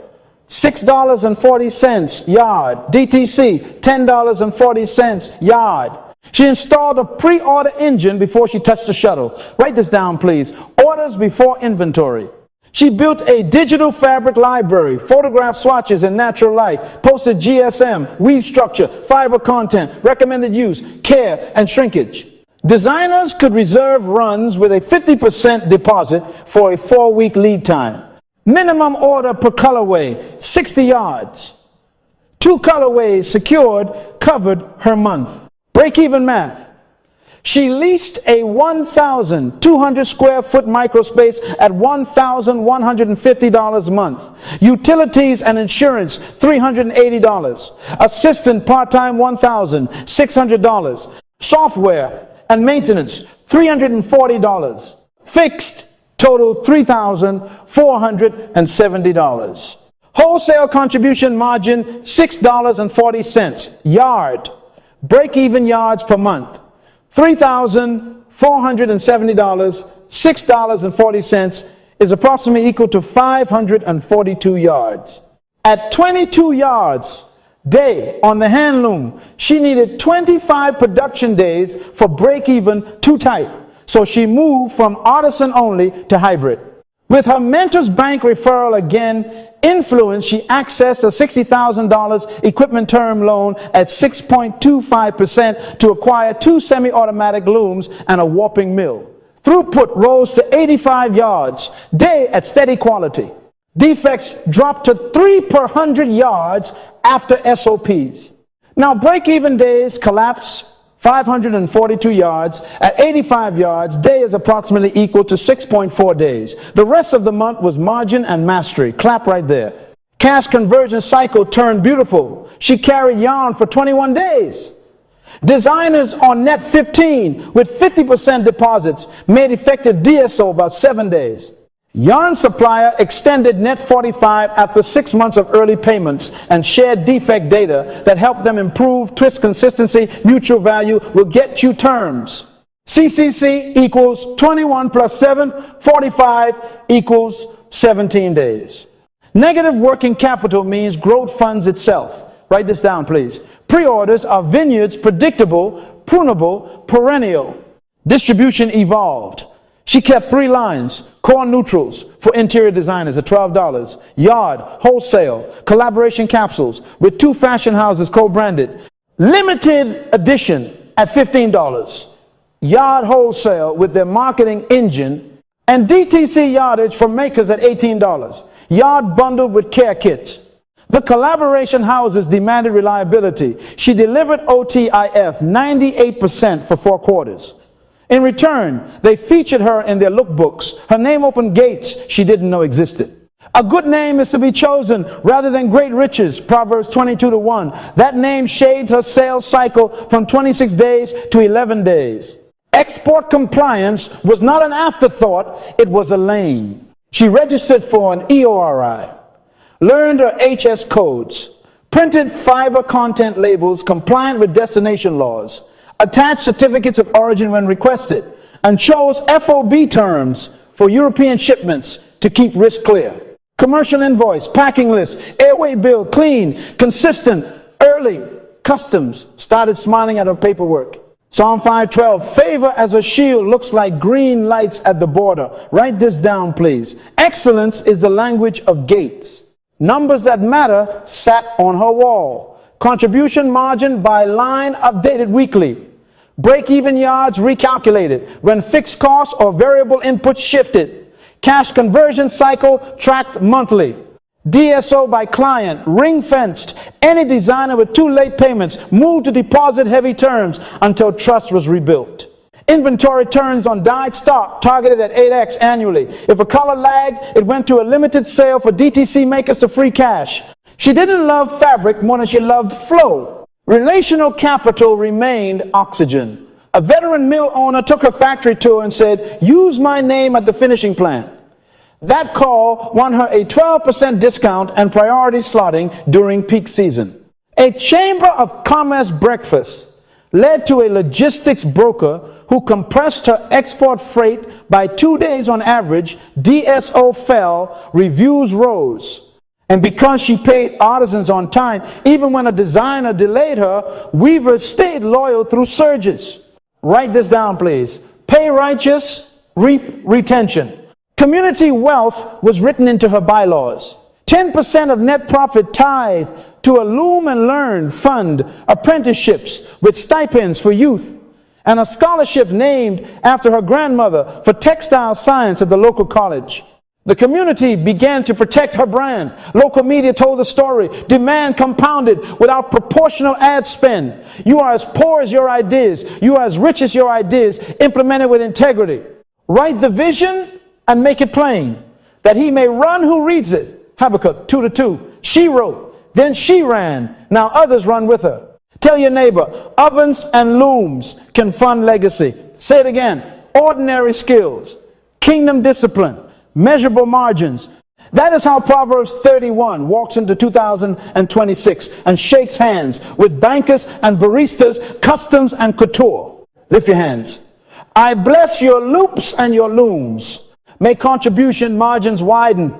$6.40 yard, DTC $10.40 yard. She installed a pre-order engine before she touched the shuttle. Write this down, please. Orders before inventory. She built a digital fabric library, photographed swatches in natural light, posted GSM, weave structure, fiber content, recommended use, care, and shrinkage. Designers could reserve runs with a 50% deposit for a 4-week lead time. Minimum order per colorway, 60 yards. 2 colorways secured covered her month. Break-even math. She leased a 1,200 square foot microspace at $1,150 a month. Utilities and insurance, $380. Assistant part-time, $1,600. Software and maintenance, $340. Fixed total, $3,470. Wholesale contribution margin, $6.40. Yard. Break-even yards per month. $3,470, $6.40 is approximately equal to 542 yards. At 22 yards day on the hand loom, she needed 25 production days for break-even too tight. So she moved from artisan only to hybrid. With her mentor's bank referral again influence, she accessed a $60,000 equipment term loan at 6.25% to acquire 2 semi-automatic looms and a warping mill. Throughput rose to 85 yards day at steady quality. Defects dropped to 3 per 100 yards after SOPs. Now break-even days collapse 542 yards. At 85 yards, day is approximately equal to 6.4 days. The rest of the month was margin and mastery. Clap right there. Cash conversion cycle turned beautiful. She carried yarn for 21 days. Designers on net 15 with 50% deposits made effective DSO about 7 days. Yarn supplier extended net 45 after 6 months of early payments and shared defect data that helped them improve twist consistency, mutual value, will get you terms. CCC equals 21 plus 7, 45 equals 17 days. Negative working capital means growth funds itself. Write this down, please. Pre-orders are vineyards, predictable, prunable, perennial. Distribution evolved. She kept 3 lines. Core neutrals for interior designers at $12. Yard, wholesale, collaboration capsules with 2 fashion houses co-branded. Limited edition at $15. Yard wholesale with their marketing engine. And DTC yardage for makers at $18. Yard bundled with care kits. The collaboration houses demanded reliability. She delivered OTIF 98% for 4 quarters. In return, they featured her in their lookbooks. Her name opened gates she didn't know existed. A good name is to be chosen rather than great riches, Proverbs 22:1. That name shades her sales cycle from 26 days to 11 days. Export compliance was not an afterthought, it was a lane. She registered for an EORI, learned her HS codes, printed fiber content labels compliant with destination laws, attached certificates of origin when requested, and chose FOB terms for European shipments to keep risk clear. Commercial invoice, packing list, airway bill, clean, consistent, early. Customs started smiling at her paperwork. Psalm 5:12, favor as a shield looks like green lights at the border. Write this down, please. Excellence is the language of gates. Numbers that matter sat on her wall. Contribution margin by line updated weekly. Break-even yards recalculated when fixed costs or variable inputs shifted. Cash conversion cycle tracked monthly. DSO by client, ring-fenced. Any designer with 2 late payments moved to deposit-heavy terms until trust was rebuilt. Inventory turns on dyed stock targeted at 8x annually. If a color lagged, it went to a limited sale for DTC makers to free cash. She didn't love fabric more than she loved flow. Relational capital remained oxygen. A veteran mill owner took her factory tour and said, "Use my name at the finishing plant." That call won her a 12% discount and priority slotting during peak season. A Chamber of Commerce breakfast led to a logistics broker who compressed her export freight by 2 days on average. DSO fell, reviews rose. And because she paid artisans on time, even when a designer delayed her, weavers stayed loyal through surges. Write this down, please. Pay righteous, reap retention. Community wealth was written into her bylaws. 10% of net profit tied to a Loom and Learn fund, apprenticeships with stipends for youth, and a scholarship named after her grandmother for textile science at the local college. The community began to protect her brand. Local media told the story. Demand compounded without proportional ad spend. You are as poor as your ideas. You are as rich as your ideas, implemented with integrity. Write the vision and make it plain, that he may run who reads it. Habakkuk 2:2. She wrote, then she ran. Now others run with her. Tell your neighbor, ovens and looms can fund legacy. Say it again. Ordinary skills, kingdom discipline, measurable margins. That is how Proverbs 31 walks into 2026 and shakes hands with bankers and baristas, customs and couture. Lift your hands. I bless your loops and your looms. May contribution margins widen,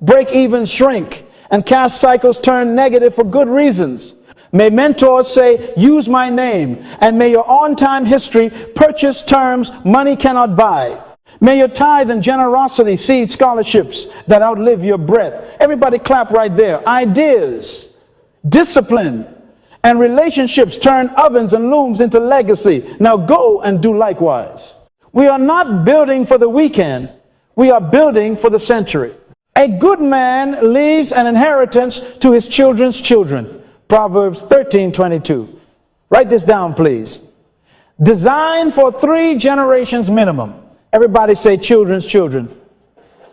break even shrink, and cash cycles turn negative for good reasons. May mentors say, use my name, and may your on-time history purchase terms money cannot buy. May your tithe and generosity seed scholarships that outlive your breath. Everybody clap right there. Ideas, discipline, and relationships turn ovens and looms into legacy. Now go and do likewise. We are not building for the weekend. We are building for the century. A good man leaves an inheritance to his children's children. Proverbs 13:22. Write this down, please. Designed for 3 generations minimum. Everybody say children's children.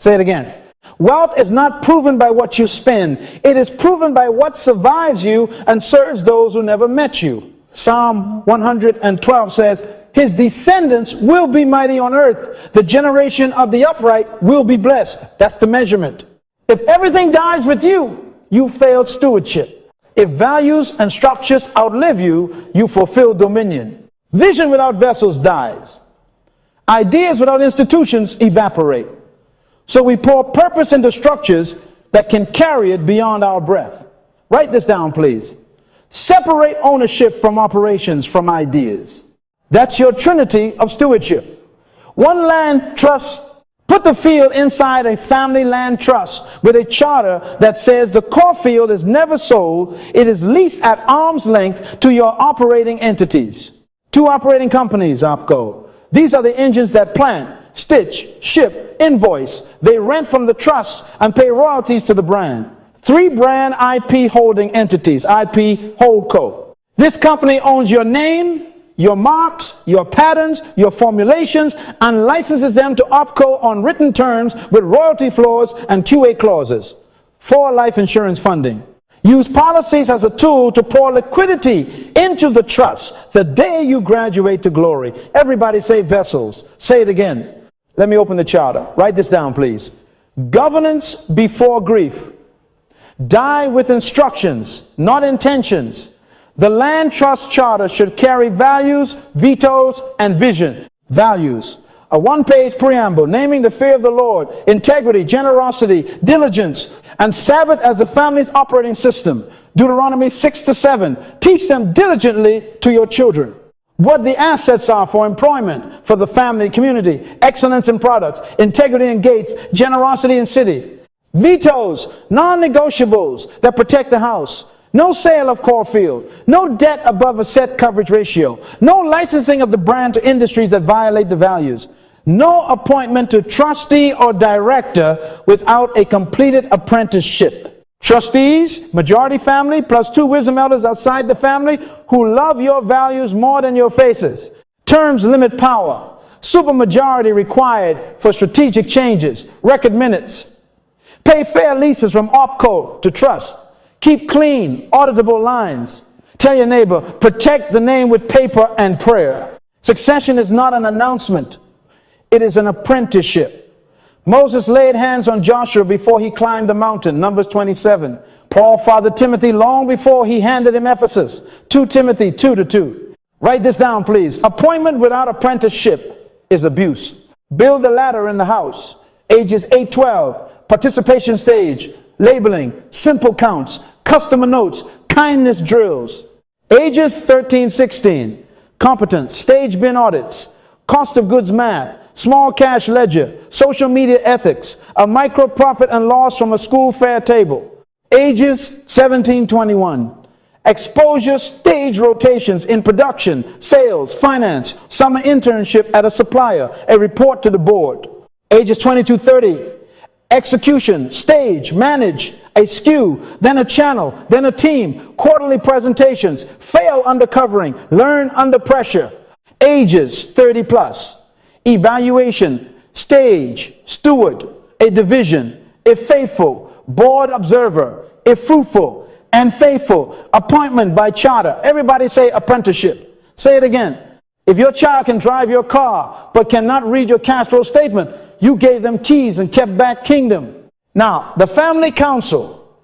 Say it again. Wealth is not proven by what you spend. It is proven by what survives you and serves those who never met you. Psalm 112 says, his descendants will be mighty on earth. The generation of the upright will be blessed. That's the measurement. If everything dies with you, you failed stewardship. If values and structures outlive you, you fulfill dominion. Vision without vessels dies. Ideas without institutions evaporate. So we pour purpose into structures that can carry it beyond our breath. Write this down, please. Separate ownership from operations from ideas. That's your trinity of stewardship. One land trust. Put the field inside a family land trust with a charter that says the core field is never sold. It is leased at arm's length to your operating entities. 2 operating companies, OPCO. These are the engines that plant, stitch, ship, invoice. They rent from the trust and pay royalties to the brand. 3 brand IP holding entities, IP Holdco. This company owns your name, your marks, your patterns, your formulations, and licenses them to OPCO on written terms with royalty floors and QA clauses. 4 life insurance funding. Use policies as a tool to pour liquidity into the trust the day you graduate to glory. Everybody say vessels. Say it again. Let me open the charter. Write this down, please. Governance before grief. Die with instructions, not intentions. The land trust charter should carry values, vetoes, and vision. Values. A 1-page preamble naming the fear of the Lord, integrity, generosity, diligence, and Sabbath as the family's operating system. Deuteronomy 6-7. Teach them diligently to your children. What the assets are for employment, for the family, community, excellence in products, integrity in gates, generosity in city. Vetoes, non-negotiables that protect the house. No sale of core field. No debt above a set coverage ratio. No licensing of the brand to industries that violate the values. No appointment to trustee or director without a completed apprenticeship. Trustees, majority family, plus 2 wisdom elders outside the family who love your values more than your faces. Terms limit power. Supermajority required for strategic changes. Record minutes. Pay fair leases from OpCo to trust. Keep clean, auditable lines. Tell your neighbor, protect the name with paper and prayer. Succession is not an announcement. It is an apprenticeship. Moses laid hands on Joshua before he climbed the mountain. Numbers 27. Paul fathered Timothy long before he handed him Ephesus. 2 Timothy 2:2. Write this down, please. Appointment without apprenticeship is abuse. Build the ladder in the house. Ages 8-12. Participation stage. Labeling. Simple counts. Customer notes. Kindness drills. Ages 13-16. Competence. Stage bin audits. Cost of goods math. Small cash ledger. Social media ethics. A micro profit and loss from a school fair table. Ages 17-21. Exposure stage rotations in production, sales, finance, summer internship at a supplier, a report to the board. Ages 22-30. Execution, stage, manage, a SKU, then a channel, then a team, quarterly presentations, fail under covering, learn under pressure. Ages 30+. Evaluation, stage, steward, a division, if faithful, board observer, if fruitful, and faithful, appointment by charter. Everybody say apprenticeship. Say it again. If your child can drive your car but cannot read your cash flow statement, you gave them keys and kept back kingdom. Now, the family council,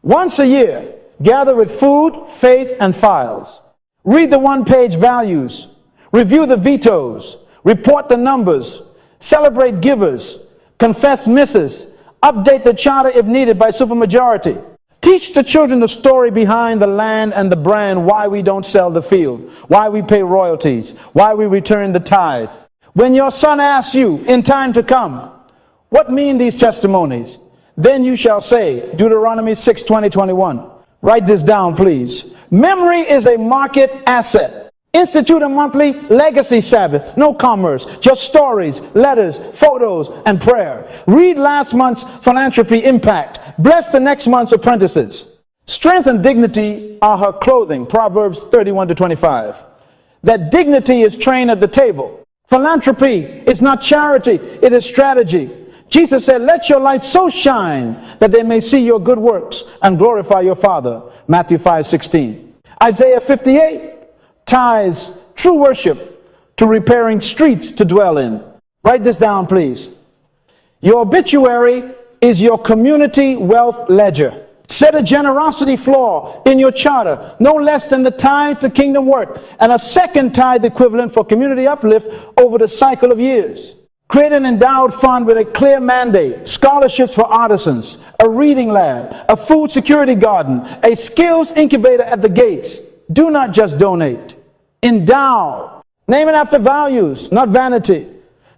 once a year, gather with food, faith, and files. Read the one-page values. Review the vetoes. Report the numbers. Celebrate givers. Confess misses. Update the charter if needed by supermajority. Teach the children the story behind the land and the brand, why we don't sell the field, why we pay royalties, why we return the tithe. When your son asks you in time to come, what mean these testimonies? Then you shall say, Deuteronomy 6:20-21. Write this down, please. Memory is a market asset. Institute a monthly legacy Sabbath. No commerce, just stories, letters, photos, and prayer. Read last month's philanthropy impact. Bless the next month's apprentices. Strength and dignity are her clothing. Proverbs 31-25. That dignity is trained at the table. Philanthropy is not charity, it is strategy. Jesus said, let your light so shine that they may see your good works and glorify your Father. Matthew 5:16. Isaiah 58 ties true worship to repairing streets to dwell in. Write this down, please. Your obituary is your community wealth ledger. Set a generosity floor in your charter, no less than the tithe to kingdom work, and a second tithe equivalent for community uplift over the cycle of years. Create an endowed fund with a clear mandate, scholarships for artisans, a reading lab, a food security garden, a skills incubator at the gates. Do not just donate. Endow. Name it after values, not vanity.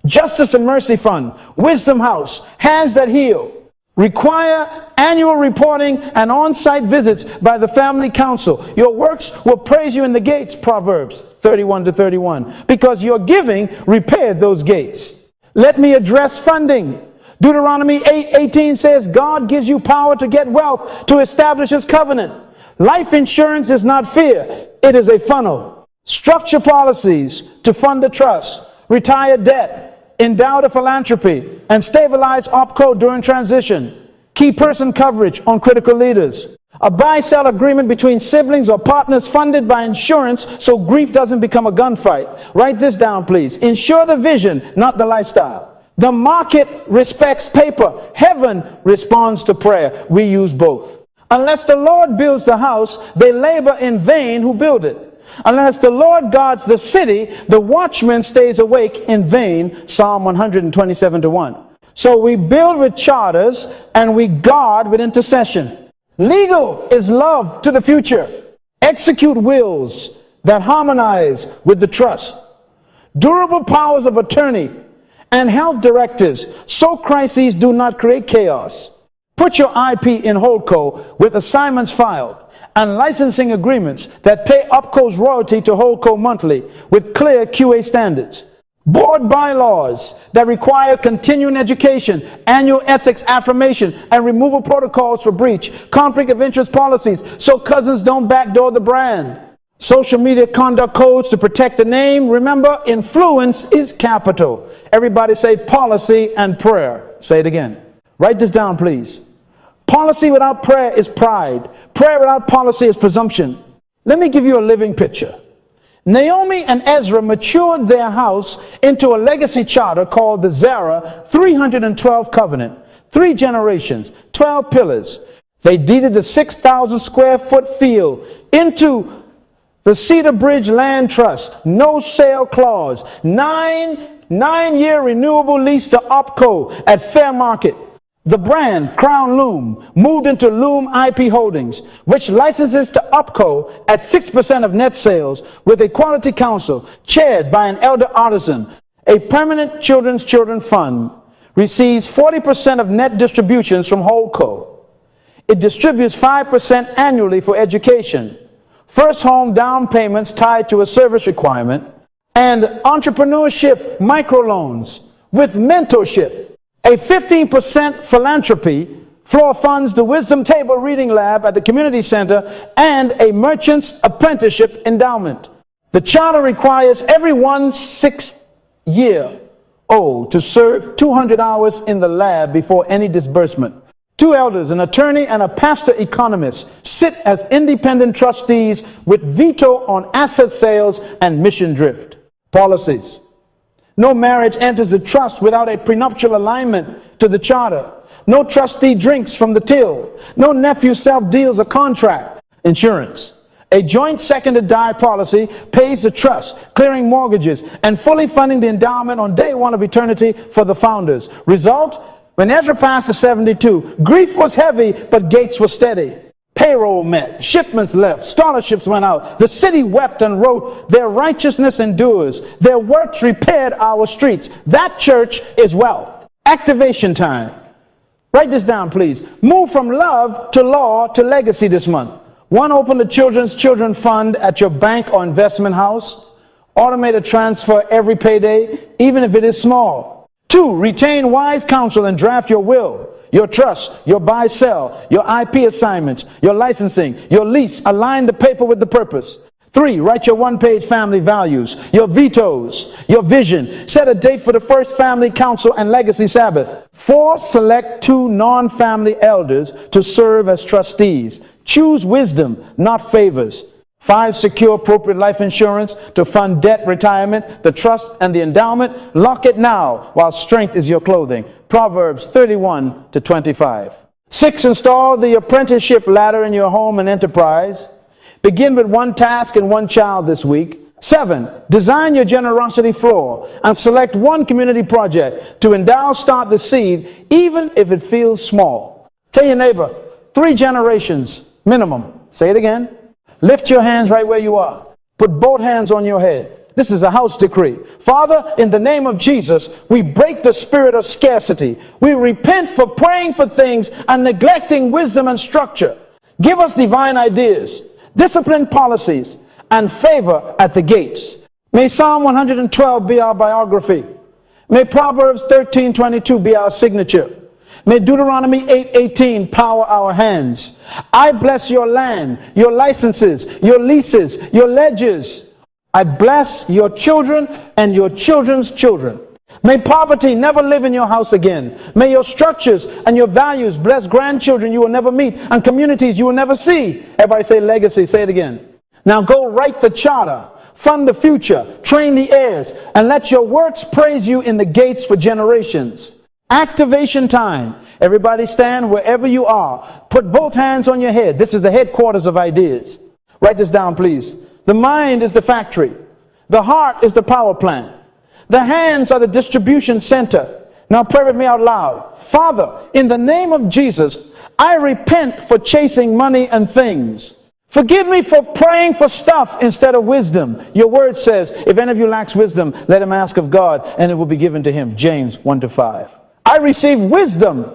Justice and Mercy Fund, Wisdom House, Hands That Heal. Require annual reporting and on-site visits by the family council. Your works will praise you in the gates, Proverbs 31-31, because your giving repaired those gates. Let me address funding. Deuteronomy 8:18 says, God gives you power to get wealth to establish His covenant. Life insurance is not fear, it is a funnel. Structure policies to fund the trust, retire debt, endow the philanthropy, and stabilize OpCo during transition. Key person coverage on critical leaders. A buy-sell agreement between siblings or partners funded by insurance so grief doesn't become a gunfight. Write this down, please. Insure the vision, not the lifestyle. The market respects paper. Heaven responds to prayer. We use both. Unless the Lord builds the house, they labor in vain who build it. Unless the Lord guards the city, the watchman stays awake in vain. Psalm 127:1. So we build with charters and we guard with intercession. Legal is love to the future. Execute wills that harmonize with the trust. Durable powers of attorney and health directives so crises do not create chaos. Put your IP in Holdco with assignments filed and licensing agreements that pay OpCo's royalty to Holdco monthly with clear QA standards. Board bylaws that require continuing education, annual ethics affirmation, and removal protocols for breach, conflict of interest policies so cousins don't backdoor the brand. Social media conduct codes to protect the name. Remember, influence is capital. Everybody say policy and prayer. Say it again. Write this down, please. Policy without prayer is pride. Prayer without policy is presumption. Let me give you a living picture. Naomi and Ezra matured their house into a legacy charter called the Zara 312 Covenant. 3 generations, 12 pillars. They deeded the 6,000 square foot field into the Cedar Bridge Land Trust. No sale clause. 9-year renewable lease to OPCO at fair market. The brand, Crown Loom, moved into Loom IP Holdings, which licenses to OPCO at 6% of net sales with a quality council chaired by an elder artisan. A permanent children's fund receives 40% of net distributions from Holdco. It distributes 5% annually for education, first home down payments tied to a service requirement, and entrepreneurship microloans with mentorship. A 15% philanthropy floor funds the Wisdom Table Reading Lab at the community center and a merchant's apprenticeship endowment. The charter requires everyone 6-year-old to serve 200 hours in the lab before any disbursement. 2 elders, an attorney and a pastor economist, sit as independent trustees with veto on asset sales and mission drift. Policies. No marriage enters the trust without a prenuptial alignment to the charter. No trustee drinks from the till. No nephew self-deals a contract. Insurance. A joint second-to-die policy pays the trust, clearing mortgages, and fully funding the endowment on day one of eternity for the founders. Result? When Ezra passed to 72, grief was heavy, but gates were steady. Payroll met, shipments left, scholarships went out. The city wept and wrote, their righteousness endures. Their works repaired our streets. That church is wealth. Activation time. Write this down, please. Move from love to law to legacy this month. 1, open the children fund at your bank or investment house. Automate a transfer every payday, even if it is small. 2, retain wise counsel and draft your will, your trust, your buy-sell, your IP assignments, your licensing, your lease. Align the paper with the purpose. 3, write your 1-page family values, your vetoes, your vision. Set a date for the first family council and legacy Sabbath. 4, select 2 non-family elders to serve as trustees. Choose wisdom, not favors. 5, secure appropriate life insurance to fund debt, retirement, the trust, and the endowment. Lock it now while strength is your clothing. Proverbs 31-25. 6, install the apprenticeship ladder in your home and enterprise. Begin with 1 task and 1 child this week. 7, design your generosity floor and select 1 community project to endow, start the seed, even if it feels small. Tell your neighbor, 3 generations minimum. Say it again. Lift your hands right where you are. Put both hands on your head. This is a house decree. Father, in the name of Jesus, we break the spirit of scarcity. We repent for praying for things and neglecting wisdom and structure. Give us divine ideas, disciplined policies, and favor at the gates. May Psalm 112 be our biography. May Proverbs 13:22 be our signature. May Deuteronomy 8:18 power our hands. I bless your land, your licenses, your leases, your ledgers. I bless your children and your children's children. May poverty never live in your house again. May your structures and your values bless grandchildren you will never meet and communities you will never see. Everybody say legacy. Say it again. Now go write the charter, fund the future, train the heirs, and let your works praise you in the gates for generations. Activation time. Everybody stand wherever you are. Put both hands on your head. This is the headquarters of ideas. Write this down, please. The mind is the factory. The heart is the power plant. The hands are the distribution center. Now pray with me out loud. Father, in the name of Jesus, I repent for chasing money and things. Forgive me for praying for stuff instead of wisdom. Your word says, if any of you lacks wisdom, let him ask of God, and it will be given to him. James 1-5. I receive wisdom,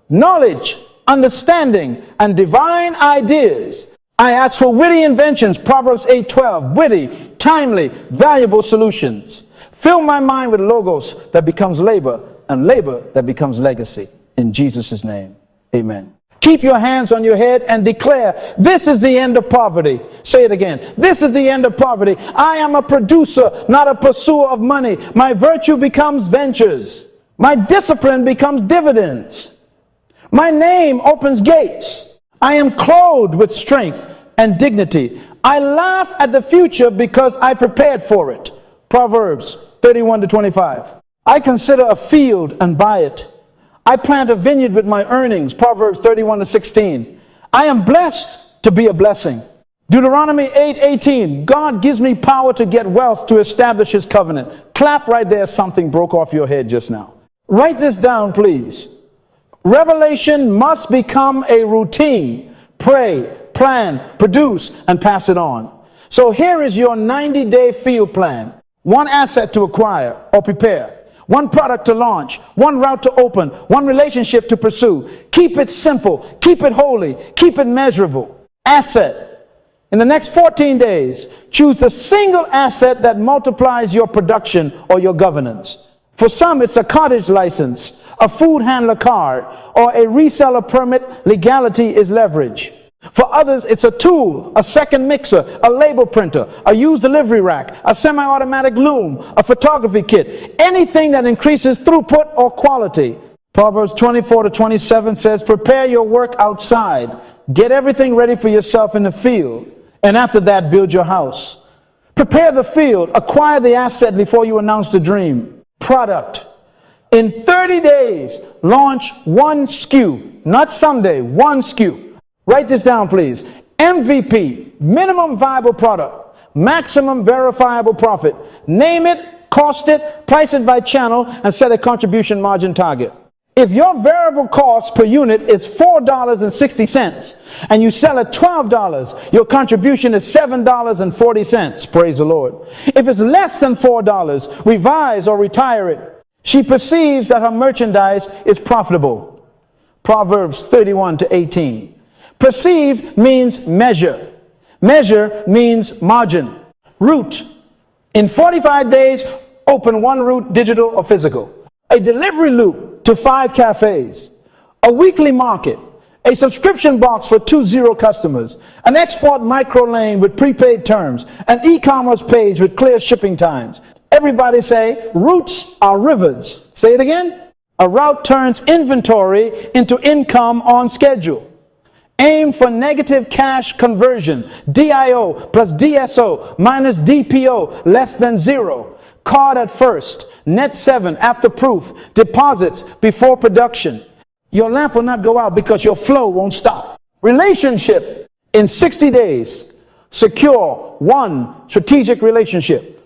knowledge, understanding, and divine ideas. I ask for witty inventions, Proverbs 8:12, witty, timely, valuable solutions. Fill my mind with logos that becomes labor, and labor that becomes legacy. In Jesus' name, amen. Keep your hands on your head and declare, this is the end of poverty. Say it again. This is the end of poverty. I am a producer, not a pursuer of money. My virtue becomes ventures. My discipline becomes dividends. My name opens gates. I am clothed with strength and dignity. I laugh at the future because I prepared for it. Proverbs 31-25. I consider a field and buy it. I plant a vineyard with my earnings. Proverbs 31-16. I am blessed to be a blessing. Deuteronomy 8:18. God gives me power to get wealth to establish his covenant. Clap right there. Something broke off your head just now. Write this down, please. Revelation must become a routine. Pray, plan, produce, and pass it on. So here is your 90-day field plan. One asset to acquire or prepare. One product to launch, one route to open, one relationship to pursue. Keep it simple, keep it holy, keep it measurable. Asset. In the next 14 days, choose the single asset that multiplies your production or your governance. For some, it's a cottage license, a food handler card, or a reseller permit. Legality is leverage. For others, it's a tool, a second mixer, a label printer, a used delivery rack, a semi-automatic loom, a photography kit, anything that increases throughput or quality. Proverbs 24-27 says, prepare your work outside. Get everything ready for yourself in the field. And after that, build your house. Prepare the field. Acquire the asset before you announce the dream. Product. In 30 days, launch one SKU. Not someday, one SKU. Write this down, please. MVP, minimum viable product, maximum verifiable profit. Name it, cost it, price it by channel, and set a contribution margin target. If your variable cost per unit is $4.60 and you sell at $12, your contribution is $7.40. Praise the Lord. If it's less than $4, revise or retire it. She perceives that her merchandise is profitable. Proverbs 31-18. Perceive means measure. Measure means margin. Route. In 45 days, open one route, digital or physical. A delivery loop to 5 cafes. A weekly market. A subscription box for 20 customers. An export micro lane with prepaid terms. An e-commerce page with clear shipping times. Everybody say, routes are rivers. Say it again. A route turns inventory into income on schedule. Aim for negative cash conversion. DIO plus DSO minus DPO less than 0. Card at first. Net 7 after proof. Deposits before production. Your lamp will not go out because your flow won't stop. Relationship. In 60 days, secure one strategic relationship.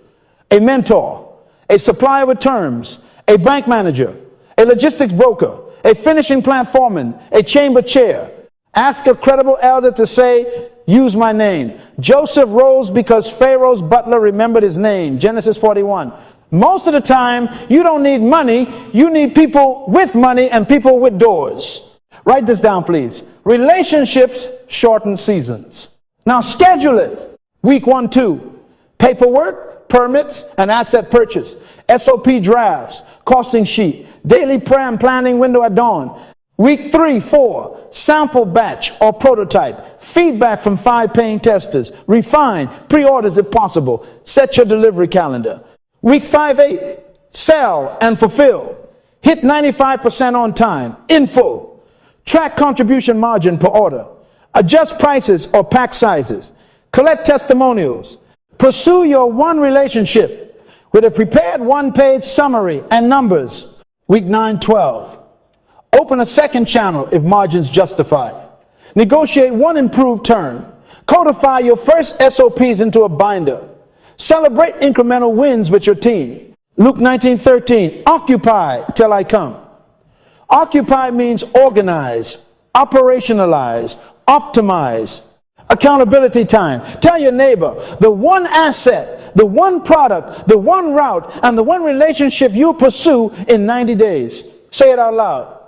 A mentor. A supplier with terms. A bank manager. A logistics broker. A finishing plant foreman. A chamber chair. Ask a credible elder to say, use my name. Joseph rose because Pharaoh's butler remembered his name. Genesis 41. Most of the time, you don't need money. You need people with money and people with doors. Write this down, please. Relationships shorten seasons. Now schedule it. Week 1, 2. Paperwork, permits, and asset purchase. SOP drafts, costing sheet, daily prayer and planning window at dawn. Week 3, 4. Sample batch or prototype. Feedback from 5 paying testers. Refine. Pre-orders if possible. Set your delivery calendar. Week 5, 8. Sell and fulfill. Hit 95% on time. In full. Track contribution margin per order. Adjust prices or pack sizes. Collect testimonials. Pursue your one relationship with a prepared one-page summary and numbers. Week 9, 12. Open a second channel if margins justify. Negotiate one improved term. Codify your first SOPs into a binder. Celebrate incremental wins with your team. Luke 19:13. Occupy till I come. Occupy means organize, operationalize, optimize. Accountability time. Tell your neighbor, the one asset, the one product, the one route, and the one relationship you pursue in 90 days. Say it out loud.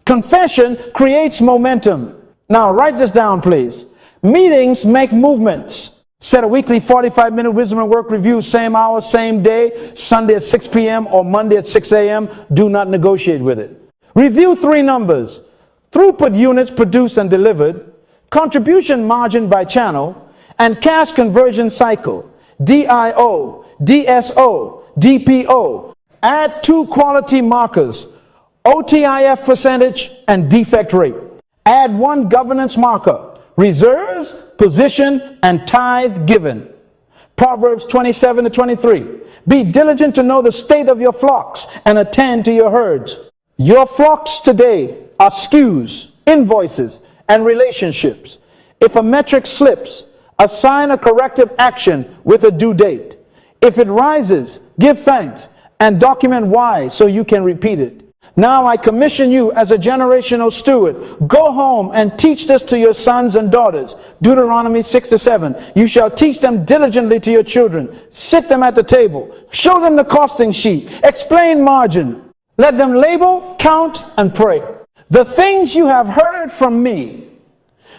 Confession creates momentum. Now write this down, please. Meetings make movements. Set a weekly 45-minute wisdom and work review, same hour, same day, Sunday at 6 p.m. or Monday at 6 a.m. Do not negotiate with it. Review 3 numbers. throughput units produced and delivered, contribution margin by channel, and cash conversion cycle, DIO, DSO, DPO. Add 2 quality markers, OTIF percentage and defect rate. Add 1 governance marker, reserves, position, and tithe given. Proverbs 27-23. Be diligent to know the state of your flocks and attend to your herds. Your flocks today are SKUs, invoices, and relationships. If a metric slips, assign a corrective action with a due date. If it rises, give thanks and document why so you can repeat it. Now I commission you as a generational steward. Go home and teach this to your sons and daughters. Deuteronomy 6-7. You shall teach them diligently to your children. Sit them at the table. Show them the costing sheet. Explain margin. Let them label, count, and pray. The things you have heard from me,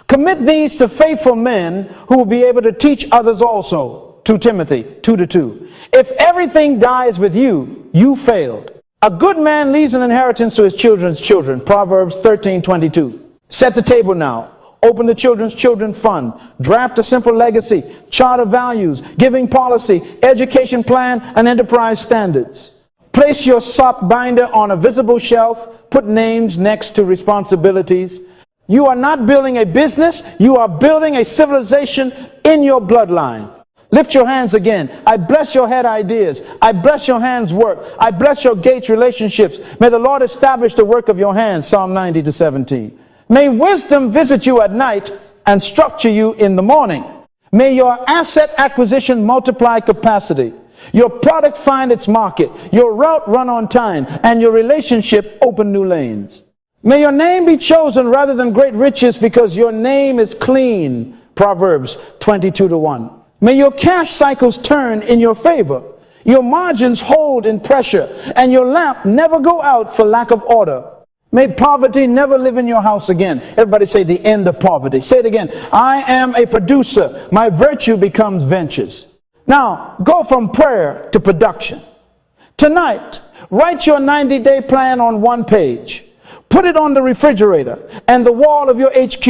commit these to faithful men who will be able to teach others also. 2 Timothy 2-2. If everything dies with you, you failed. A good man leaves an inheritance to his children's children. Proverbs 13:22. Set the table now. Open the children's children fund. Draft a simple legacy, chart of values, giving policy, education plan, and enterprise standards. Place your sock binder on a visible shelf. Put names next to responsibilities. You are not building a business. You are building a civilization in your bloodline. Lift your hands again. I bless your head ideas. I bless your hands' work. I bless your gates relationships. May the Lord establish the work of your hands. Psalm 90-17. May wisdom visit you at night and structure you in the morning. May your asset acquisition multiply capacity. Your product find its market. Your route run on time. And your relationship open new lanes. May your name be chosen rather than great riches because your name is clean. Proverbs 22-1. May your cash cycles turn in your favor, your margins hold in pressure, and your lamp never go out for lack of order. May poverty never live in your house again. Everybody say the end of poverty. Say it again. I am a producer. My virtue becomes ventures. Now, go from prayer to production. Tonight, write your 90-day plan on 1 page. Put it on the refrigerator and the wall of your HQ.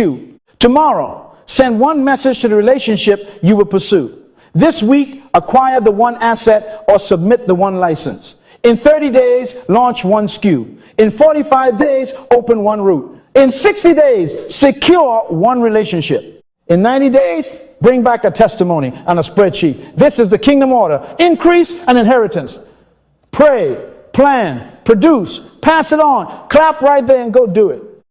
Tomorrow, send 1 message to the relationship you will pursue. This week, acquire the 1 asset or submit the 1 license. In 30 days, launch 1 SKU. In 45 days, open 1 route. In 60 days, secure 1 relationship. In 90 days, bring back a testimony on a spreadsheet. This is the kingdom order. Increase and inheritance. Pray, plan, produce, pass it on. Clap right there and go do it.